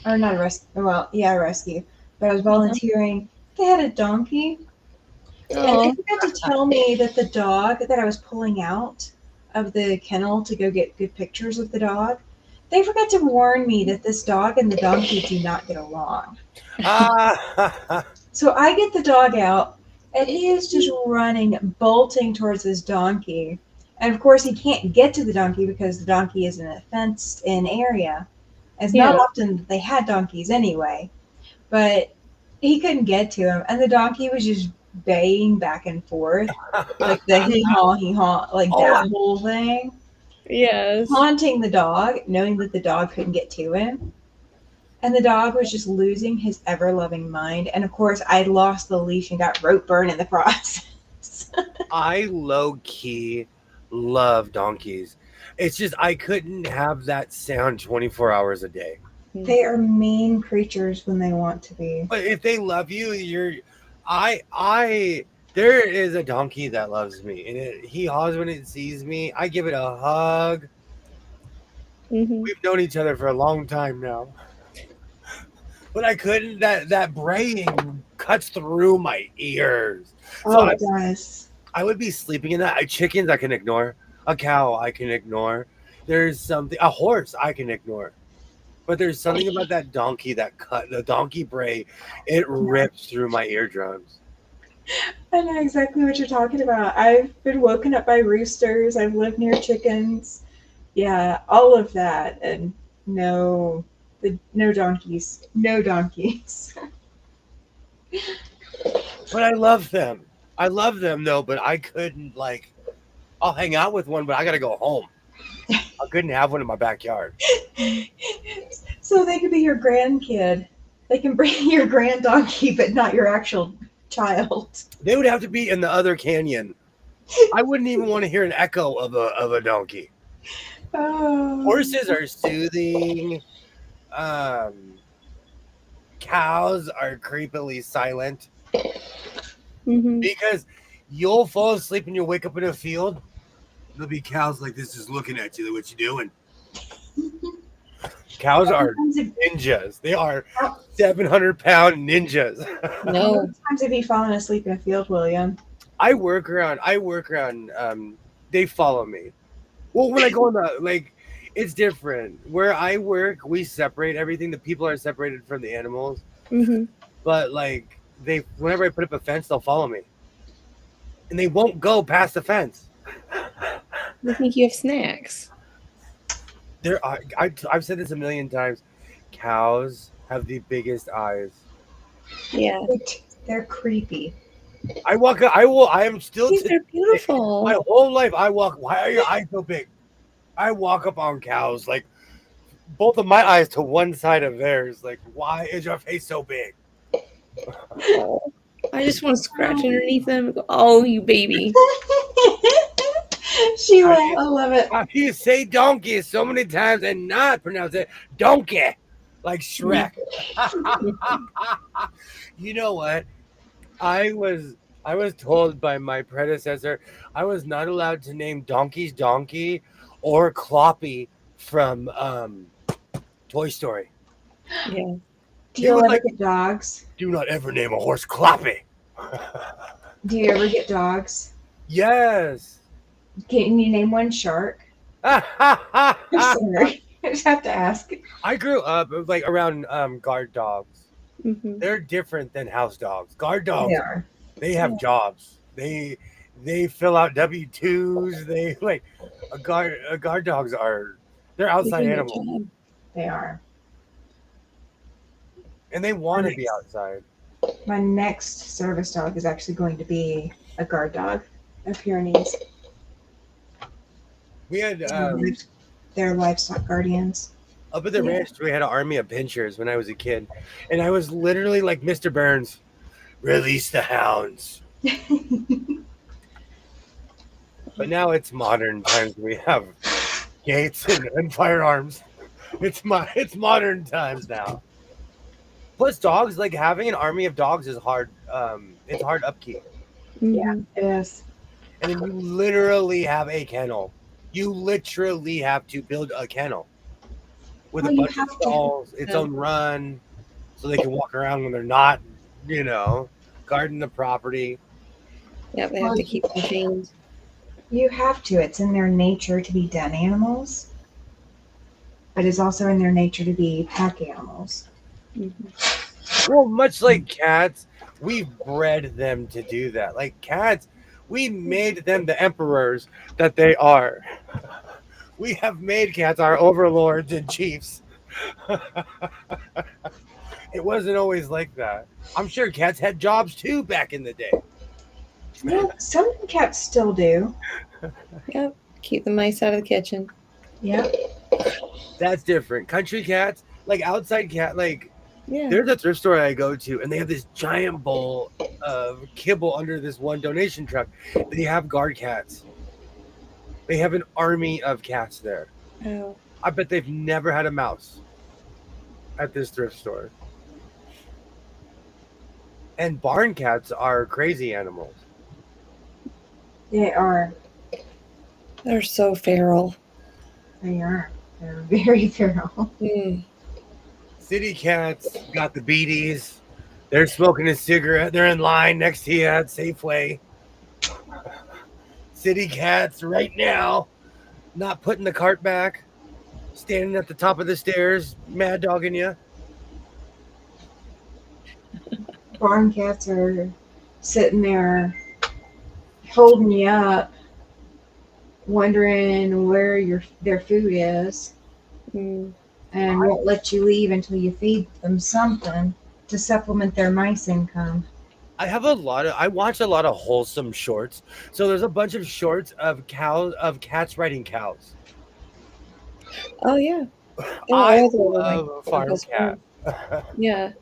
Speaker 2: or not a rescue. Well, yeah, a rescue. But I was volunteering. They had a donkey, and they
Speaker 3: Oh,
Speaker 2: forgot to tell me that the dog that I was pulling out of the kennel to go get good pictures of the dog. They forgot to warn me that this dog and the donkey do not get along.
Speaker 1: Ah,
Speaker 2: So I get the dog out, and he is just running, bolting towards this donkey. And of course, he can't get to the donkey because the donkey is in a fenced in area. It's not
Speaker 3: yeah.
Speaker 2: often that they had donkeys anyway, but he couldn't get to him. And the donkey was just baying back and forth, like the hee haw, like
Speaker 1: oh,
Speaker 2: that whole thing,
Speaker 3: Yes.
Speaker 2: haunting the dog, knowing that the dog couldn't get to him. And the dog was just losing his ever loving mind. And of course, I lost the leash and got rope burn in the process.
Speaker 1: I low key love donkeys. It's just I couldn't have that sound 24 hours a day.
Speaker 2: They are mean creatures when they want to be.
Speaker 1: But if they love you, I there is a donkey that loves me, and he haws when it sees me. I give it a hug.
Speaker 3: Hmm.
Speaker 1: We've known each other for a long time now, but I couldn't. That braying cuts through my ears. So
Speaker 2: Oh, it does.
Speaker 1: I would be sleeping in that. Chickens I can ignore. A cow I can ignore. There's something. A horse I can ignore. But there's something about that donkey that cut the donkey bray. It rips through my eardrums.
Speaker 2: I know exactly what you're talking about. I've been woken up by roosters. I've lived near chickens. Yeah, all of that. And no donkeys. No donkeys.
Speaker 1: But I love them. I love them though. But I couldn't like. I'll hang out with one, but I gotta go home. I couldn't have one in my backyard.
Speaker 2: So they could be your grandkid. They can bring your grand donkey, but not your actual child.
Speaker 1: They would have to be in the other canyon. I wouldn't even want to hear an echo of a donkey.
Speaker 2: Oh.
Speaker 1: Horses are soothing. Cows are creepily silent
Speaker 3: Hmm.
Speaker 1: because you'll fall asleep and you'll wake up in a field. There'll be cows like this just looking at you. What you doing? Cows are ninjas. They are 700-pound ninjas.
Speaker 3: No.
Speaker 2: How many times have you fallen asleep in a field, William?
Speaker 1: I work around. They follow me. Well, when I go on the like, it's different. Where I work, we separate everything. The people are separated from the animals.
Speaker 3: Hmm.
Speaker 1: But like whenever I put up a fence, they'll follow me, and they won't go past the fence.
Speaker 3: They think you have snacks.
Speaker 1: I've said this a million times. Cows have the biggest eyes.
Speaker 3: Yeah.
Speaker 2: They're creepy.
Speaker 1: I walk. I am still.
Speaker 3: They're beautiful.
Speaker 1: My whole life, I walk. Why are your eyes so big? I walk up on cows like both of my eyes to one side of theirs. Like, why is your face so big?
Speaker 3: Oh, I just want to scratch underneath them and go, oh, you baby.
Speaker 2: She will. I love it.
Speaker 1: You say donkey so many times and not pronounce it donkey, like Shrek. You know what? I was told by my predecessor I was not allowed to name donkeys Donkey or Cloppy from Toy Story.
Speaker 3: Yeah.
Speaker 2: Do you ever get dogs?
Speaker 1: Do not ever name a horse Cloppy.
Speaker 2: Do you ever get dogs?
Speaker 1: Yes.
Speaker 2: Can you name one Shark? I'm sorry. I just have to ask.
Speaker 1: I grew up like around guard dogs.
Speaker 3: Mhm.
Speaker 1: They're different than house dogs. Guard
Speaker 2: They
Speaker 1: dogs,
Speaker 2: are.
Speaker 1: they have jobs. They fill out W-2s. They like a guard dogs are they're
Speaker 3: They
Speaker 1: outside
Speaker 3: do their
Speaker 1: animals
Speaker 3: job.
Speaker 2: They are.
Speaker 1: and they
Speaker 2: My
Speaker 1: want to be
Speaker 2: next,
Speaker 1: outside.
Speaker 2: my next service dog is actually going to be a guard dog, a Pyrenees.
Speaker 1: We had
Speaker 2: They're livestock guardians.
Speaker 1: up at the
Speaker 3: Yeah.
Speaker 1: ranch, we had an army of pinchers when I was a kid, and I was literally like Mr. Burns, release the hounds. But now it's modern times. We have gates and firearms. It's modern times now. Plus, dogs like having an army of dogs is hard. It's hard upkeep,
Speaker 3: Mhm.
Speaker 2: It is.
Speaker 1: and then you literally have a kennel. You literally have to build a kennel with a
Speaker 2: Well, you
Speaker 1: bunch of
Speaker 2: have to.
Speaker 1: stalls, its
Speaker 3: Yeah.
Speaker 1: own run, so they can walk around when they're not, you know, guarding the property.
Speaker 3: Yep, they have
Speaker 2: Well,
Speaker 3: to keep them chained.
Speaker 2: you have to. It's in their nature to be den animals, but it's also in their nature to be pack animals.
Speaker 3: Mhm.
Speaker 1: Well, much like cats, we've bred them to do that. Like cats, we made them the emperors that they are. We have made cats our overlords and chiefs. It wasn't always like that. I'm sure cats had jobs too back in the day.
Speaker 2: Well, some cats still do.
Speaker 3: Yep, keep the mice out of the kitchen.
Speaker 2: Yep.
Speaker 1: That's different. Country cats, like outside cat, like
Speaker 3: Yeah.
Speaker 1: there's a thrift store I go to, and they have this giant bowl of kibble under this one donation truck. They have guard cats. They have an army of cats there.
Speaker 3: Oh.
Speaker 1: I bet they've never had a mouse at this thrift store. And barn cats are crazy animals.
Speaker 2: They are.
Speaker 3: They're so feral.
Speaker 2: They are. They're very feral.
Speaker 3: Mm.
Speaker 1: City cats got the beaties. They're smoking a cigarette. They're in line next to you at Safeway. City cats right now, not putting the cart back, standing at the top of the stairs, mad dogging you.
Speaker 2: Barn cats are sitting there holding you up, wondering where their food is,
Speaker 3: Mm.
Speaker 2: and won't let you leave until you feed them something to supplement their mice income.
Speaker 1: I watch a lot of wholesome shorts. So there's a bunch of shorts of cats riding cows.
Speaker 3: Oh yeah. Oh,
Speaker 1: I
Speaker 3: all the
Speaker 1: love a farm
Speaker 3: best
Speaker 1: cat.
Speaker 3: friends. Yeah.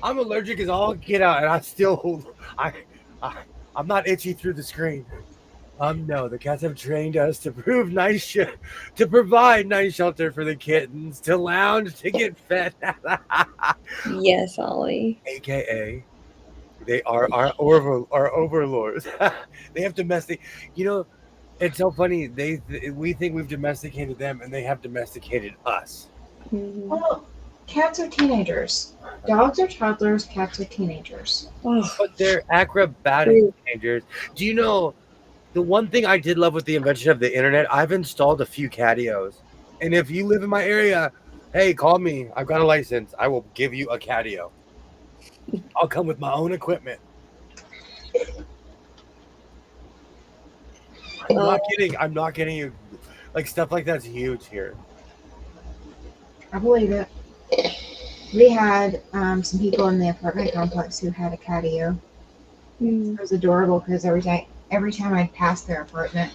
Speaker 1: I'm allergic as all get out, and I, I I'm not itchy through the screen. No, the cats have trained us to to provide nice shelter for the kittens, to lounge, to get fed.
Speaker 3: Yes, Ollie.
Speaker 1: AKA, they are our overlords. They have domestic. You know, it's so funny. We think we've domesticated them, and they have domesticated us.
Speaker 3: Mhm.
Speaker 2: Well, cats are teenagers. Dogs are toddlers. Cats are teenagers.
Speaker 3: Oh,
Speaker 1: But they're acrobatic teenagers. Do you know the one thing I did love with the invention of the internet? I've installed a few catios, and if you live in my area, hey, call me. I've got a license. I will give you a catio. I'll come with my own equipment. I'm not kidding. I'm not kidding you. Like stuff like that's huge here.
Speaker 2: I believe it. We had some people in the apartment complex who had a catio.
Speaker 3: mm.
Speaker 2: It was adorable because every time I'd pass their apartment,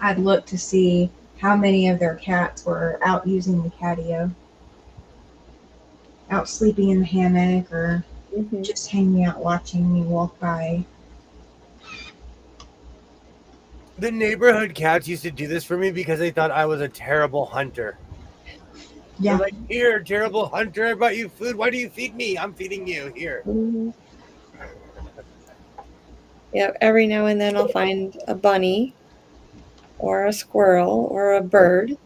Speaker 2: I'd look to see how many of their cats were out using the catio, out sleeping in the hammock, or
Speaker 3: Mhm.
Speaker 2: just hanging out watching me walk by.
Speaker 1: The neighborhood cats used to do this for me because they thought I was a terrible hunter.
Speaker 2: Yeah.
Speaker 1: They're like, here, terrible hunter, I brought you food. Why do you feed me? I'm feeding you. Here.
Speaker 3: Mhm. Yep. Every now and then I'll find a bunny, or a squirrel, or a bird.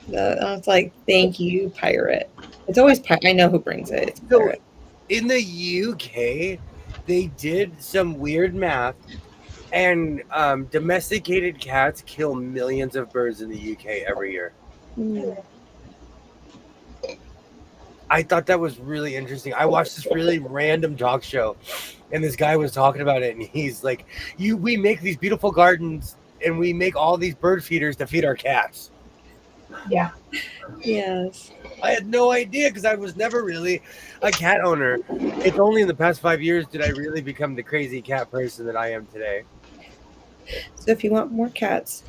Speaker 3: It's like, thank you, pirate. It's always I know who brings it. It's
Speaker 1: So
Speaker 3: pirate.
Speaker 1: in the UK, they did some weird math, and domesticated cats kill millions of birds in the UK every year.
Speaker 3: Mm.
Speaker 1: I thought that was really interesting. I watched this really random talk show, and this guy was talking about it, and he's like, we make these beautiful gardens, and we make all these bird feeders to feed our cats."
Speaker 2: Yeah.
Speaker 3: Yes.
Speaker 1: I had no idea because I was never really a cat owner. It's only in the past 5 years did I really become the crazy cat person that I am today.
Speaker 3: So if you want more cats,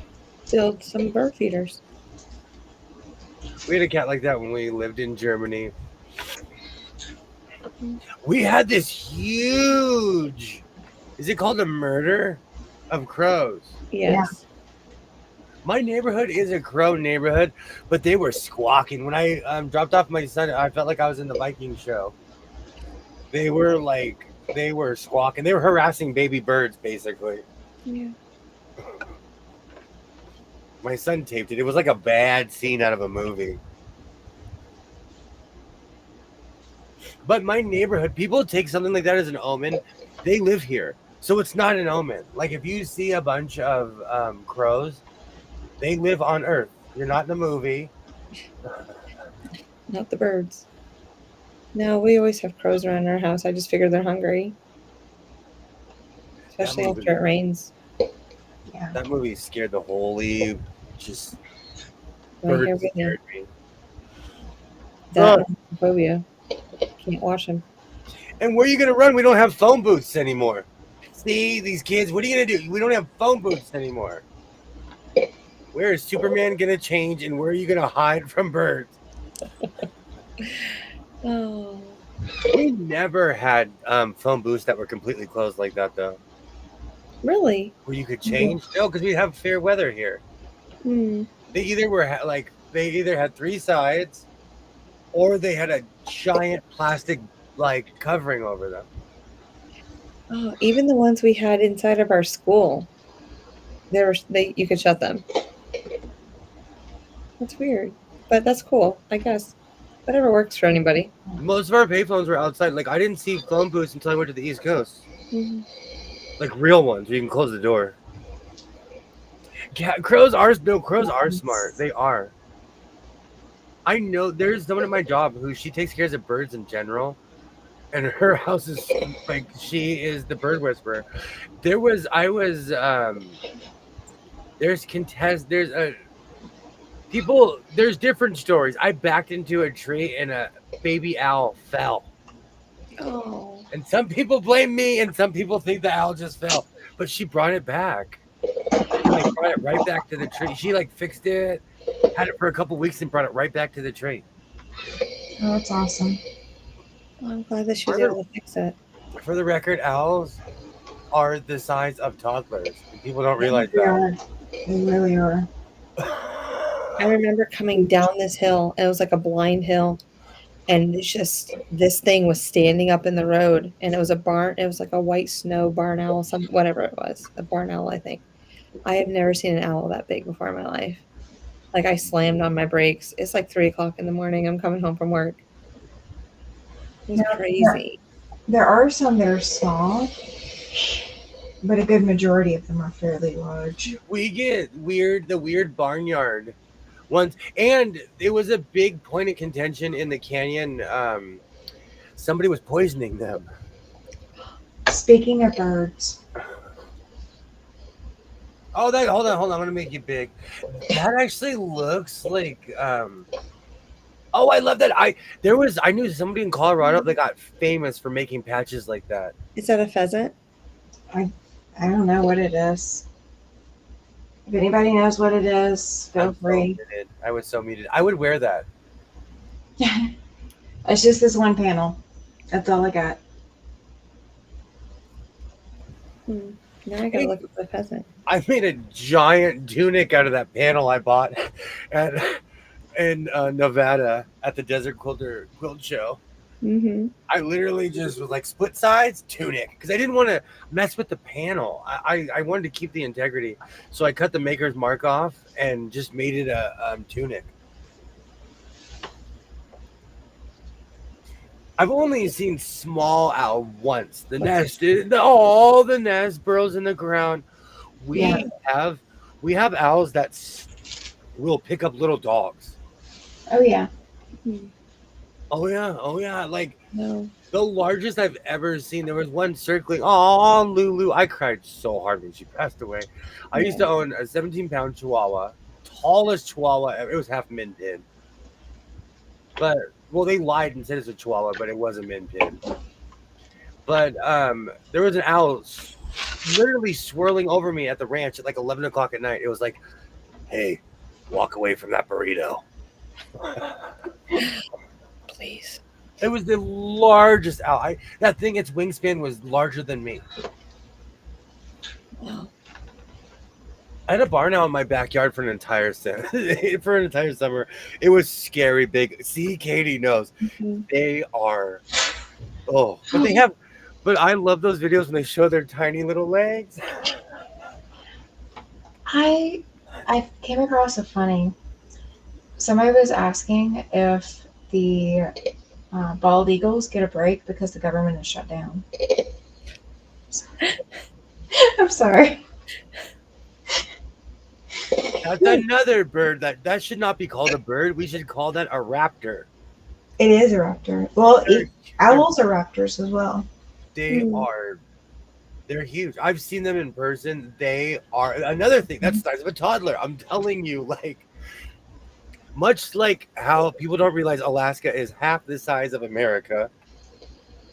Speaker 3: build some bird feeders.
Speaker 1: We had a cat like that when we lived in Germany. We had this huge, is it called a murder of crows?
Speaker 3: Yes.
Speaker 1: My neighborhood is a crow neighborhood, but they were squawking. When I dropped off my son, I felt like I was in the Viking show. They were squawking. They were harassing baby birds, basically.
Speaker 3: Yeah.
Speaker 1: My son taped it. It was like a bad scene out of a movie. But my neighborhood, people take something like that as an omen. They live here. So it's not an omen. Like if you see a bunch of crows, they live on Earth. You're not in the movie.
Speaker 3: Not the birds. No, we always have crows around our house. I just figure they're hungry. Especially
Speaker 1: movie-
Speaker 3: after it rains.
Speaker 2: Yeah.
Speaker 1: That movie scared the holy just
Speaker 3: Right here
Speaker 1: birds
Speaker 3: with me.
Speaker 1: scared me.
Speaker 3: That phobia. Can't watch them.
Speaker 1: And where are you gonna run? We don't have phone booths anymore. See, these kids, what are you gonna do? We don't have phone booths anymore. Where is Superman gonna change and where are you gonna hide from birds?
Speaker 3: Oh.
Speaker 1: We never had phone booths that were completely closed like that though.
Speaker 3: Really?
Speaker 1: Where you could change? No, because we have fair weather here.
Speaker 3: Hmm.
Speaker 1: They either had three sides or they had a giant plastic like covering over them.
Speaker 3: Oh, even the ones we had inside of our school, you could shut them. That's weird, but that's cool, I guess. Whatever works for anybody.
Speaker 1: Most of our payphones were outside. Like I didn't see phone booths until I went to the East Coast.
Speaker 3: Mhm.
Speaker 1: Like real ones where you can close the door. Crows are smart. They are. I know there's someone at my job who she takes care of birds in general, and her house is like she is the bird whisperer. There's different stories. I backed into a tree and a baby owl fell.
Speaker 3: Oh.
Speaker 1: And some people blame me and some people think the owl just fell. But she brought it back. Like brought it right back to the tree. She like fixed it, had it for a couple weeks and brought it right back to the tree.
Speaker 2: Oh, that's awesome.
Speaker 3: Well, I'm glad that she was able to fix it.
Speaker 1: For the record, owls are the size of toddlers. And people don't realize
Speaker 2: They
Speaker 1: that.
Speaker 2: are. They really are.
Speaker 3: I remember coming down this hill, and it was like a blind hill, and it's just this thing was standing up in the road, and it was a barn. It was like a white snow barn owl, whatever it was, a barn owl, I think. I have never seen an owl that big before in my life. Like I slammed on my brakes. It's like 3:00 in the morning. I'm coming home from work. It was
Speaker 2: Yeah.
Speaker 3: crazy.
Speaker 2: There are some that are small, but a good majority of them are fairly large.
Speaker 1: We get the weird barnyard once, and it was a big point of contention in the canyon. Somebody was poisoning them.
Speaker 2: Speaking of birds,
Speaker 1: Oh, hold on. I'm gonna make it big. That actually looks like oh, I love that. I knew somebody in Colorado that got famous for making patches like that.
Speaker 3: Is that a pheasant?
Speaker 2: I don't know what it is. If anybody knows what it is, feel free.
Speaker 1: I was so muted. I would wear that.
Speaker 2: It's just this one panel. That's all I got.
Speaker 3: Now I gotta look at the pheasant.
Speaker 1: I made a giant tunic out of that panel I bought in Nevada at the Desert Quilt Show.
Speaker 3: Mm-hmm.
Speaker 1: I literally just was like split sides tunic because I didn't want to mess with the panel. I wanted to keep the integrity, so I cut the maker's mark off and just made it a tunic. I've only seen small owl once. The nest, all the nest burrows in the ground. We have owls that will pick up little dogs.
Speaker 2: Oh yeah.
Speaker 1: Oh yeah, oh yeah. Like
Speaker 3: No.
Speaker 1: the largest I've ever seen. There was one circling. Oh, Lulu! I cried so hard when she passed away. I used to own a 17-pound Chihuahua, tallest Chihuahua ever. It was half min pin, but well, they lied and said it's a Chihuahua, but it was a min pin. But there was an owl literally swirling over me at the ranch at like 11 o'clock at night. It was like, "Hey, walk away from that burrito."
Speaker 3: Please.
Speaker 1: It was the largest owl. That thing, its wingspan was larger than me.
Speaker 3: Wow.
Speaker 1: I had a barn owl in my backyard for an entire summer. It was scary big. See, Katie knows.
Speaker 3: Mhm.
Speaker 1: They are. Oh, but they have. But I love those videos when they show their tiny little legs.
Speaker 2: I came across a funny. Somebody was asking if the bald eagles get a break because the government is shut down. I'm sorry.
Speaker 1: That's another bird that should not be called a bird. We should call that a raptor.
Speaker 2: It is a raptor. Well,
Speaker 1: They're-
Speaker 2: owls are raptors as well.
Speaker 1: They are. They're huge. I've seen them in person. They are another thing. That's the size of a toddler. I'm telling you, like, much like how people don't realize Alaska is half the size of America.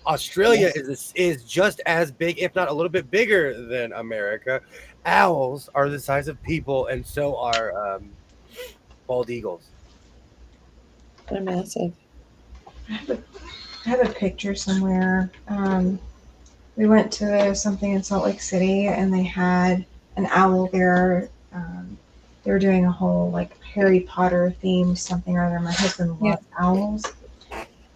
Speaker 1: Australia is just as big, if not a little bit bigger than America. Owls are the size of people, and so are bald eagles.
Speaker 3: They're massive.
Speaker 2: I have a picture somewhere. We went to something in Salt Lake City, and they had an owl there. They were doing a whole like Harry Potter themed something or other. My husband loves owls,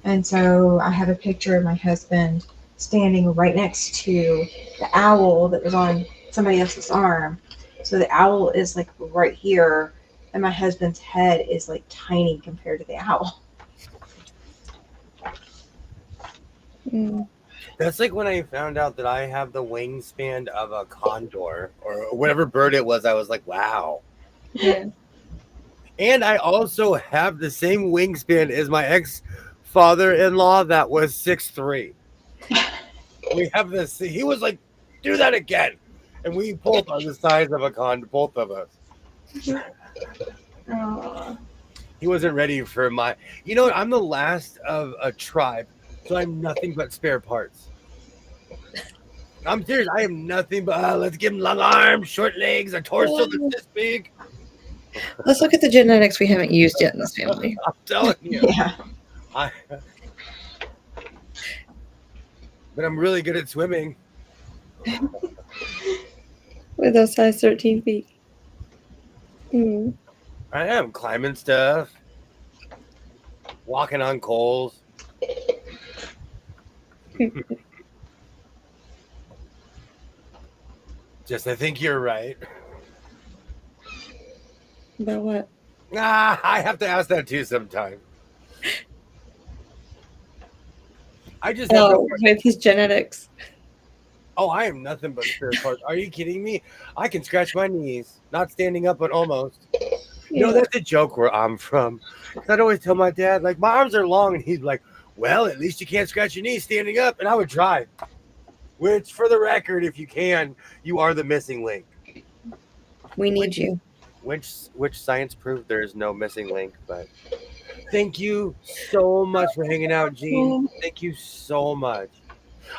Speaker 2: and so I have a picture of my husband standing right next to the owl that was on somebody else's arm. So the owl is like right here, and my husband's head is like tiny compared to the owl.
Speaker 3: Mm.
Speaker 1: That's like when I found out that I have the wingspan of a condor or whatever bird it was. I was like, wow.
Speaker 3: Yeah.
Speaker 1: And I also have the same wingspan as my ex-father-in-law that was 6'3". We have this. He was like, do that again. And we both are the size of a condor, both of us. He wasn't ready for my. You know what? I'm the last of a tribe, so I'm nothing but spare parts. I'm serious. I am nothing but let's give him long arms, short legs, a torso that's this big.
Speaker 3: Let's look at the genetics we haven't used yet in this family.
Speaker 1: I'm telling you.
Speaker 2: Yeah.
Speaker 1: But I'm really good at swimming.
Speaker 3: With those size 13 feet. Mm.
Speaker 1: I am climbing stuff, walking on coals. Just, I think you're right.
Speaker 3: About what?
Speaker 1: I have to ask that too sometime. I just have
Speaker 3: Oh, with his genetics.
Speaker 1: Oh, I am nothing but spare parts. Are you kidding me? I can scratch my knees, not standing up, but almost. You know, that's a joke where I'm from. I'd always tell my dad, like, my arms are long, and he'd be like, well, at least you can't scratch your knees standing up. And I would try. Which, for the record, if you can, you are the missing link.
Speaker 3: We need you.
Speaker 1: Which science proved there is no missing link, but thank you so much for hanging out, Jean. Thank you so much.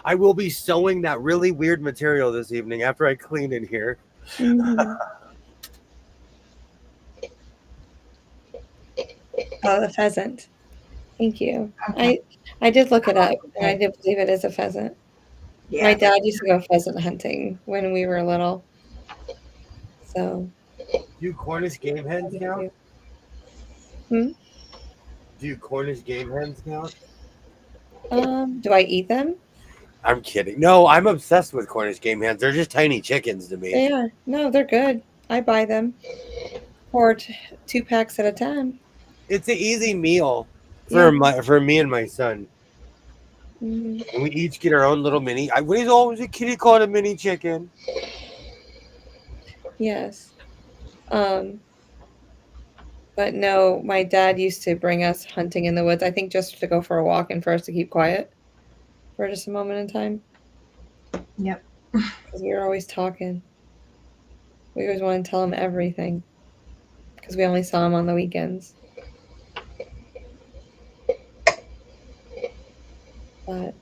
Speaker 1: I will be sewing that really weird material this evening after I clean in here.
Speaker 3: Mm-hmm. Oh, the pheasant. Thank you.
Speaker 2: Okay.
Speaker 3: I did look it up, and I did believe it is a pheasant.
Speaker 2: Yeah.
Speaker 3: My dad used to go pheasant hunting when we were little. So.
Speaker 1: Do Cornish game hens count? Do Cornish game hens count?
Speaker 3: Do I eat them?
Speaker 1: I'm kidding. No, I'm obsessed with Cornish game hens. They're just tiny chickens to me.
Speaker 3: They are. No, they're good. I buy them. Or 2 packs at a time.
Speaker 1: It's an easy meal for me and my son.
Speaker 3: Mm-hmm.
Speaker 1: And we each get our own little mini. We always a kitty called a mini chicken.
Speaker 3: Yes. But no, my dad used to bring us hunting in the woods. I think just to go for a walk and for us to keep quiet for just a moment in time.
Speaker 2: Yep.
Speaker 3: Because we were always talking. We always wanted to tell him everything. Because we only saw him on the weekends. But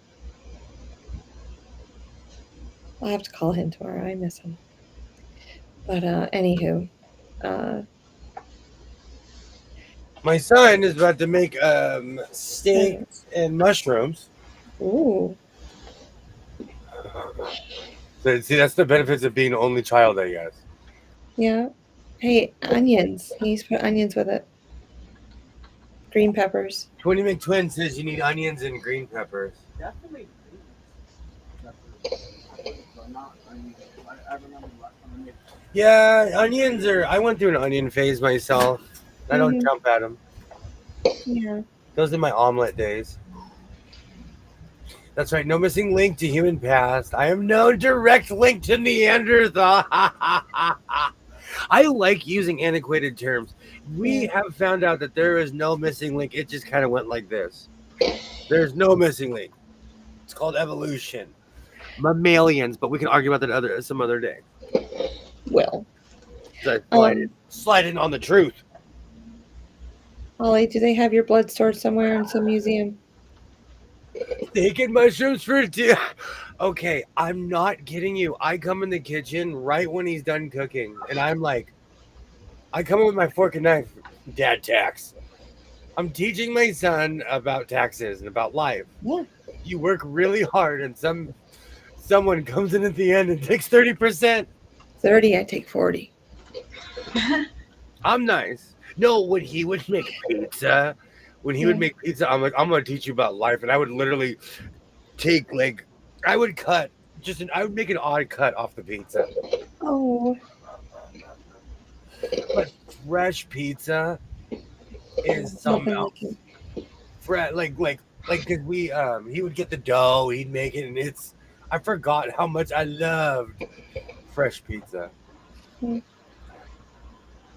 Speaker 3: I'll have to call him tomorrow. I miss him. But anywho, uh,
Speaker 1: My son is about to make steak and mushrooms.
Speaker 3: ooh,
Speaker 1: So see, that's the benefits of being an only child, I guess.
Speaker 3: yeah. Hey, onions. He needs to put onions with it. Green peppers.
Speaker 1: Twinny McTwin says you need onions and green peppers.
Speaker 4: Definitely peppers, but not onions. I remember last time I made
Speaker 1: Yeah, onions are. I went through an onion phase myself. I don't
Speaker 3: Mhm.
Speaker 1: jump at them.
Speaker 3: Yeah.
Speaker 1: Those are my omelet days. That's right. No missing link to human past. I am no direct link to Neanderthal. I like using antiquated terms. We have found out that there is no missing link. It just kind of went like this. There's no missing link. It's called evolution. Mammalians, but we can argue about that some other day.
Speaker 3: Well,
Speaker 1: So
Speaker 3: Um,
Speaker 1: slide in on the truth.
Speaker 3: Ollie, do they have your blood stored somewhere in some museum?
Speaker 1: Steak and mushrooms for two. Okay, I'm not kidding you. I come in the kitchen right when he's done cooking, and I'm like, I come in with my fork and knife. Dad tax. I'm teaching my son about taxes and about life.
Speaker 3: Yeah.
Speaker 1: You work really hard, and someone comes in at the end and takes 30%.
Speaker 3: 30, I take 40.
Speaker 1: I'm nice. No, when he would make pizza, I'm like, I'm gonna teach you about life, and I would literally take I would make an odd cut off the pizza.
Speaker 3: Oh.
Speaker 1: But fresh pizza is something else. Because he would get the dough, he'd make it, and I forgot how much I loved fresh pizza.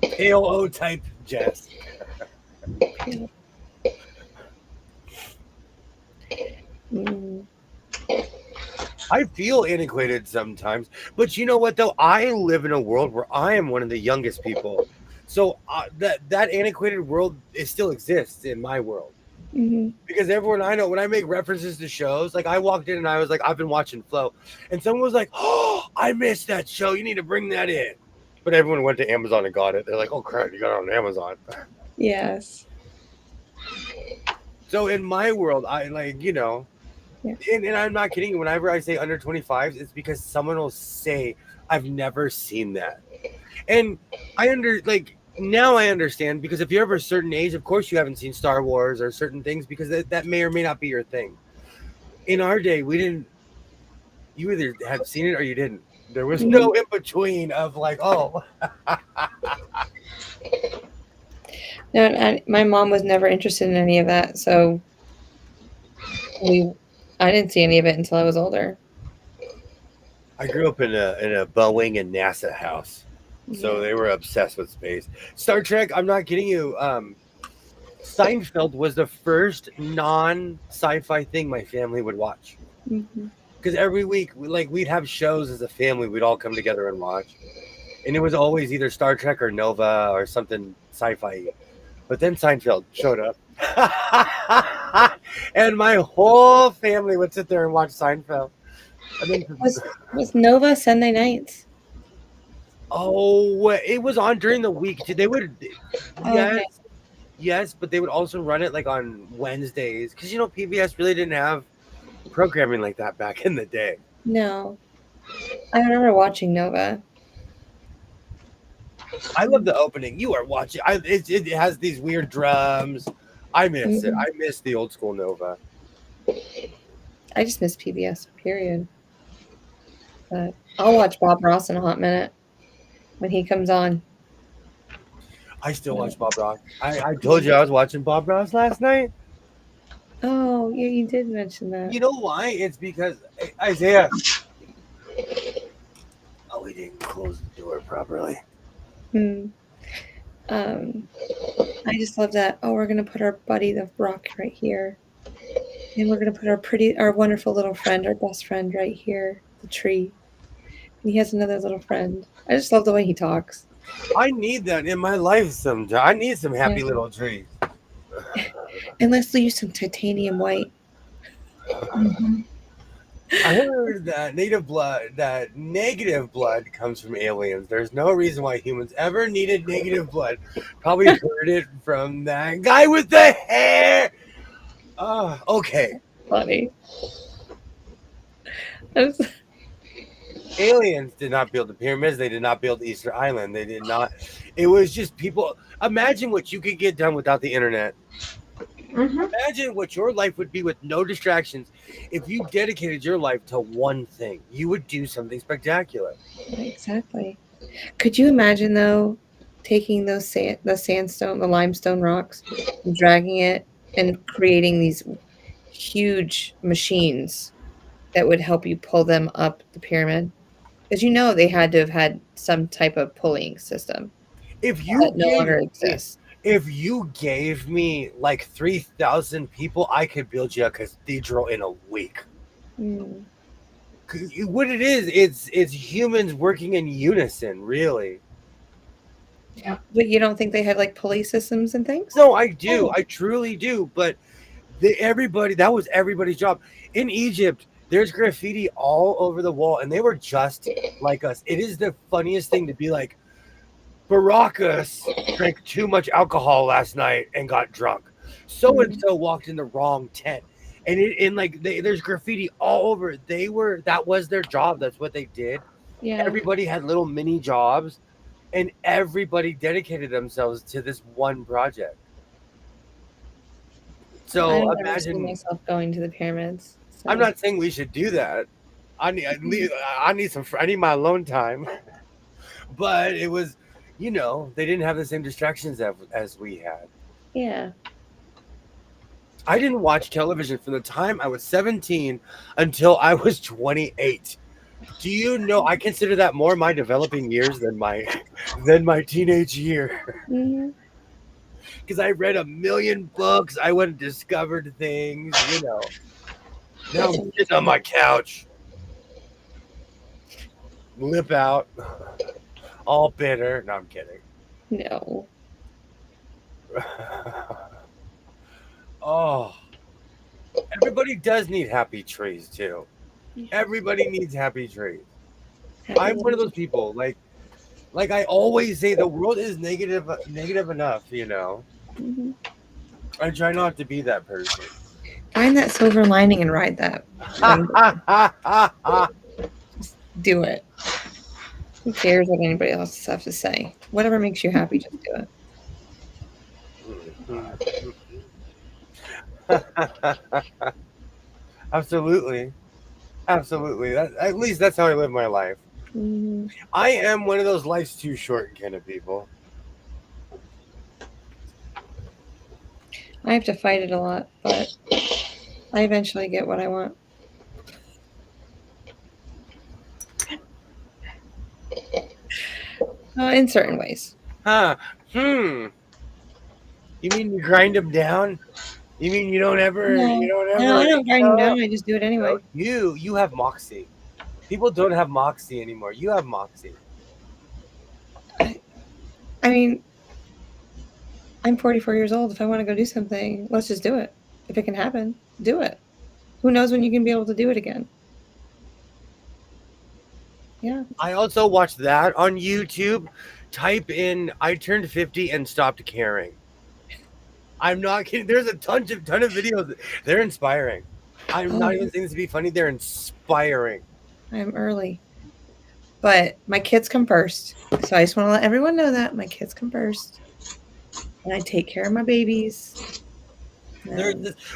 Speaker 1: AOO type Jess. I feel antiquated sometimes, but you know what though? I live in a world where I am one of the youngest people, so that antiquated world still exists in my world. Because everyone I know, when I make references to shows, like I walked in and I was like, I've been watching Flow, and someone was like, oh, I missed that show. You need to bring that in. But everyone went to Amazon and got it. They're like, oh crap, you got it on Amazon.
Speaker 3: Yes.
Speaker 1: So in my world, I and I'm not kidding you. Whenever I say under 25s, it's because someone will say, I've never seen that. And now I understand, because if you're of a certain age, of course you haven't seen Star Wars or certain things, because that may or may not be your thing. In our day, you either had seen it or you didn't. There was no in between of like, oh.
Speaker 3: No, my mom was never interested in any of that, so I didn't see any of it until I was older.
Speaker 1: I grew up in a Boeing and NASA house. So they were obsessed with space. Star Trek, I'm not kidding you. Seinfeld was the first non-sci-fi thing my family would watch. Because every week, we'd have shows as a family. We'd all come together and watch. And it was always either Star Trek or Nova or something sci-fi. But then Seinfeld showed up. And my whole family would sit there and watch Seinfeld.
Speaker 3: Was Nova Sunday nights?
Speaker 1: Oh, it was on during the week. They would, yes, but they would also run it like on Wednesdays, because PBS really didn't have programming like that back in the day.
Speaker 3: No, I remember watching Nova.
Speaker 1: I love the opening. You are watching. It has these weird drums. I miss it. I miss the old school Nova.
Speaker 3: I just miss PBS. Period. But I'll watch Bob Ross in a hot minute when he comes on.
Speaker 1: I still watch Bob Ross. I told you I was watching Bob Ross last night.
Speaker 3: Oh, yeah, you did mention that.
Speaker 1: You know why? It's because Isaiah. Oh, we didn't close the door properly.
Speaker 3: I just love that. Oh, we're gonna put our buddy the rock right here, and we're gonna put our wonderful little friend, our best friend, right here, the tree. And he has another little friend. I just love the way he talks.
Speaker 1: I need that in my life sometimes. I need some happy
Speaker 3: Yeah.
Speaker 1: little trees.
Speaker 3: And let's use some titanium white.
Speaker 2: Mhm.
Speaker 1: I heard that that negative blood comes from aliens. There's no reason why humans ever needed negative blood. Probably heard it from that guy with the hair. Okay.
Speaker 3: Funny. I was-
Speaker 1: Aliens did not build the pyramids. They did not build Easter Island. They did not. It was just people. Imagine what you could get done without the internet.
Speaker 2: Mhm.
Speaker 1: Imagine what your life would be with no distractions if you dedicated your life to one thing. You would do something spectacular.
Speaker 3: Exactly. Could you imagine though, taking the sandstone, the limestone rocks, and dragging it and creating these huge machines that would help you pull them up the pyramid? Because they had to have had some type of pulling system
Speaker 1: If
Speaker 3: that
Speaker 1: you
Speaker 3: no longer
Speaker 1: gave
Speaker 3: exists.
Speaker 1: if you gave me like 3,000 people, I could build you a cathedral in a week.
Speaker 3: Mm.
Speaker 1: What it is, it's humans working in unison, really.
Speaker 3: But you don't think they had like pulley systems and things?
Speaker 1: No, I do.
Speaker 2: Oh.
Speaker 1: I truly do. But that was everybody's job. In Egypt, there's graffiti all over the wall, and they were just like us. It is the funniest thing to be like, Baracus drank too much alcohol last night and got drunk. So and so walked in the wrong tent. And there's graffiti all over. That was their job. That's what they did.
Speaker 3: Yeah.
Speaker 1: Everybody had little mini jobs, and everybody dedicated themselves to this one project. So
Speaker 3: I don't ever see
Speaker 1: imagine.
Speaker 3: myself going to the pyramids. So.
Speaker 1: I'm not saying we should do that. I need I need my alone time. But it was, they didn't have the same distractions as we had.
Speaker 3: Yeah.
Speaker 1: I didn't watch television from the time I was 17 until I was 28. Do you know I consider that more my developing years than my teenage year?
Speaker 3: Mm-hmm.
Speaker 1: Because I read a million books, I went and discovered things, Now I'm sitting on my couch, lip out, all bitter. No, I'm kidding.
Speaker 3: No.
Speaker 1: Oh, everybody does need happy trees too. Everybody needs happy trees. I'm one of those people. Like I always say, the world is negative enough.
Speaker 3: Mm-hmm.
Speaker 1: I try not to be that person.
Speaker 3: Find that silver lining and ride that. Just do it. Who cares what anybody else has to say? Whatever makes you happy, just do it.
Speaker 1: Absolutely. At least that's how I live my life.
Speaker 3: Mm-hmm.
Speaker 1: I am one of those life's too short kind of people.
Speaker 3: I have to fight it a lot, but I eventually get what I want. In certain ways.
Speaker 1: Huh. You mean you grind them down? You mean you don't ever?
Speaker 3: No,
Speaker 1: You don't
Speaker 3: I
Speaker 1: ever?
Speaker 3: don't grind them down. I just do it anyway.
Speaker 1: You have moxie. People don't have moxie anymore. You have moxie.
Speaker 3: I mean, I'm 44 years old. If I want to go do something, let's just do it. If it can happen, do it. Who knows when you can be able to do it again? Yeah.
Speaker 1: I also watched that on YouTube. Type in "I turned 50 and stopped caring." I'm not kidding. There's a ton of videos. They're inspiring. I'm not even saying this to be funny. They're inspiring.
Speaker 3: I'm early. But my kids come first. So I just want to let everyone know that my kids come first. And I take care of my babies.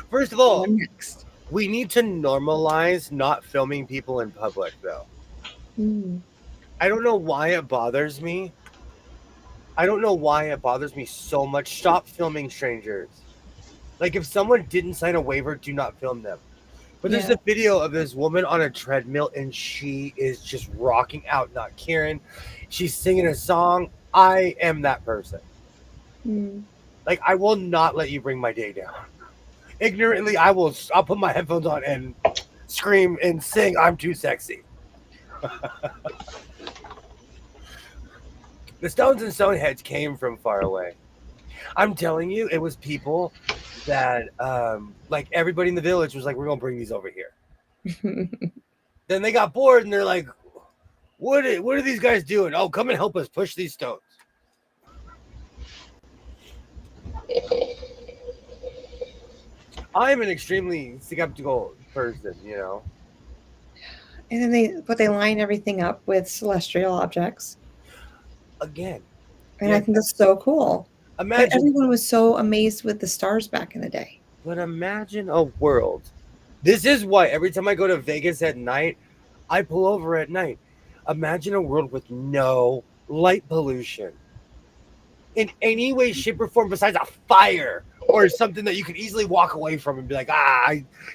Speaker 1: First of all,
Speaker 3: I'm next.
Speaker 1: we need to normalize not filming people in public, though.
Speaker 3: Mm.
Speaker 1: I don't know why it bothers me. I don't know why it bothers me so much. Stop filming strangers. Like, if someone didn't sign a waiver, do not film them. But there's a video of this woman on a treadmill, and she is just rocking out, not caring. She's singing a song. I am that person.
Speaker 3: Mm.
Speaker 1: Like, I will not let you bring my day down. Ignorantly, I'll put my headphones on and scream and sing I'm too sexy. The stones and stoneheads came from far away. I'm telling you, it was people that like everybody in the village was like, we're gonna bring these over here. Then they got bored and they're like, what are these guys doing? Oh, come and help us push these stones. I'm an extremely skeptical person, you know.
Speaker 3: And then they line everything up with celestial objects.
Speaker 1: Again,
Speaker 3: And
Speaker 1: yeah,
Speaker 3: I think that's so cool. But
Speaker 1: imagine,
Speaker 3: everyone was so amazed with the stars back in the day.
Speaker 1: but imagine a world. This is why every time I go to Vegas at night, I pull over at night. Imagine a world with no light pollution in any way, shape, or form besides a fire or something that you could easily walk away from and be like,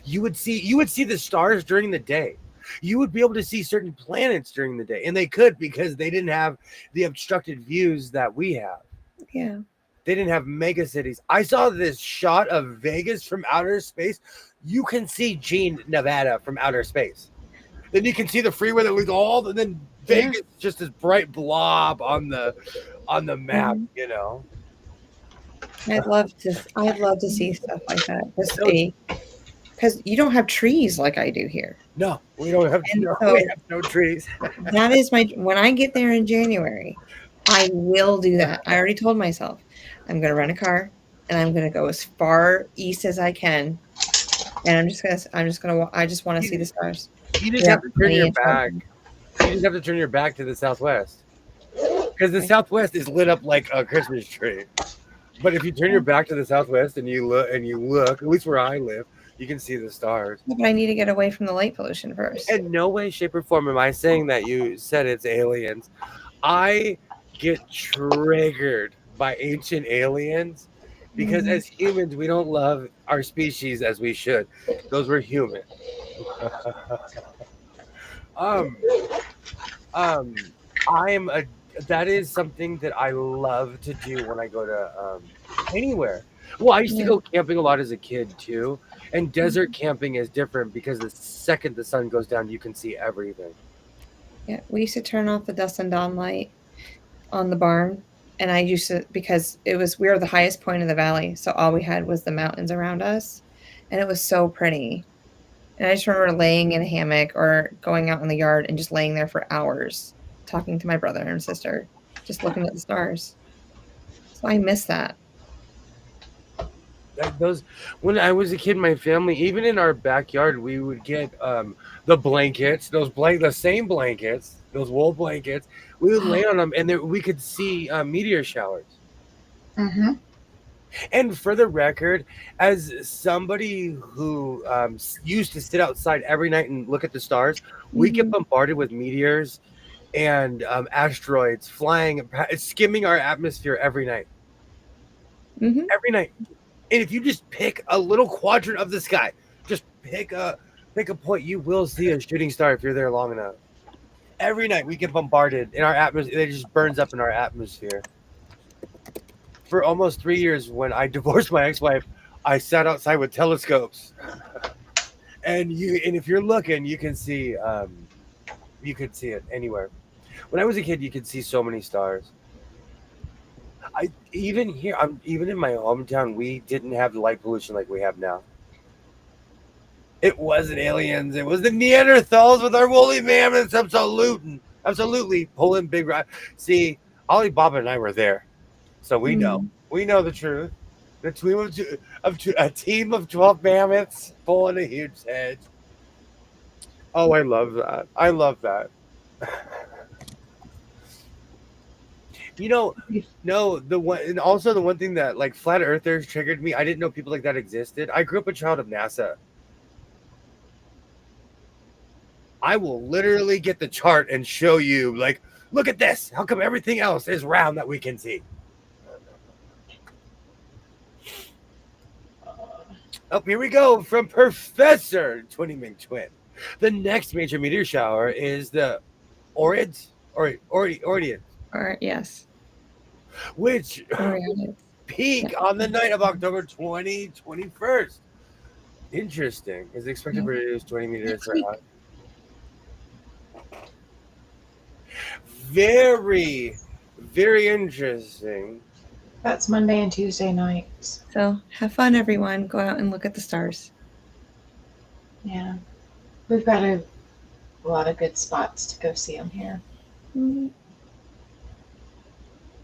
Speaker 1: you would see the stars during the day. You would be able to see certain planets during the day, and they could because they didn't have the obstructed views that we have.
Speaker 3: Yeah.
Speaker 1: They didn't have mega cities. I saw this shot of Vegas from outer space. You can see Gene, Nevada from outer space. Then you can see the freeway that leads and then Vegas just this bright blob on the map,
Speaker 3: Mhm.
Speaker 1: you know.
Speaker 3: I'd love to see stuff like that. Just
Speaker 1: No,
Speaker 3: because you don't have trees like I do here.
Speaker 1: no, we don't have
Speaker 3: And
Speaker 1: no,
Speaker 3: so
Speaker 1: we have no trees.
Speaker 3: that is when I get there in January, I will do that. I already told myself I'm going to rent a car and I'm going to go as far east as I can. And I just want to see the stars.
Speaker 1: You just
Speaker 3: Yeah,
Speaker 1: have to turn your
Speaker 3: plenty of
Speaker 1: back.
Speaker 3: time.
Speaker 1: You just have to turn your back to the southwest. Because the southwest is lit up like a Christmas tree. But if you turn your back to the southwest and you look, at least where I live, you can see the stars.
Speaker 3: But I need to get away from the light pollution first.
Speaker 1: In no way, shape, or form am I saying that you said it's aliens. I get triggered by ancient aliens because as humans, we don't love our species as we should. Those were human. That is something that I love to do when I go to anywhere. Well, I used to go camping a lot as a kid too, and desert camping is different because the second the sun goes down, you can see everything.
Speaker 3: Yeah, we used to turn off the dusk and dawn light on the barn, and I used to because we were the highest point of the valley, so all we had was the mountains around us, and it was so pretty. And I just remember laying in a hammock or going out in the yard and just laying there for hours, talking to my brother and sister, just looking at the stars. So I miss that.
Speaker 1: Those when I was a kid, my family, even in our backyard, we would get the blankets, the same blankets, those wool blankets. We would lay on them, and we could see meteor showers.
Speaker 2: Mm-hmm.
Speaker 1: And for the record, as somebody who used to sit outside every night and look at the stars, we get bombarded with meteors and asteroids flying, skimming our atmosphere every night. Every night. And if you just pick a little quadrant of the sky, just pick a point, you will see a shooting star if you're there long enough. Every night we get bombarded in our atmosphere. It just burns up in our atmosphere. For almost 3 years, when I divorced my ex-wife, I sat outside with telescopes, and if you're looking, you can see it anywhere. When I was a kid, you could see so many stars. Even in my hometown, we didn't have light pollution like we have now. It wasn't aliens. It was the Neanderthals with our woolly mammoths. Absolutely pulling big. See, Ollie, Bob, and I were there. So we know the truth. A team of 12 mammoths pulling a huge hedge. Oh, I love that. I love that. The one thing that like flat earthers triggered me. I didn't know people like that existed. I grew up a child of NASA. I will literally get the chart and show you, like, look at this. How come everything else is round that we can see? Oh, here we go from Professor Twinny McTwin. The next major meteor shower is the Orions.
Speaker 3: Or yes.
Speaker 1: Which
Speaker 3: Orionids.
Speaker 1: peak on the night of October 21st. Interesting. Is expected to produce 20 meters
Speaker 3: Next
Speaker 1: per
Speaker 3: week.
Speaker 1: hour. Very, very interesting.
Speaker 2: That's Monday and Tuesday nights.
Speaker 3: So have fun, everyone. Go out and look at the stars.
Speaker 2: Yeah. We've got a lot of good spots to go see them here.
Speaker 3: Mm,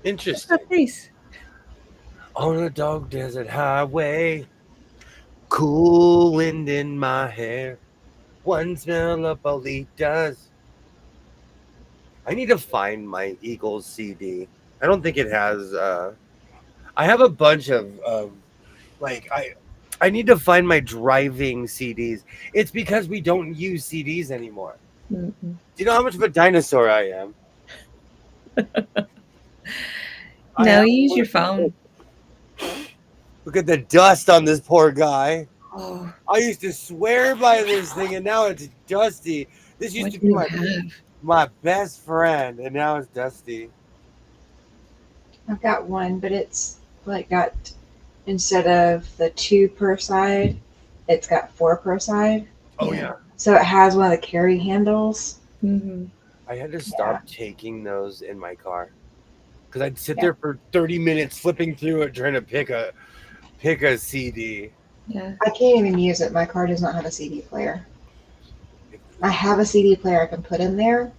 Speaker 1: Interesting.
Speaker 3: that's nice.
Speaker 1: On a dog desert highway, cool wind in my hair, one smell of bolitas. I need to find my Eagles CD. I don't think it has. I have a bunch of like I need to find my driving CDs. It's because we don't use CDs anymore.
Speaker 3: Mm-mm.
Speaker 1: Do you know how much of a dinosaur I am? I
Speaker 3: No,
Speaker 1: have-
Speaker 3: you use your phone.
Speaker 1: Look at the dust on this poor guy.
Speaker 3: Oh,
Speaker 1: I used to swear by this thing, and now it's dusty. This used
Speaker 3: what
Speaker 1: to
Speaker 3: do
Speaker 1: be
Speaker 3: you have?
Speaker 1: my best friend, and now it's dusty.
Speaker 2: I've got one, but it's like got, instead of the 2 per side, it's got 4 per side.
Speaker 1: Oh
Speaker 3: Yeah.
Speaker 1: yeah.
Speaker 2: So it has one of the carry handles.
Speaker 3: Mm-hmm.
Speaker 1: I had to stop taking those in my car because I'd sit
Speaker 2: Yeah.
Speaker 1: there for 30 minutes flipping through it trying to pick a CD.
Speaker 3: Yeah.
Speaker 2: I can't even use it. My car does not have a CD player. I have a CD player I can put in there,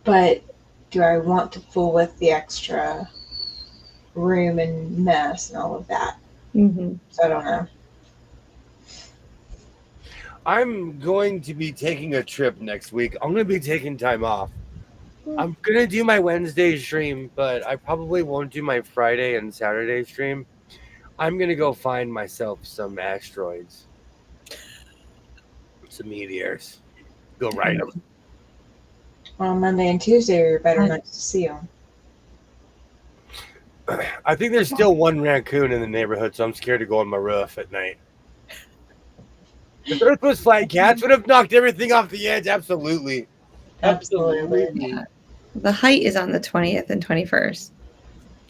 Speaker 2: but do I want to fool with the extra room and mess and all of that?
Speaker 3: Mm-hmm.
Speaker 2: So I don't know.
Speaker 1: I'm going to be taking a trip next week. I'm going to be taking time off. I'm going to do my Wednesday stream, but I probably won't do my Friday and Saturday stream. I'm going to go find myself some asteroids, some meteors. Go ride them.
Speaker 2: On Monday and Tuesday are better
Speaker 3: Right.
Speaker 2: nights to see them.
Speaker 1: I think there's still one raccoon in the neighborhood, so I'm scared to go on my roof at night. If Earth was flat, cats would have knocked everything off the edge. Absolutely.
Speaker 2: Absolutely.
Speaker 3: Yeah. The height is on the 20th and 21st.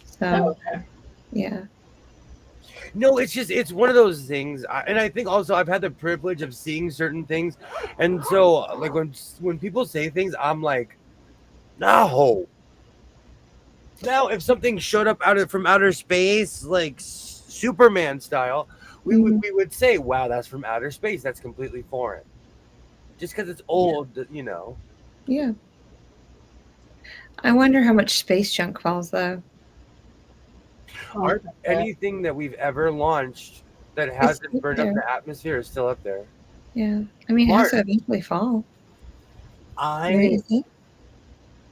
Speaker 3: So,
Speaker 2: Oh, okay.
Speaker 3: yeah.
Speaker 1: No, it's one of those things, and I think also I've had the privilege of seeing certain things, and so like when people say things, I'm like, no. Now, if something showed up from outer space, like Superman style, we would say, wow, that's from outer space. That's completely foreign. Just because it's old, you know.
Speaker 3: Yeah. I wonder how much space junk falls, though.
Speaker 1: Aren't anything that we've ever launched that hasn't
Speaker 3: still
Speaker 1: burned up
Speaker 3: there.
Speaker 1: the atmosphere is still up there.
Speaker 3: Yeah. I mean, it has to eventually fall. Right? Is it?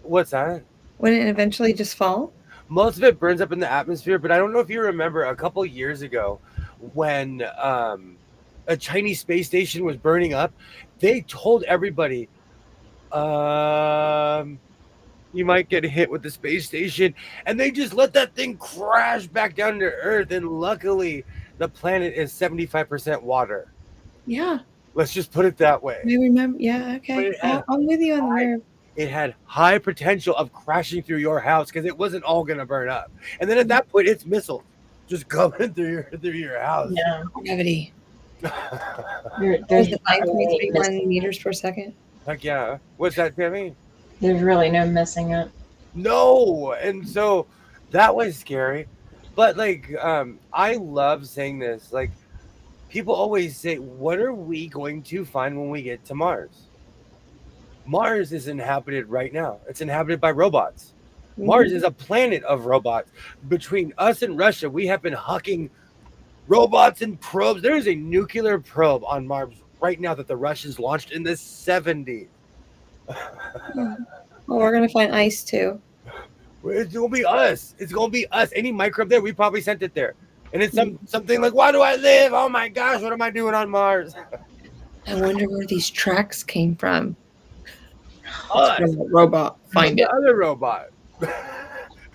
Speaker 1: What's that?
Speaker 3: Wouldn't it eventually just fall?
Speaker 1: Most of it burns up in the atmosphere, but I don't know if you remember a couple years ago when a Chinese space station was burning up. They told everybody, you might get hit with the space station, and they just let that thing crash back down to Earth. And luckily, the planet is 75% water.
Speaker 3: Yeah.
Speaker 1: Let's just put it that way.
Speaker 3: I remember. Yeah. Okay. I'm with you on the nerve.
Speaker 1: It had high potential of crashing through your house because it wasn't all going to burn up. And then at that point, it's missiles just coming through your house.
Speaker 2: Yeah.
Speaker 3: Gravity.
Speaker 2: There's
Speaker 3: There's the
Speaker 2: really
Speaker 3: 9.31 meters per second.
Speaker 1: Heck yeah. What's that, Tammy?
Speaker 2: there's really no missing it.
Speaker 1: No. And so that was scary. But like, I love saying this. Like, people always say, what are we going to find when we get to Mars? Mars is inhabited right now. It's inhabited by robots. Mars is a planet of robots. Between us and Russia, we have been hucking robots and probes. There is a nuclear probe on Mars right now that the Russians launched in the 70s.
Speaker 3: Yeah. Well, we're going to find ice, too.
Speaker 1: It's going to be us. It's going to be us. Any microbe there, we probably sent it there. And it's something like, why do I live? Oh my gosh, what am I doing on Mars?
Speaker 3: I wonder where these tracks came from.
Speaker 1: Us.
Speaker 3: Robot. Find
Speaker 1: The
Speaker 3: it.
Speaker 1: other robot.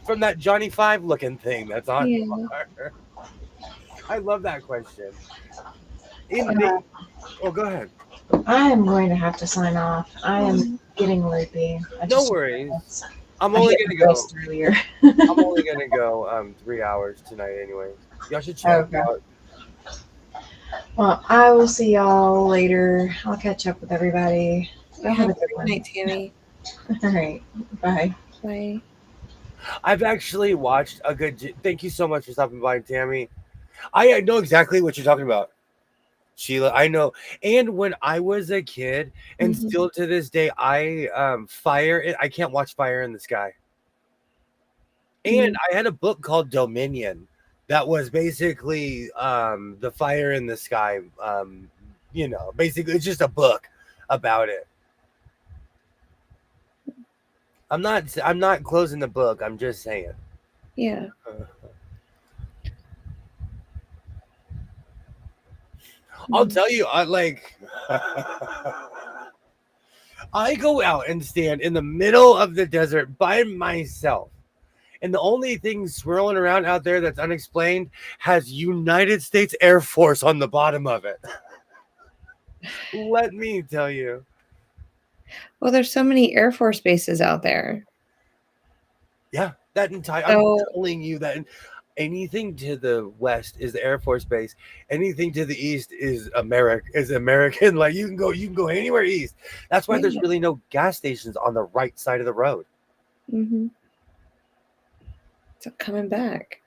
Speaker 1: From that Johnny Five looking thing that's on Mars. I love that question. Oh, go ahead.
Speaker 2: I am going to have to sign off. I am getting loopy.
Speaker 1: No worries. I'm
Speaker 2: I
Speaker 1: only
Speaker 2: hit
Speaker 1: gonna
Speaker 2: my
Speaker 1: go.
Speaker 2: wrist earlier.
Speaker 1: I'm only gonna go 3 hours tonight, anyways. Y'all should check
Speaker 2: Okay.
Speaker 1: it out.
Speaker 2: Well, I will see y'all later. I'll catch up with everybody. Y'all have a good
Speaker 3: Good
Speaker 2: one.
Speaker 3: night, Tammy.
Speaker 2: All right. Bye.
Speaker 3: Bye.
Speaker 1: I've actually watched a good. Thank you so much for stopping by, Tammy. I know exactly what you're talking about, Sheila. I know. And when I was a kid, and
Speaker 3: Mhm.
Speaker 1: still to this day, I can't watch Fire in the Sky. And I had a book called Dominion that was basically the fire in the sky. Basically it's just a book about it. I'm not closing the book. I'm just saying.
Speaker 3: Yeah.
Speaker 1: I'll tell you, I like I go out and stand in the middle of the desert by myself. And the only thing swirling around out there that's unexplained has United States Air Force on the bottom of it. Let me tell you.
Speaker 3: Well, there's so many Air Force bases out there.
Speaker 1: Yeah, that entire. I'm
Speaker 3: So
Speaker 1: telling you that anything to the west is the Air Force Base. Anything to the east is American. Like you can go anywhere east. That's why there's
Speaker 3: yeah.
Speaker 1: really no gas stations on the right side of the road.
Speaker 3: Mm-hmm. So coming back.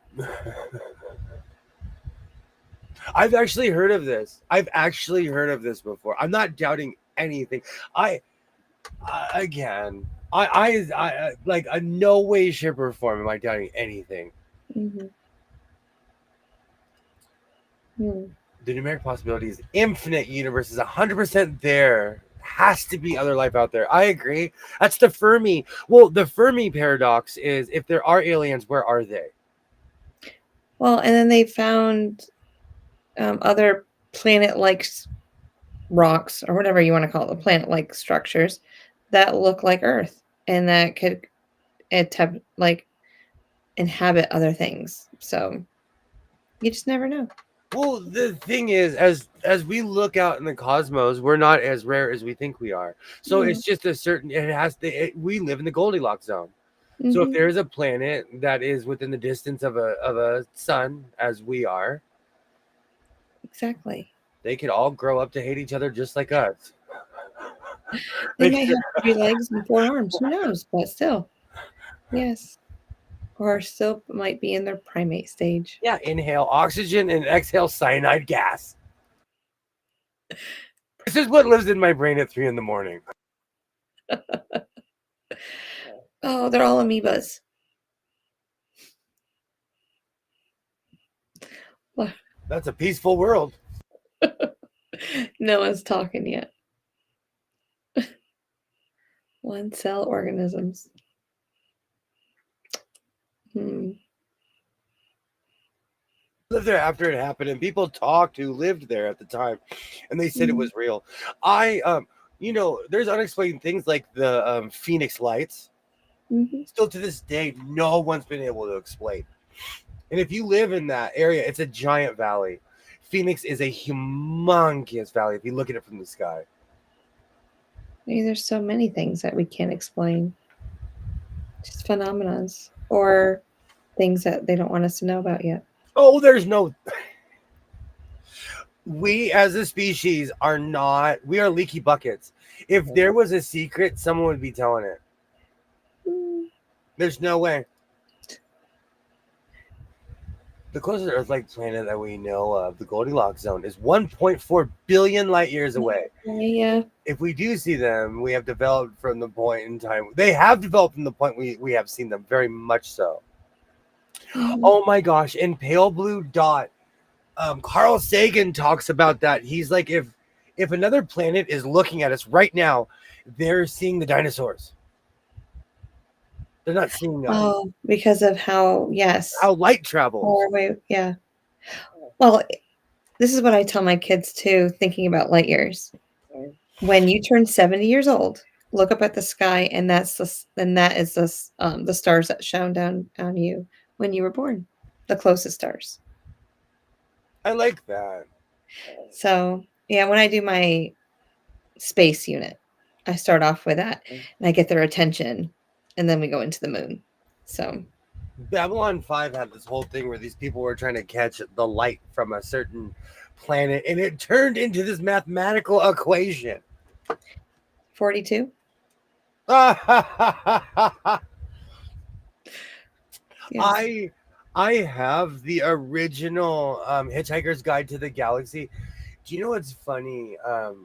Speaker 1: I've actually heard of this. I've actually heard of this before. I'm not doubting anything. Again, like a no way, shape, or form am I doubting anything.
Speaker 3: Mm-hmm. Hmm.
Speaker 1: The numeric possibility is infinite. Universe is 100% there. Has to be other life out there. I agree. That's the Fermi. Well, the Fermi paradox is if there are aliens, where are they?
Speaker 3: Well, and then they found other planet-like rocks, or whatever you want to call it, planet-like structures that look like Earth and that could like inhabit other things. So you just never know.
Speaker 1: Well, the thing is, as we look out in the cosmos, we're not as rare as we think we are. So
Speaker 3: Yeah.
Speaker 1: it's just a certain. We live in the Goldilocks zone. So if
Speaker 3: Mhm.
Speaker 1: there is a planet that is within the distance of a sun, as we are,
Speaker 3: Exactly.
Speaker 1: they could all grow up to hate each other just like us.
Speaker 3: They
Speaker 1: They
Speaker 3: might
Speaker 1: could-
Speaker 3: have 3 legs and 4 arms. Who knows? But still, yes. Or still might be in their primate stage.
Speaker 1: Yeah, inhale oxygen and exhale cyanide gas. This is what lives in my brain at 3 a.m.
Speaker 3: Oh, they're all amoebas. Well,
Speaker 1: That's a peaceful world.
Speaker 3: no one's talking yet. One cell organisms. Hmm.
Speaker 1: Lived there after it happened, and people talked who lived there at the time, and they said it
Speaker 3: Mhm.
Speaker 1: was real. There's unexplained things like the Phoenix Lights.
Speaker 3: Mhm.
Speaker 1: Still to this day, no one's been able to explain. And if you live in that area, it's a giant valley. Phoenix is a humongous valley if you look at it from the sky.
Speaker 3: Maybe there's so many things that we can't explain. Just phenomenons or things that they don't want us to know about yet.
Speaker 1: Oh, there's no. We as a species are not. We are leaky buckets. If there was a secret, someone would be telling it.
Speaker 3: Mm.
Speaker 1: There's no way. The closest Earth-like planet that we know of, the Goldilocks zone, is 1.4 billion light years away.
Speaker 3: Yeah.
Speaker 1: If we do see them, we have developed from the point in time. They have developed from the point we have seen them, very much so.
Speaker 3: Mhm.
Speaker 1: Oh my gosh! In Pale Blue Dot, Carl Sagan talks about that. He's like, if another planet is looking at us right now, they're seeing the dinosaurs. They're not seeing us.
Speaker 3: Oh, because of how, yes.
Speaker 1: How light travels.
Speaker 3: Far away, yeah. Well, this is what I tell my kids too, thinking about light years. When you turn 70 years old, look up at the sky, and that is the stars that shone down on you when you were born, the closest stars.
Speaker 1: I like that.
Speaker 3: So yeah, when I do my space unit, I start off with that, and I get their attention and then we go into the moon. So
Speaker 1: Babylon 5 had this whole thing where these people were trying to catch the light from a certain planet, and it turned into this mathematical equation.
Speaker 3: 42.
Speaker 1: I
Speaker 3: Yes.
Speaker 1: I have the original Hitchhiker's Guide to the Galaxy. Do you know what's funny? Do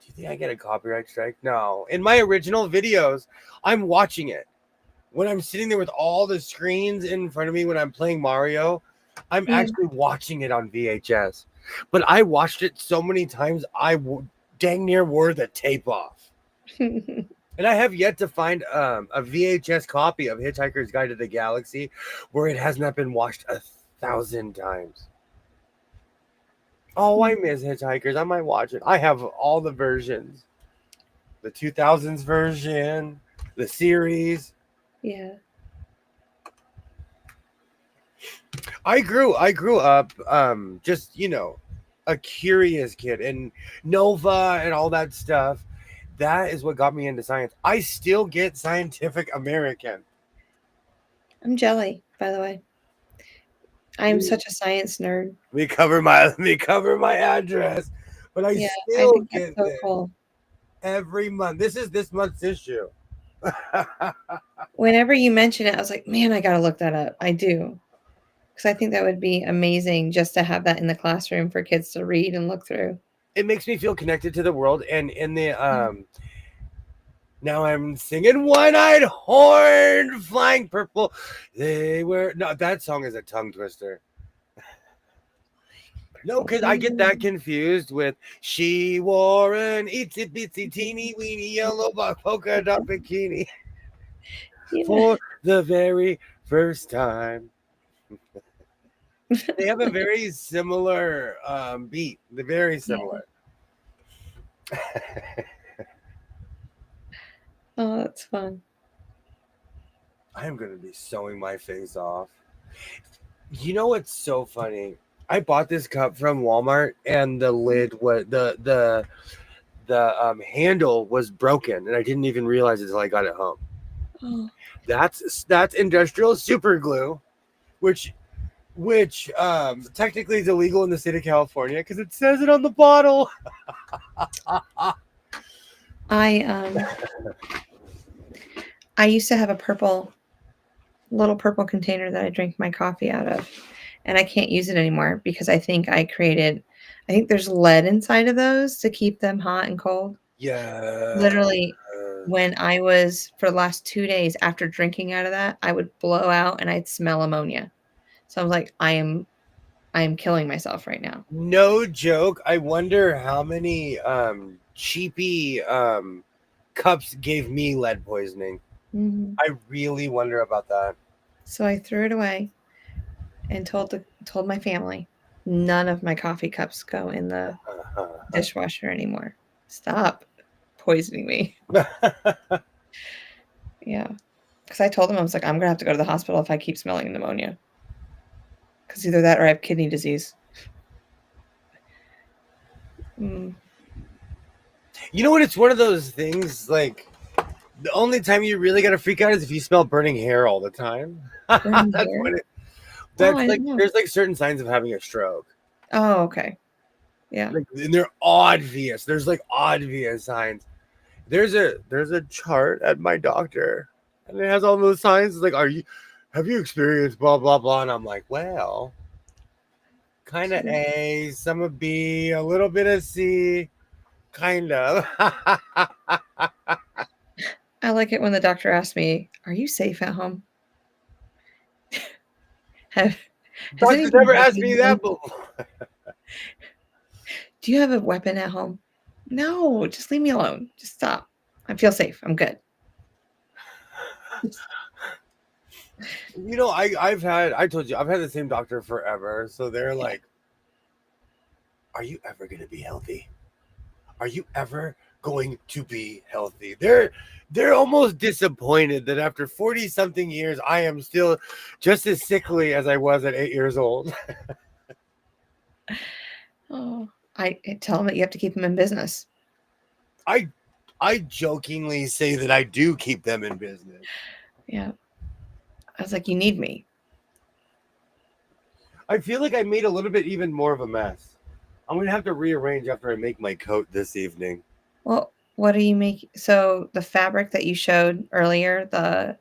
Speaker 1: you think I get a copyright strike? No. In my original videos, I'm watching it. When I'm sitting there with all the screens in front of me when I'm playing Mario, I'm actually watching it on VHS. But I watched it so many times, dang near wore the tape off. And I have yet to find a VHS copy of Hitchhiker's Guide to the Galaxy where it has not been watched 1,000 times. Oh, I miss Hitchhikers. I might watch it. I have all the versions. The 2000s version, the series.
Speaker 3: Yeah.
Speaker 1: I grew up just, a curious kid, and Nova and all that stuff. That is what got me into science. I still get Scientific American.
Speaker 3: I'm jelly, by the way. I am such a science nerd.
Speaker 1: Let me cover my address, but I
Speaker 3: I
Speaker 1: still
Speaker 3: think
Speaker 1: get
Speaker 3: that's so
Speaker 1: this
Speaker 3: cool.
Speaker 1: every month. This is this month's issue.
Speaker 3: Whenever you mention it, I was like, man, I gotta look that up. I do. Because I think that would be amazing just to have that in the classroom for kids to read and look through.
Speaker 1: It makes me feel connected to the world, and in the now I'm singing One-Eyed Horn, Flying Purple. That song is a tongue twister. No, because I get that confused with She Wore an Itsy Bitsy Teeny Weeny Yellow Polka Dot Bikini for the very first time. They have a very similar beat. They're very similar.
Speaker 3: Oh, that's fun.
Speaker 1: I am going to be sewing my face off. You know what's so funny? I bought this cup from Walmart, and the lid was the handle was broken, and I didn't even realize it until I got it home.
Speaker 3: Oh.
Speaker 1: That's industrial super glue, which technically is illegal in the state of California because it says it on the bottle.
Speaker 3: I used to have a little purple container that I drink my coffee out of, and I can't use it anymore because I think there's lead inside of those to keep them hot and cold.
Speaker 1: Yeah.
Speaker 3: Literally, when I was, for the last 2 days after drinking out of that, I would blow out and I'd smell ammonia. So I was like, I am killing myself right now.
Speaker 1: No joke. I wonder how many cheapy cups gave me lead poisoning.
Speaker 3: Mm-hmm.
Speaker 1: I really wonder about that.
Speaker 3: So I threw it away and told my family, none of my coffee cups go in the dishwasher anymore. Stop poisoning me. Yeah. Because I told them, I was like, I'm going to have to go to the hospital if I keep smelling pneumonia. Because either that or I have kidney disease.
Speaker 1: You know what? It's one of those things, like, the only time you really got to freak out is if you smell burning hair all the time.
Speaker 3: Burning hair?
Speaker 1: There's like certain signs of having a stroke.
Speaker 3: Oh, okay. Yeah.
Speaker 1: And they're obvious. There's like obvious signs. There's a chart at my doctor, and it has all those signs. It's like, have you experienced blah blah blah? And I'm like, well, kind of A, some of B, a little bit of C, kind of.
Speaker 3: I like it when the doctor asks me, "Are you safe at home?"
Speaker 1: Doctor never asked me that before.
Speaker 3: Do you have a weapon at home? No, just leave me alone. Just stop. I feel safe. I'm good.
Speaker 1: You know, I told you, I've had the same doctor forever. So they're like, are you ever going to be healthy? Are you ever going to be healthy? They're almost disappointed that after 40 something years, I am still just as sickly as I was at 8 years old.
Speaker 3: Oh, I tell them that you have to keep them in business.
Speaker 1: I I jokingly say that I do keep them in business.
Speaker 3: Yeah. I was like, you need me.
Speaker 1: I feel like I made a little bit even more of a mess. I'm gonna have to rearrange after I make my coat this evening.
Speaker 3: Well, what do you make? So the fabric that you showed earlier, the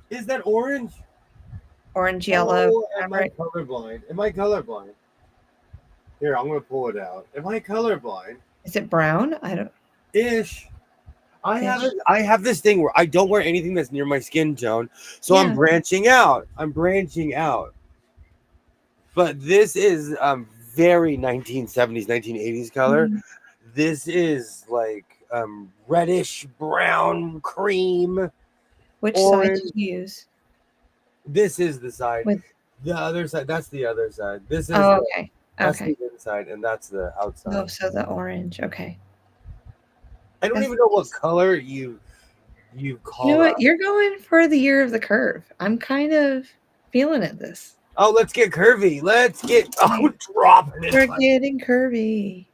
Speaker 1: Is that orange?
Speaker 3: orange yellow
Speaker 1: Oh, am I
Speaker 3: fabric.
Speaker 1: colorblind? Am I colorblind? Here, I'm gonna pull it out. Am I colorblind?
Speaker 3: Is it brown? I don't.
Speaker 1: Ish. I
Speaker 3: Ish.
Speaker 1: haven't. I have this thing where I don't wear anything that's near my skin tone, so I'm
Speaker 3: Yeah.
Speaker 1: branching out. I'm branching out. But this is very 1970s, 1980s color.
Speaker 3: Mhm.
Speaker 1: This is like reddish brown cream
Speaker 3: Which side
Speaker 1: orange.
Speaker 3: did you use?
Speaker 1: This is the side.
Speaker 3: With
Speaker 1: The other side. That's the other side. This is
Speaker 3: oh, okay.
Speaker 1: that's
Speaker 3: Okay.
Speaker 1: the inside, and that's the outside.
Speaker 3: Oh, so the orange. Okay.
Speaker 1: I don't
Speaker 3: That's
Speaker 1: even know what
Speaker 3: nice.
Speaker 1: color you
Speaker 3: You
Speaker 1: call
Speaker 3: know
Speaker 1: that.
Speaker 3: what? You're going for the year of the curve. I'm kind of feeling it this.
Speaker 1: Oh, let's get curvy. Let's get dropping it.
Speaker 3: We're getting curvy.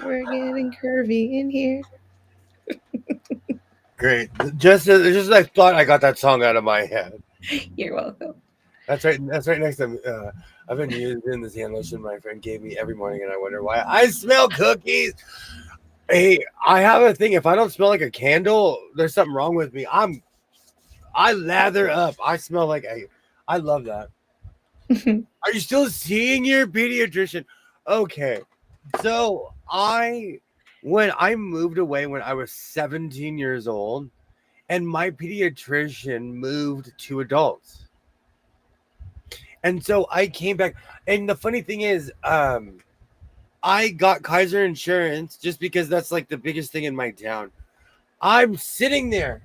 Speaker 3: We're getting curvy in here.
Speaker 1: Great. Just as I thought, I got that song out of my head.
Speaker 3: You're welcome.
Speaker 1: That's right. That's right next to. I've been using this hand lotion my friend gave me every morning, and I wonder why. I smell cookies. Hey, I have a thing. If I don't smell like a candle, there's something wrong with me. I lather up. I smell like I love that. Are you still seeing your pediatrician? Okay. So when I moved away when I was 17 years old, and my pediatrician moved to adults. And so I came back. And the funny thing is, I got Kaiser insurance just because that's like the biggest thing in my town. I'm sitting there,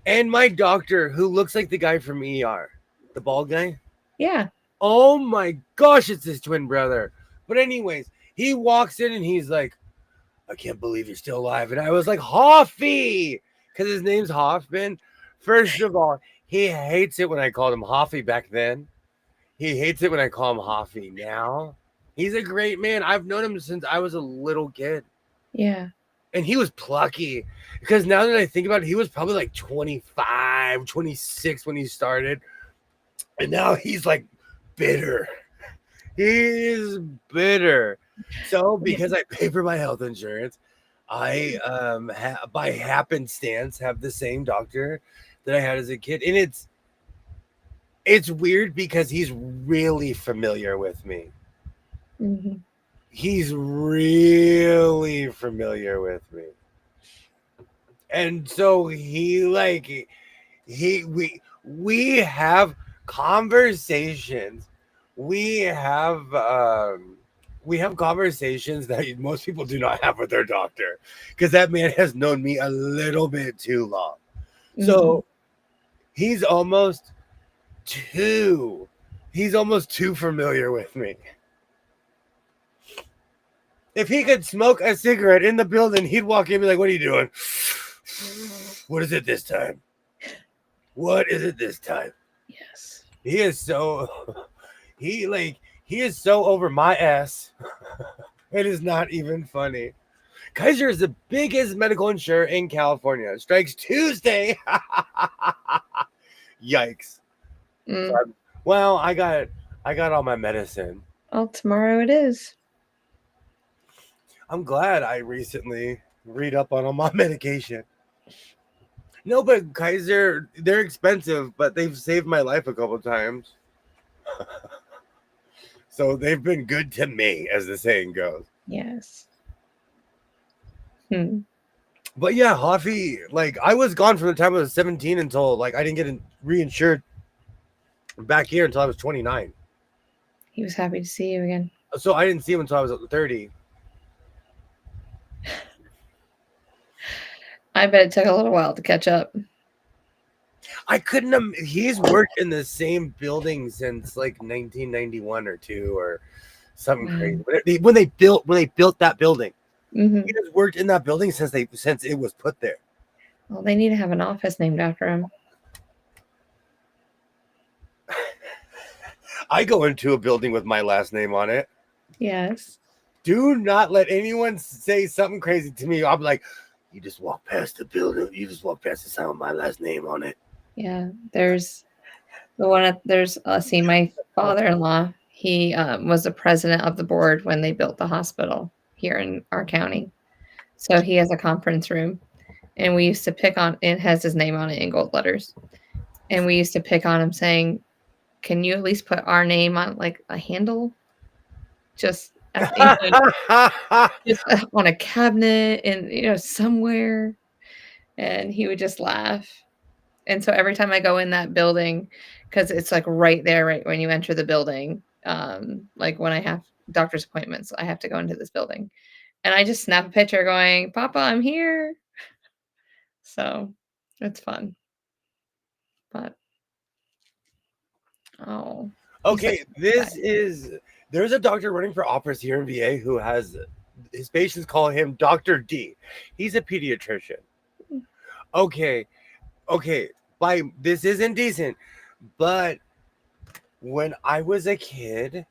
Speaker 1: and my doctor, who looks like the guy from ER, the bald guy.
Speaker 3: Yeah.
Speaker 1: Oh my gosh, it's his twin brother. But anyways, he walks in and he's like, I can't believe you're still alive. And I was like, Hoffy, because his name's Hoffman. First of all, he hates it when I called him Hoffy back then. He hates it when I call him Hoffy now. He's a great man. I've known him since I was a little kid.
Speaker 3: Yeah.
Speaker 1: And he was plucky. Because now that I think about it, he was probably like 25, 26 when he started. And now he's like bitter. He's bitter. So because I pay for my health insurance, I by happenstance have the same doctor that I had as a kid. And it's weird because he's really familiar with me.
Speaker 3: Mm-hmm.
Speaker 1: He's really familiar with me. And so we have conversations. We have conversations that most people do not have with their doctor because that man has known me a little bit too long. So he's almost too familiar with me. If he could smoke a cigarette in the building, he'd walk in and be like, what are you doing? What is it this time? What is it this time?
Speaker 3: Yes.
Speaker 1: He is so over my ass. It is not even funny. Kaiser is the biggest medical insurer in California. Strikes Tuesday. Yikes.
Speaker 3: Mm.
Speaker 1: So well, I got all my medicine.
Speaker 3: Well, tomorrow it is.
Speaker 1: I'm glad I recently read up on all my medication. No, but Kaiser, they're expensive, but they've saved my life a couple times. So they've been good to me, as the saying goes.
Speaker 3: Yes.
Speaker 1: But yeah, Hoffy, like I was gone from the time I was 17 until like I didn't get reinsured back here until I was 29.
Speaker 3: He was happy to see you again.
Speaker 1: So I didn't see him until I was 30.
Speaker 3: I bet it took a little while to catch up.
Speaker 1: I couldn't. He's worked in the same building since like 1991 or 2 or something crazy. When they built that building, he has worked in that building since it was put there.
Speaker 3: Well, they need to have an office named after him.
Speaker 1: I go into a building with my last name on it.
Speaker 3: Yes.
Speaker 1: Do not let anyone say something crazy to me. I'm like, you just walk past the building. You just walk past the sign with my last name on it.
Speaker 3: Yeah, there's the one at there's see my father-in-law. He was the president of the board when they built the hospital here in our county. So he has a conference room, and we used to pick on it has his name on it in gold letters. And we used to pick on him saying, "Can you at least put our name on like a handle? Just at just on a cabinet and somewhere." And he would just laugh. And so every time I go in that building, because it's like right there, right when you enter the building, like when I have doctor's appointments, I have to go into this building. And I just snap a picture going, "Papa, I'm here." So it's fun. But oh, he's such
Speaker 1: Okay,
Speaker 3: a good guy.
Speaker 1: there's a doctor running for office here in VA who has his patients call him Dr. D. He's a pediatrician. Okay, okay, this isn't decent, but when I was a kid,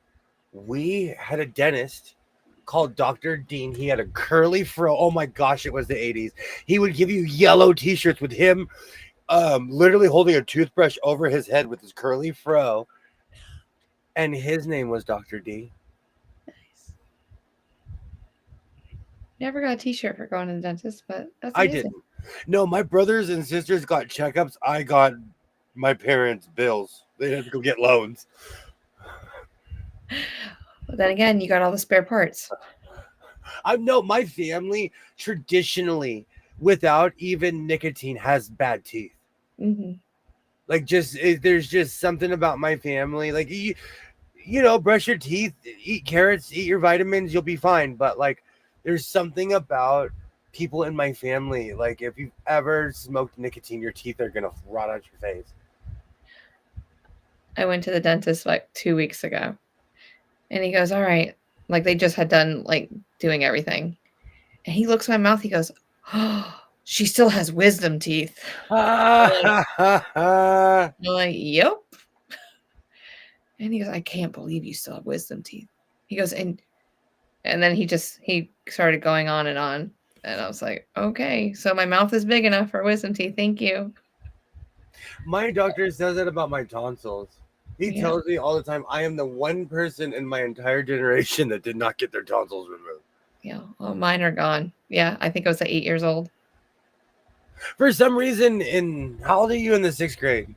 Speaker 1: we had a dentist called Dr. Dean. He had a curly fro. Oh my gosh, it was the 80s. He would give you yellow t-shirts with him literally holding a toothbrush over his head with his curly fro. And his name was Dr. D.
Speaker 3: Nice. Never got a t-shirt for going to the dentist, but that's
Speaker 1: I
Speaker 3: amazing.
Speaker 1: didn't. No, my brothers and sisters got checkups. I got my parents' bills. They had to go get loans.
Speaker 3: But then again, you got all the spare parts.
Speaker 1: I know my family traditionally, without even nicotine, has bad teeth.
Speaker 3: Hmm.
Speaker 1: Like, there's just something about my family. Like, brush your teeth, eat carrots, eat your vitamins, you'll be fine. But like, there's something about people in my family. Like, if you've ever smoked nicotine, your teeth are gonna rot out your face.
Speaker 3: I went to the dentist like 2 weeks ago, and he goes, "All right," like they just had done like doing everything, and he looks at my mouth. He goes, "Oh, she still has wisdom teeth." I'm like, "Yep." And he goes, "I can't believe you still have wisdom teeth." He goes, and then he started going on, and I was like, "Okay, so my mouth is big enough for wisdom teeth. Thank you."
Speaker 1: My doctor says that about my tonsils. He
Speaker 3: Yeah,
Speaker 1: tells me all the time I am the one person in my entire generation that did not get their tonsils removed.
Speaker 3: yeah. Well, mine are gone. Yeah, I think I was 8 years old.
Speaker 1: For some reason, how old are you in the 6th grade?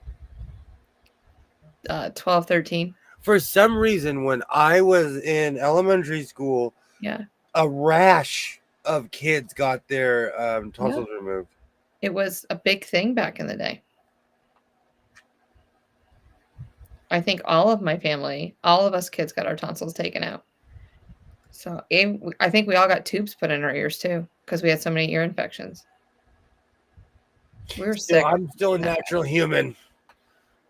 Speaker 3: 12, 13.
Speaker 1: For some reason, when I was in elementary school,
Speaker 3: Yeah,
Speaker 1: a rash of kids got their
Speaker 3: yeah.
Speaker 1: tonsils removed.
Speaker 3: It was a big thing back in the day. I think all of my family, all of us kids got our tonsils taken out. So I think we all got tubes put in our ears too because we had so many ear infections. We were
Speaker 1: Still,
Speaker 3: sick.
Speaker 1: I'm still a natural human.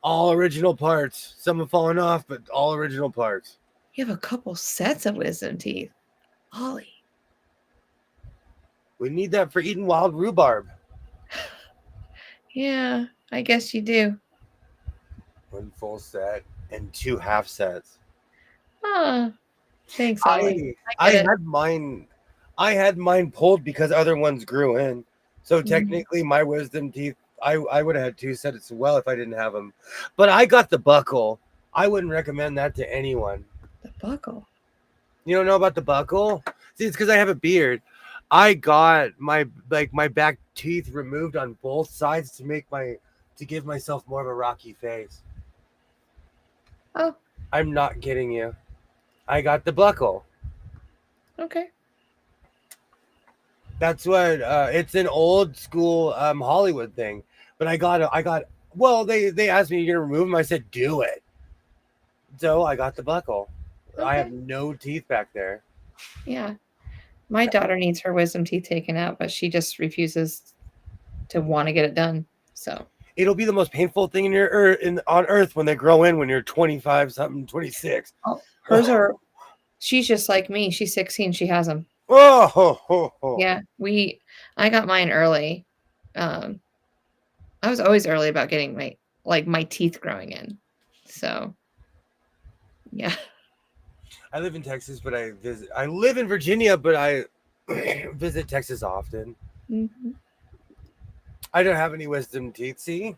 Speaker 1: All original parts. Some have fallen off, but all original parts.
Speaker 3: You have a couple sets of wisdom teeth. Ollie.
Speaker 1: We need that for eating wild rhubarb.
Speaker 3: Yeah, I guess you do.
Speaker 1: One full set and 2 half sets.
Speaker 3: Ah, thanks, Ollie.
Speaker 1: I
Speaker 3: I get it.
Speaker 1: had mine. I had mine pulled because other ones grew in. So technically, my wisdom teeth, I would have had 2 sets as well if I didn't have them. But I got the buckle. I wouldn't recommend that to anyone.
Speaker 3: The buckle.
Speaker 1: You don't know about the buckle? See, it's because I have a beard. I got my back teeth removed on both sides to give myself more of a rocky face.
Speaker 3: Oh,
Speaker 1: I'm not kidding you. I got the buckle.
Speaker 3: okay.
Speaker 1: That's what it's an old school Hollywood thing. But I got well, they asked me, you're gonna remove them. I said, do it. So I got the buckle. I have
Speaker 3: Okay.
Speaker 1: no teeth back there.
Speaker 3: Yeah. My daughter needs her wisdom teeth taken out, but she just refuses to want to get it done. So
Speaker 1: It'll be the most painful thing on earth when they grow in when you're 25 something, 26.
Speaker 3: hers are. She's just like me. She's 16. She has them.
Speaker 1: Oh, ho, ho, ho.
Speaker 3: Yeah, I got mine early. I was always early about getting my teeth growing in. So, yeah.
Speaker 1: I live in Texas, but I visit. I live in Virginia, but I visit Texas often.
Speaker 3: Mhm.
Speaker 1: I don't have any wisdom teeth. See,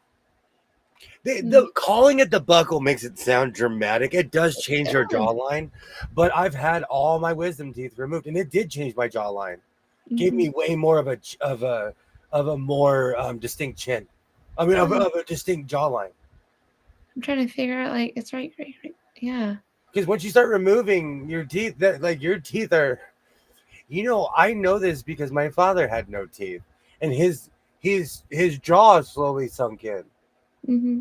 Speaker 3: Mm.
Speaker 1: the calling it the buckle makes it sound dramatic. It does change your
Speaker 3: does.
Speaker 1: jawline, but I've had all my wisdom teeth removed, and it did change my jawline. Gave me
Speaker 3: Mhm.
Speaker 1: way more of a more distinct chin. I mean,
Speaker 3: Oh,
Speaker 1: of a distinct jawline.
Speaker 3: I'm trying to figure out like it's right. Yeah.
Speaker 1: Because once you start removing your teeth, that like your teeth are, I know this because my father had no teeth, and his jaw slowly sunk in.
Speaker 3: Hmm.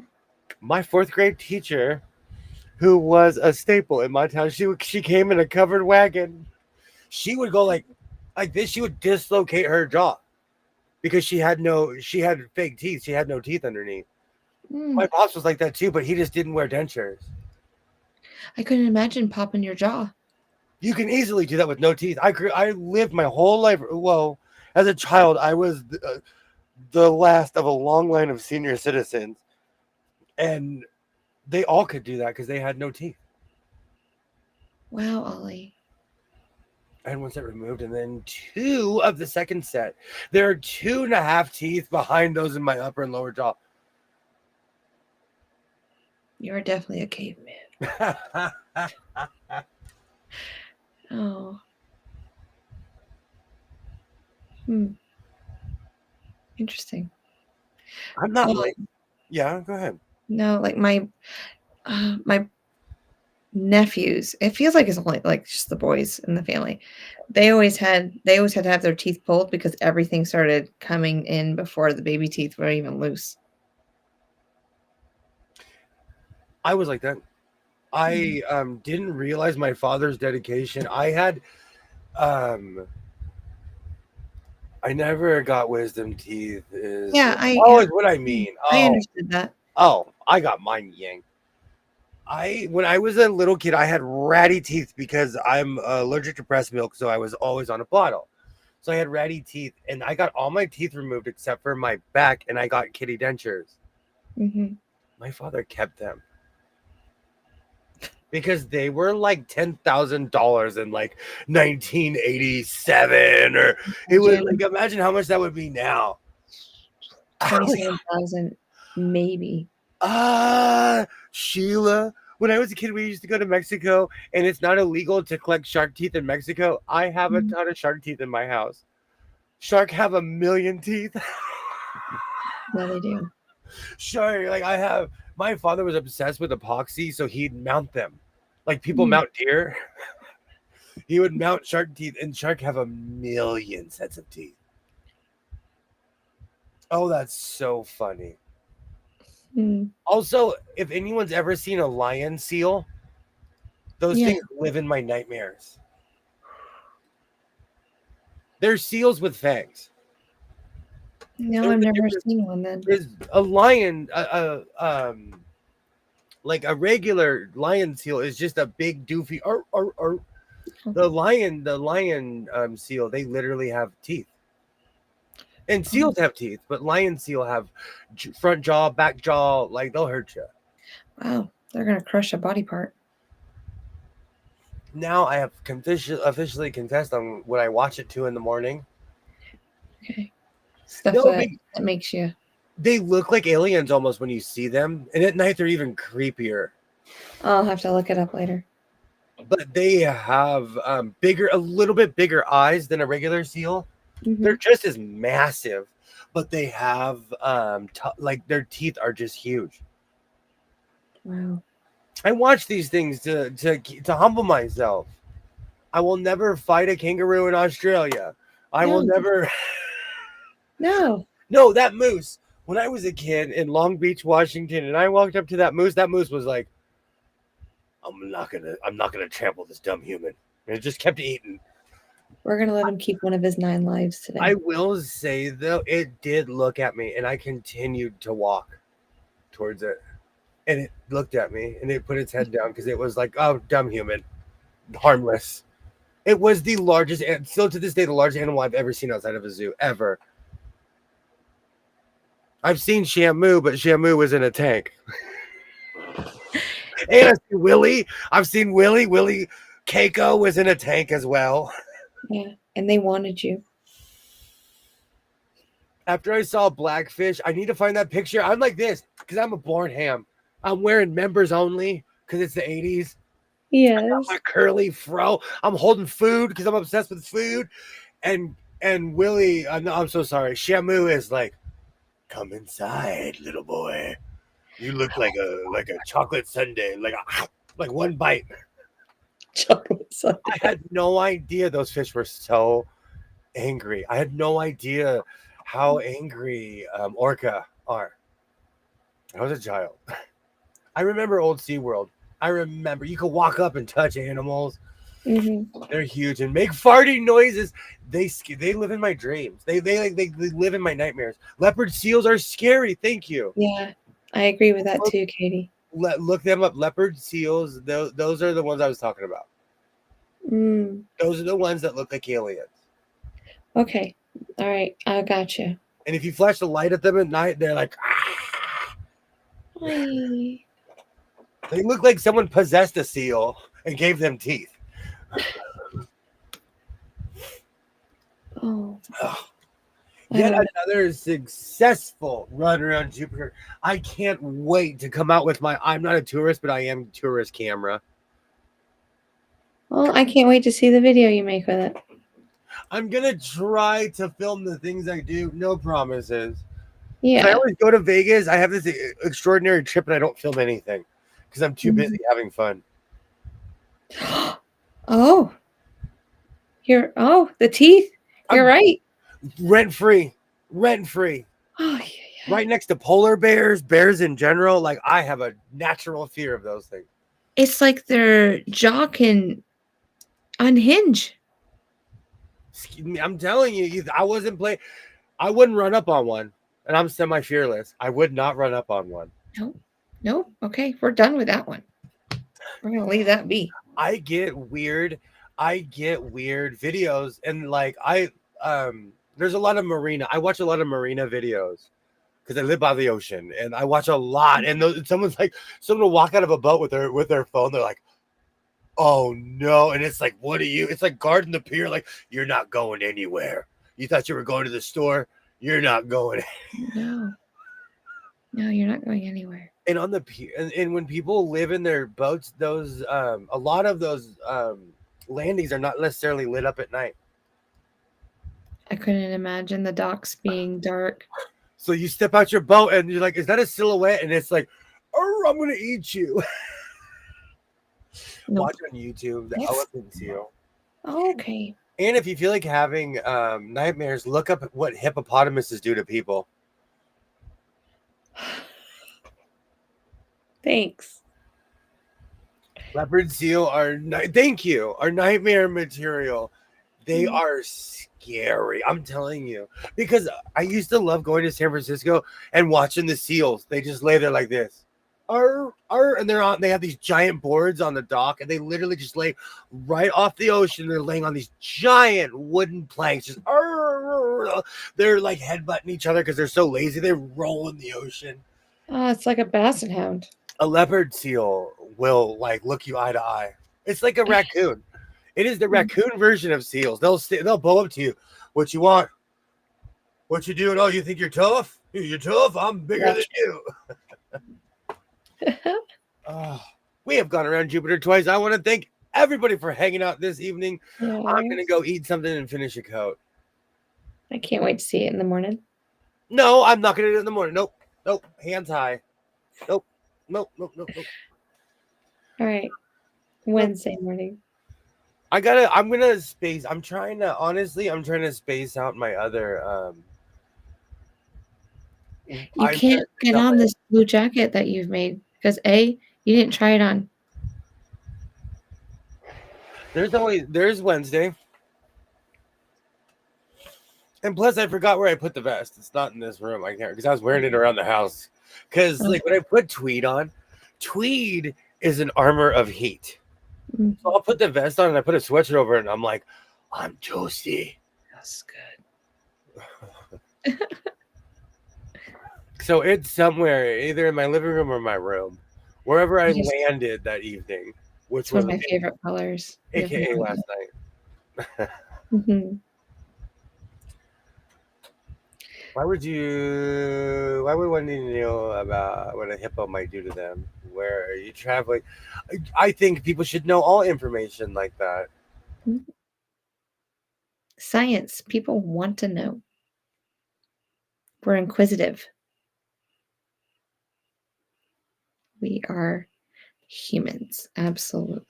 Speaker 1: My fourth grade teacher, who was a staple in my town, she came in a covered wagon. She would go like this. She would dislocate her jaw because she had fake teeth. She had no teeth underneath. My
Speaker 3: Mm.
Speaker 1: pops was like that too, but he just didn't wear dentures.
Speaker 3: I couldn't imagine popping your jaw.
Speaker 1: You can easily do that with no teeth. I lived my whole life. Well, as a child, I was the last of a long line of senior citizens, and they all could do that because they had no teeth.
Speaker 3: Wow, Ollie.
Speaker 1: I had one set removed, and then two of the second set. There are 2.5 teeth behind those in my upper and lower jaw.
Speaker 3: You're definitely a caveman. Oh. Hmm. Interesting.
Speaker 1: I'm not
Speaker 3: Well,
Speaker 1: like, yeah, go ahead.
Speaker 3: no, like my nephews. It feels like it's only like just the boys in the family. They always had to have their teeth pulled because everything started coming in before the baby teeth were even loose.
Speaker 1: I was like that. I didn't realize my father's dedication. Um I never got wisdom teeth.
Speaker 3: Yeah,
Speaker 1: Is what I mean.
Speaker 3: I understood that.
Speaker 1: I got mine yang. When I was a little kid, I had ratty teeth because I'm allergic to breast milk, so I was always on a bottle. So I had ratty teeth, and I got all my teeth removed except for my back, and I got kitty dentures.
Speaker 3: Hmm.
Speaker 1: My father kept them because they were like $10,000 in like 1987, or it was like imagine how much that would be now.
Speaker 3: 27,000, maybe.
Speaker 1: Sheila. When I was a kid, we used to go to Mexico, and it's not illegal to collect shark teeth in Mexico. I have a
Speaker 3: Mhm.
Speaker 1: ton of shark teeth in my house. Shark have 1,000,000 teeth.
Speaker 3: Yeah, they do.
Speaker 1: Sure, like my father was obsessed with epoxy, so he'd mount them. Like people
Speaker 3: Mm.
Speaker 1: mount deer, he would mount shark teeth, and shark have 1,000,000 sets of teeth. Oh, that's so funny.
Speaker 3: Mm.
Speaker 1: Also, if anyone's ever seen a lion seal, those
Speaker 3: Yeah.
Speaker 1: things live in my nightmares. They're seals with fangs.
Speaker 3: No,
Speaker 1: They're
Speaker 3: I've
Speaker 1: the
Speaker 3: never
Speaker 1: difference
Speaker 3: seen one then.
Speaker 1: is a lion, like a regular lion seal is just a big doofy. The lion seal, they literally have teeth. And seals have teeth, but lion seal have front jaw, back jaw, like they'll hurt you.
Speaker 3: Wow, they're gonna crush a body part.
Speaker 1: Now I have officially confessed on what I watch at 2 in the morning.
Speaker 3: Okay, stuff
Speaker 1: No,
Speaker 3: that makes you.
Speaker 1: they look like aliens almost when you see them, and at night they're even creepier.
Speaker 3: I'll have to look it up later.
Speaker 1: But they have a little bit bigger eyes than a regular seal.
Speaker 3: Mhm.
Speaker 1: They're just as massive, but they have like their teeth are just huge.
Speaker 3: Wow.
Speaker 1: I watch these things to humble myself. I will never fight a kangaroo in Australia. I will
Speaker 3: No.
Speaker 1: never.
Speaker 3: No.
Speaker 1: No, that moose. When I was a kid in Long Beach, Washington, and I walked up to that moose was like, I'm not gonna trample this dumb human. And it just kept eating.
Speaker 3: We're gonna let him keep one of his 9 lives today.
Speaker 1: I will say though, it did look at me, and I continued to walk towards it. And it looked at me, and it put its head down because it was like, oh, dumb human, harmless. It was the largest, and still to this day, the largest animal I've ever seen outside of a zoo, ever. I've seen Shamu, but Shamu was in a tank. And I see Willie. I've seen Willie. Willie Keiko was in a tank as well.
Speaker 3: Yeah, and they wanted you.
Speaker 1: After I saw Blackfish, I need to find that picture. I'm like this because I'm a born ham. I'm wearing members only because it's the 80s.
Speaker 3: Yes.
Speaker 1: My curly fro. I'm holding food because I'm obsessed with food. And Willie, no, I'm so sorry. Shamu is like, come inside, little boy. You look like a chocolate sundae, like one bite.
Speaker 3: Chocolate sundae.
Speaker 1: I had no idea those fish were so angry. I had no idea how angry orca are. I was a child. I remember old SeaWorld. I remember you could walk up and touch animals.
Speaker 3: Mm-hmm.
Speaker 1: They're huge and make farting noises. They live in my dreams. They live in my nightmares. Leopard seals are scary. Thank you.
Speaker 3: Yeah, I agree with that too, Katie.
Speaker 1: Look them up. Leopard seals. Those are the ones I was talking about.
Speaker 3: Mm.
Speaker 1: Those are the ones that look like aliens.
Speaker 3: Okay. All right. I got you.
Speaker 1: And if you flash the light at them at night, they're like, ah.
Speaker 3: Hi.
Speaker 1: They look like someone possessed a seal and gave them teeth.
Speaker 3: Oh.
Speaker 1: Yet another successful run around Jupiter. I can't wait to come out with I'm not a tourist, but I am tourist camera.
Speaker 3: Well, I can't wait to see the video you make with it.
Speaker 1: I'm going to try to film the things I do. No promises.
Speaker 3: Yeah.
Speaker 1: I always go to Vegas. I have this extraordinary trip and I don't film anything because I'm too busy having fun.
Speaker 3: Oh. The teeth. You're right.
Speaker 1: Rent free.
Speaker 3: Oh, yeah.
Speaker 1: Right next to polar bears, bears in general. Like I have a natural fear of those things.
Speaker 3: It's like their jaw can unhinge.
Speaker 1: I'm telling you, I wouldn't run up on one. And I'm semi-fearless. I would not run up on one.
Speaker 3: No. Okay, we're done with that one. We're gonna leave that be.
Speaker 1: I get weird videos, and there's a lot of marina. I watch a lot of marina videos because I live by the ocean, and I watch a lot. And someone will walk out of a boat with their phone. They're like, "Oh no!" And it's like, "What are you?" It's like guarding the pier. Like, you're not going anywhere. You thought you were going to the store. You're not going.
Speaker 3: No, you're not going anywhere.
Speaker 1: And on the pier, and when people live in their boats, those a lot of those landings are not necessarily lit up at night.
Speaker 3: I couldn't imagine the docks being dark.
Speaker 1: So you step out your boat and you're like, "Is that a silhouette?" And it's like, "Oh, I'm gonna eat you."
Speaker 3: Nope.
Speaker 1: Watch on YouTube the elephant seal.
Speaker 3: Okay.
Speaker 1: And if you feel like having nightmares, look up what hippopotamuses do to people.
Speaker 3: Thanks.
Speaker 1: Leopard seal are nightmare material. They are scary. I'm telling you, because I used to love going to San Francisco and watching the seals. They just lay there like this. And they have these giant boards on the dock, and they literally just lay right off the ocean. They're laying on these giant wooden planks, just they're like headbutting each other because they're so lazy. They roll in the ocean.
Speaker 3: Oh, it's like a basset hound.
Speaker 1: A leopard seal will look you eye to eye. It's like a raccoon. It is the raccoon version of seals. They'll bow up to you. What you want? What you doing? Oh, you think you're tough? You're tough. I'm bigger than you. We have gone around Jupiter twice. I want to thank everybody for hanging out this evening.
Speaker 3: Yeah.
Speaker 1: I'm going to go eat something and finish a coat.
Speaker 3: I can't wait to see it in the morning.
Speaker 1: No, I'm not going to do it in the morning. Nope. Hands high. Nope. All
Speaker 3: right. Wednesday morning.
Speaker 1: I'm trying to space out my other
Speaker 3: You can't get on this blue jacket that you've made because you didn't try it on.
Speaker 1: There's Wednesday. And plus I forgot where I put the vest. It's not in this room. I can't because I was wearing it around the house. Because when I put tweed on, tweed is an armor of heat. Mm-hmm. So I'll put the vest on and I put a sweatshirt over it and I'm like, I'm toasty.
Speaker 3: That's good.
Speaker 1: So it's somewhere, either in my living room or my room, wherever I landed that evening. which
Speaker 3: It's one
Speaker 1: was
Speaker 3: of my favorite colors. You have
Speaker 1: AKA
Speaker 3: no
Speaker 1: last
Speaker 3: idea.
Speaker 1: night.
Speaker 3: Mhm.
Speaker 1: Why would one need to know about what a hippo might do to them? Where are you traveling? I think people should know all information like that.
Speaker 3: Science. People want to know. We're inquisitive. We are humans. Absolutely.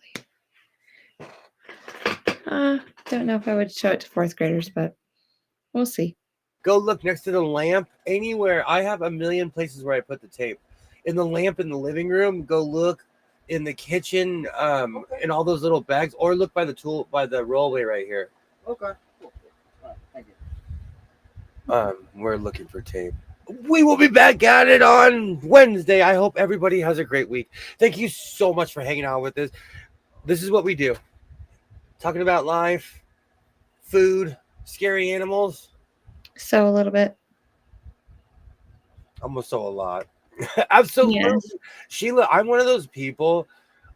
Speaker 3: Don't know if I would show it to fourth graders, but we'll see.
Speaker 1: Go look next to the lamp anywhere. I have a million places where I put the tape. In the lamp in the living room, go look in the kitchen, in all those little bags, or look by the rollway right here.
Speaker 4: Okay. Cool. All right. Thank you.
Speaker 1: We're looking for tape. We will be back at it on Wednesday. I hope everybody has a great week. Thank you so much for hanging out with us. This is what we do. Talking about life, food, scary animals.
Speaker 3: So a little bit.
Speaker 1: Almost so a lot. Absolutely.
Speaker 3: Yes.
Speaker 1: Sheila, I'm one of those people.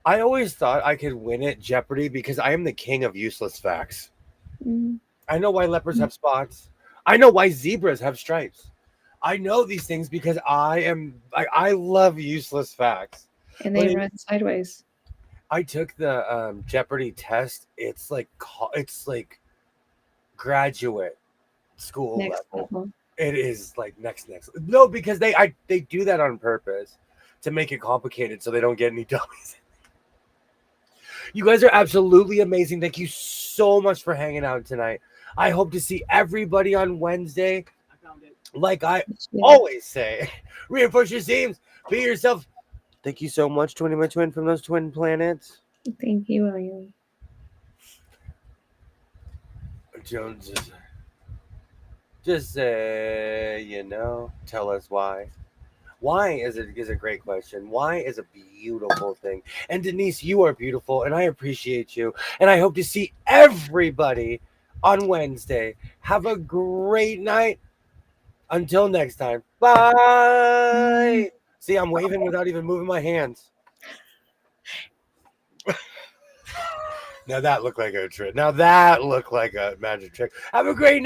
Speaker 1: I always thought I could win at Jeopardy because I am the king of useless facts.
Speaker 3: Mm.
Speaker 1: I know why leopards have spots. I know why zebras have stripes. I know these things because I love useless facts.
Speaker 3: And they
Speaker 1: But
Speaker 3: run sideways.
Speaker 1: I took the Jeopardy test. It's like graduate school
Speaker 3: Next
Speaker 1: level.
Speaker 3: level.
Speaker 1: It is like next. No, because they do that on purpose to make it complicated so they don't get any dummies. You guys are absolutely amazing. Thank you so much for hanging out tonight. I hope to see everybody on Wednesday.
Speaker 4: I found it.
Speaker 1: Like I
Speaker 3: Yeah.
Speaker 1: always say, reinforce your teams, be yourself. Thank you so much, Twinny my twin from those twin planets.
Speaker 3: Thank you, William.
Speaker 1: Jones, just say, tell us why. Why is a great question. Why is a beautiful thing. And Denise, you are beautiful, and I appreciate you. And I hope to see everybody on Wednesday. Have a great night. Until next time. Bye. See, I'm waving without even moving my hands. Now that looked like a trick. Now that looked like a magic trick. Have a great night.